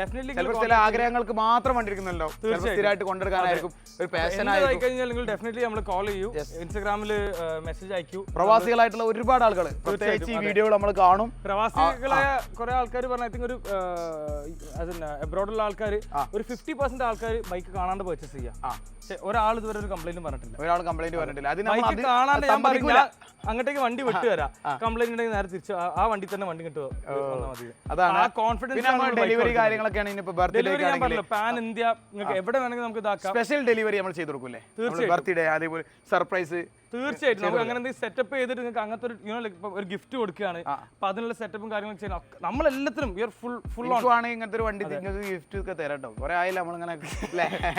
ഡെഫിനറ്റ്ലി ചില ആഗ്രഹങ്ങൾക്ക് മാത്രം വണ്ടി എടുക്കുന്നുണ്ടോ? സ്ഥിരമായിട്ട് കൊണ്ടെടുക്കാനായിരിക്കും, ഒരു പാഷൻ ആയിരിക്കും. കഴിഞ്ഞാൽ നിങ്ങൾ ഡെഫിനറ്റ്ലി നമ്മൾ കോൾ ചെയ്യൂ, ഇൻസ്റ്റാഗ്രാമിൽ മെസ്സേജ് അയക്കൂ. പ്രവാസികളായിട്ടുള്ള ഒരുപാട് ആളുകൾ പ്രത്യേകിച്ച് ഈ വീഡിയോകൾ നമ്മൾ കാണും. പ്രവാസികളായ കുറെ ആൾക്കാർ പറഞ്ഞ ഐ തിങ്ക് ഒരു അബ്രോഡുള്ള ആൾക്കാർ ഒരു 50% ആൾക്കാർ ബൈക്ക് കാണാണ്ട് പർച്ചേസ് ചെയ്യാം. ഒരാൾ ഇതുവരെ ഒരു കംപ്ലൈന്റ് പറഞ്ഞിട്ടില്ല. ഒരാൾ കംപ്ലൈന്റ് പറഞ്ഞിട്ടില്ല. ബൈക്ക് കാണാണ്ട് ഞാൻ പറയില്ല, അങ്ങോട്ടേക്ക് വണ്ടി വിട്ടു തരാം. കംപ്ലൈന്റ് ഉണ്ടെങ്കിൽ നേരെ തിരിച്ചു ആ വണ്ടി തന്നെ വണ്ടി കിട്ടുമോ? അതാണ് ആ കോൺഫിഡൻസ്. ഡെലിവറി കാര്യങ്ങളൊക്കെയാണ് ഇനിയിപ്പോ ഡെലിവറി ഞാൻ പറഞ്ഞല്ലോ, പാൻ ഇന്ത്യ നിങ്ങൾക്ക് എവിടെ വേണമെങ്കിൽ നമുക്ക് ഇതാക്കാം. സ്പെഷ്യൽ ഡെലിവറി നമ്മൾ ചെയ്ത് കൊടുക്കൂലേ? ബർത്ത്ഡേ അതേപോലെ സർപ്രൈസ്. തീർച്ചയായിട്ടും നമുക്ക് അങ്ങനെ എന്തെങ്കിലും സെറ്റപ്പ് ചെയ്തിട്ട് നിങ്ങൾക്ക് അങ്ങനത്തെ ഒരു ഗിഫ്റ്റ് കൊടുക്കുകയാണ്. അപ്പൊ അതിനുള്ള സെറ്റപ്പും കാര്യങ്ങളൊക്കെ ചെയ്യണം. നമ്മളെല്ലാത്തിനും ഫുൾ ആണെങ്കിൽ ഇങ്ങനത്തെ ഒരു വണ്ടി നിങ്ങൾക്ക് ഗിഫ്റ്റ് ഒക്കെ തരാട്ടോ. കുറെ ആയില്ല നമ്മളിങ്ങനെ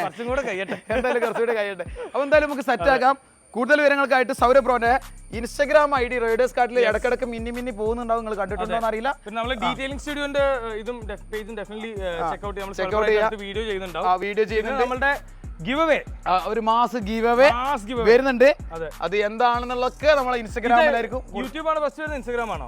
കുറച്ചും കൂടെ കഴിയട്ടെ, എന്തായാലും കുറച്ചുകൂടെ കഴിയട്ടെ. അപ്പൊ എന്തായാലും നമുക്ക് സെറ്റ് ആക്കാം. കൂടുതൽ വിവരങ്ങൾക്കായിട്ട് സൗരഭ് ബ്രോന്റെ ഇൻസ്റ്റാഗ്രാം ID റൈഡേഴ്സ് കാർഡിൽ ഇടക്കിടക്ക് മിന്നി പോകുന്നുണ്ടാവും. നിങ്ങൾ കണ്ടിട്ടുണ്ടോ അറിയില്ല. പിന്നെ നമ്മൾ ഡീറ്റെയിലിംഗ് സ്റ്റുഡിയോന്റെ ഇതും പേജും ഡെഫിനറ്റ്ലി ചെക്ക് ഔട്ട് ചെയ്യാം. വീഡിയോ ചെയ്യുന്നുണ്ടാവും. വീഡിയോ ചെയ്യുന്നുണ്ട്. നമ്മുടെ ഗിവ് അവേ, ഒരു മാസ് ഗിവ് അവേ വരുന്നുണ്ട്. അത് എന്താണെന്നുള്ളതൊക്കെ നമ്മളെ ഇൻസ്റ്റാഗ്രാമിലായിരിക്കും. യൂട്യൂബ് ആണ് ഫസ്റ്റ് വരുന്നത്, ഇൻസ്റ്റാഗ്രാം ആണോ?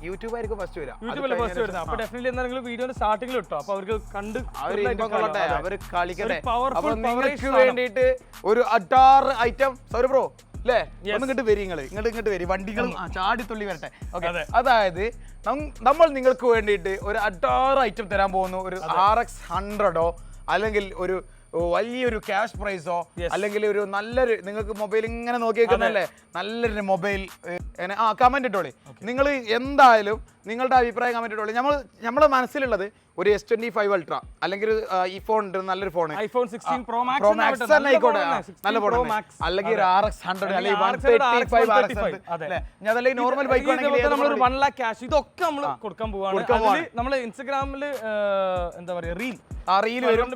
യൂട്യൂബ് ആയിരിക്കും ഫസ്റ്റ് വരാം. യൂട്യൂബിൽ ഫസ്റ്റ് വരുന്നത്. അപ്പൊ ഡെഫിനറ്റ്ലി എന്താണെങ്കിലും വീഡിയോയുടെ സ്റ്റാർട്ടിംഗ് ഇട്ടോ. അപ്പൊ അവർക്ക് കണ്ട് അവർ കളിക്കട്ടെ. അപ്പൊ നിങ്ങൾക്ക് വേണ്ടിയിട്ട് ഒരു അട്ടാർ ഐറ്റം സൗരഭ് ബ്രോ അല്ലേ? ഒന്ന് ഇങ്ങോട്ട് വരി, ഇങ്ങോട്ട് വരി, വണ്ടികളും ചാടിത്തുള്ളി വരട്ടെ. ഓക്കെ, അതായത് നമ്മൾ നിങ്ങൾക്ക് വേണ്ടിയിട്ട് ഒരു അട്ടാർ ഐറ്റം തരാൻ പോകുന്നു. ഒരു RX 100ഓ അല്ലെങ്കിൽ ഒരു വലിയൊരു ക്യാഷ് പ്രൈസോ അല്ലെങ്കിൽ ഒരു നല്ലൊരു, നിങ്ങൾക്ക് മൊബൈൽ ഇങ്ങനെ നോക്കി വെക്കുന്നല്ലേ, നല്ലൊരു മൊബൈൽ കമന്റ് ഇട്ടോളി. നിങ്ങൾ എന്തായാലും നിങ്ങളുടെ അഭിപ്രായം കമന്റ് ഇട്ടോളി. നമ്മുടെ മനസ്സിലുള്ളത് ഒരു S25 Ultra അല്ലെങ്കിൽ ഈ ഫോൺ ഉണ്ട്, നല്ലൊരു ഫോൺ iPhone 16 Pro Max തന്നെ ആയിക്കോട്ടെ, നല്ല ഫോൺ, അല്ലെങ്കിൽ ഒരു RX 100 അല്ലെങ്കിൽ 135 RX. ഞാൻ അതല്ലെങ്കിൽ നോർമൽ ബൈക്ക് ആണെങ്കിൽ നമ്മളൊരു 1 lakh ക്യാഷ് ഇതൊക്കെ നമ്മൾ കൊടുക്കാൻ പോവാണ്. നമ്മൾ ഇൻസ്റ്റാഗ്രാമിൽ എന്താ പറയാ റീൽ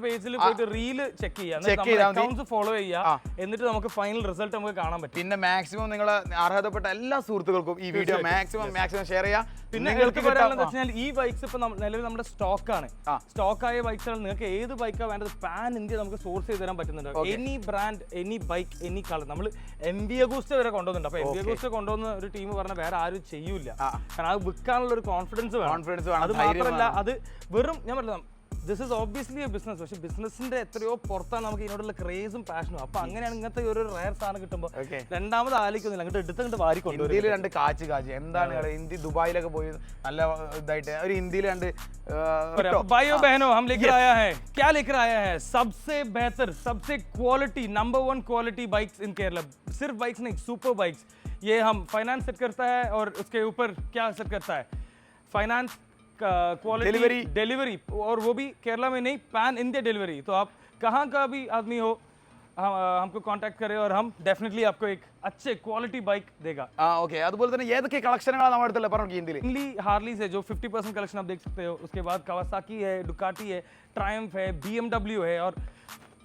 പേജിൽ പോയിട്ട് റീൽ ചെക്ക് ചെയ്യാം, അക്കൗണ്ട്സ് ഫോളോ ചെയ്യാം, എന്നിട്ട് നമുക്ക് ഫൈനൽ റിസൾട്ട് നമുക്ക് കാണാൻ പറ്റും. പിന്നെ മാക്സിമം നിങ്ങൾ അർഹതപ്പെട്ട എല്ലാ സുഹൃത്തുക്കൾക്കും ഈ വീഡിയോ മാക്സിമം ഷെയർ ചെയ്യാം. പിന്നെ നിങ്ങൾക്ക് പറയാനുള്ളത് വെച്ചാൽ ഈ ബൈക്സ് ഇപ്പൊ നിലവിൽ നമ്മുടെ സ്റ്റോക്കാണ്. സ്റ്റോക്കായ ബൈക്സുകൾ നിങ്ങൾക്ക് ഏത് ബൈക്കാണ് വേണ്ടത് പാൻ ഇന്ത്യ നമുക്ക് സോഴ്സ് ചെയ്ത് തരാൻ പറ്റുന്നുണ്ട്. Any brand, any bike, any colour. നമ്മൾ MV Agusta വരെ കൊണ്ടുവന്നുണ്ട്. അപ്പൊ MV Agusta കൊണ്ടുവന്ന ഒരു ടീം പറഞ്ഞാൽ വേറെ ആരും ചെയ്യൂല. കാരണം അത് വിൽക്കാനുള്ള ഒരു കോൺഫിഡൻസ് വേണം. അത് മാത്രമല്ല, അത് വെറും ഞാൻ പറഞ്ഞ this is obviously A business. പക്ഷെ ബിസിനസിന്റെ എത്രയോ പുറത്താണ് നമുക്ക് ഇതിനോടുള്ള ക്രേസും പാഷനും. അപ്പൊ അങ്ങനെയാണ് ഇങ്ങനത്തെ ഒരു റയർ സാധനം കിട്ടുമ്പോൾ രണ്ടാമത് ആലോചിക്കുന്നില്ല, അങ്ങോട്ട് എടുത്ത് വാരിക്കൊണ്ട്. ഇന്ത്യയിൽ രണ്ട് കാച്ച് എന്താണ് ഇന്ത്യ ദുബായിലൊക്കെ പോയി നല്ല ഇതായിട്ട് ഒരു ഇന്ത്യയിൽ രണ്ട് भाइयों बहनों हम लेकर आया है, क्या लेकर आया है? सबसे बेहतर, सबसे quality, number 1 quality bikes in Kerala. सिर्फ बाइक्स नहीं, सुपर बाइक्स. ये हम फाइनेंस सेट करता है और उसके ऊपर क्या सेट करता है? फाइनेंस, क्वालिटी, डिलीवरी, और वो भी केरला में नहीं, पैन इंडिया डिलीवरी. तो आप कहाँ का भी आदमी हो, हमको कांटेक्ट करें और हम डेफिनेटली आपको एक अच्छे क्वालिटी बाइक देगा. ओके, അതുപോലെ തന്നെ ഏതൊക്കെ കളക്ഷനുകളാണ് നമ്മുടെ അടുത്തുള്ള പറഞ്ഞു ഇന്ത്യയിൽ? इंडली हार्लीज है जो 50% कलेक्शन आप देख सकते हो. उसके बाद कावासाकी है, डुकाटी है, ट्रायम्फ है, BMW है, और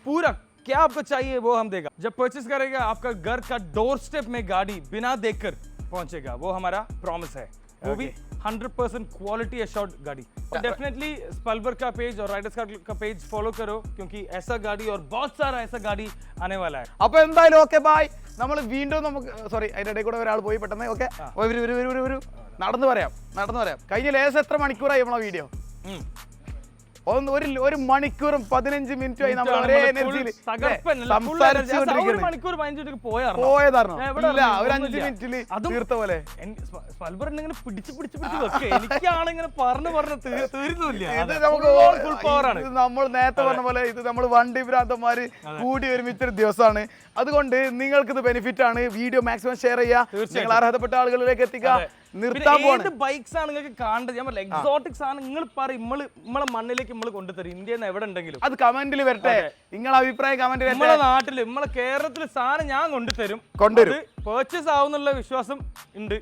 पूरा क्या आपको चाहिए वो हम देगा. जब परचेस करेगा आपका घर का डोर स्टेप में गाड़ी बिना देखकर पहुंचेगा, वो हमारा प्रॉमिस है. वो भी 100% क्वालिटी एश्योर्ड गाड़ी. डेफिनेटली स्पल्बर का पेज और राइडर्स का पेज फॉलो करो, क्योंकि ऐसा गाड़ी और बहुत सारा ऐसा गाड़ी आने वाला है. അപ്പോൾ എന്തായാലും ഓക്കെ ബൈ. നമ്മൾ വീണ്ടും നമുക്ക് സോറി അതിന്റെ ഇടയിൽ കൂടെ ഒരാൾ പോയി പെട്ടെന്ന്. ഓക്കെ, നടന്നു പറയാം. കഴിഞ്ഞ ലേശം എത്ര മണിക്കൂറായി നമ്മളെ വീഡിയോ? ഒരു മണിക്കൂറും 15 മിനിറ്റുമായി നമ്മൾ ഒരേ എനർജിയിൽ പോയതായിരുന്നു. ഒരു 5 മിനിറ്റിൽ തീർത്ത പോലെ എനിക്കാണിങ്ങനെ പറഞ്ഞു തീരുന്നില്ല. നമ്മൾ നേരത്തെ പറഞ്ഞ പോലെ ഇത് നമ്മൾ വണ്ടി ഭ്രാന്തന്മാര് കൂടി ഒരുമിച്ചൊരു ദിവസമാണ്. അതുകൊണ്ട് നിങ്ങൾക്ക് ഇത് ബെനിഫിറ്റ് ആണ്. വീഡിയോ മാക്സിമം ഷെയർ ചെയ്യുക, നിങ്ങൾ അർഹതപ്പെട്ട ആളുകളിലേക്ക് എത്തിക്കുക. ബൈക്സ് ആണ് നിങ്ങൾക്ക് കാണേണ്ടത്. ഞാൻ പറഞ്ഞ എക്സോട്ടിക്സ് ആണ്. നിങ്ങൾ പറയും നമ്മളെ മണ്ണിലേക്ക് നമ്മൾ കൊണ്ടുതരും. ഇന്ത്യയിൽ എവിടെ ഉണ്ടെങ്കിലും അത് കമന്റിൽ വരട്ടെ. നിങ്ങളെ അഭിപ്രായം കമന്റ് നമ്മളെ നാട്ടില് നമ്മളെ കേരളത്തില് സാധനം ഞാൻ കൊണ്ടുതരും. പർച്ചേസ് ആവുന്നുള്ള വിശ്വാസം ഉണ്ട്.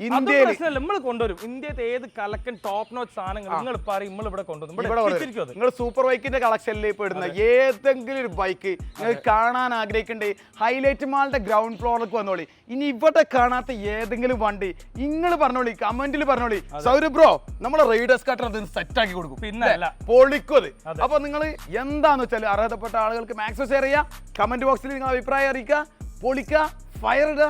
ഇന്ത്യയിൽ നമ്മൾ കൊണ്ടുവരും. ഇന്ത്യത്തെ ഏത് കലക്കൻ ടോപ്പ് നോച്ച് സാധനങ്ങൾ നിങ്ങൾ പറയും നമ്മൾ ഇവിടെ കൊണ്ടുവരും. നിങ്ങൾ സൂപ്പർ ബൈക്കിന്റെ കളക്ഷനിൽ പെടുന്ന ഏതെങ്കിലും ഒരു ബൈക്ക് നിങ്ങൾ കാണാൻ ആഗ്രഹിക്കണ്ടേ, ഹൈലൈറ്റ് മാളിന്റെ ഗ്രൗണ്ട് ഫ്ലോറിലേക്ക് വന്നോളി. ഇനി ഇവിടെ കാണാത്ത ഏതെങ്കിലും വണ്ടി നിങ്ങൾ പറഞ്ഞോളി, കമന്റിൽ പറഞ്ഞോളി. സൗരഭ് ബ്രോ നമ്മളെ റൈഡേഴ്സ് കാർട്ടർ അത് സെറ്റ് ആക്കി കൊടുക്കും. പിന്നെ പൊളിക്കും അത്. അപ്പൊ നിങ്ങൾ എന്താന്ന് വെച്ചാൽ അർഹതപ്പെട്ട ആളുകൾക്ക് മാക്സിമം ഷെയർ ചെയ്യുക, കമന്റ് ബോക്സിൽ നിങ്ങൾ അഭിപ്രായം അറിയിക്കുക, പൊളിക്കുക, ഫയർ ഇടുക.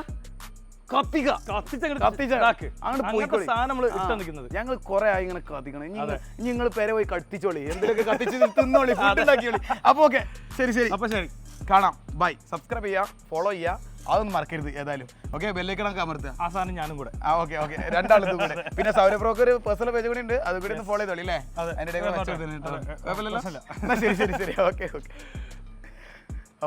ഞങ്ങൾ കുറെ ആയി ഇങ്ങനെ കത്തിക്കണം. ഇനി നിങ്ങൾ പേരെ പോയി കത്തിച്ചോളി, എന്തെങ്കിലുമൊക്കെ കത്തിച്ച് തിന്നോളി, ഫുഡ് ഉണ്ടാക്കിയോളി. അപ്പൊ ഓക്കെ, ശരി. അപ്പൊ ശരി, കാണാം. ബൈ. സബ്സ്ക്രൈബ് ചെയ്യാ, ഫോളോ ചെയ്യാ, അതൊന്നും മറക്കരുത് ഏതായാലും. ഓക്കെ, ബെല്ലൈക്കണൊക്കെ അമർത്തുക. ആ സാധനം ഞാനും കൂടെ. ഓക്കെ രണ്ടാളും കൂടെ. പിന്നെ സൗരഭ്രോക്ക് ഒരു പേഴ്സണൽ പേജ് കൂടി ഉണ്ട്, അത് കൂടി ഒന്ന് ഫോളോ ചെയ്തോളി അല്ലേ? അതിന്റെ ശരി. ഓക്കെ. ഓ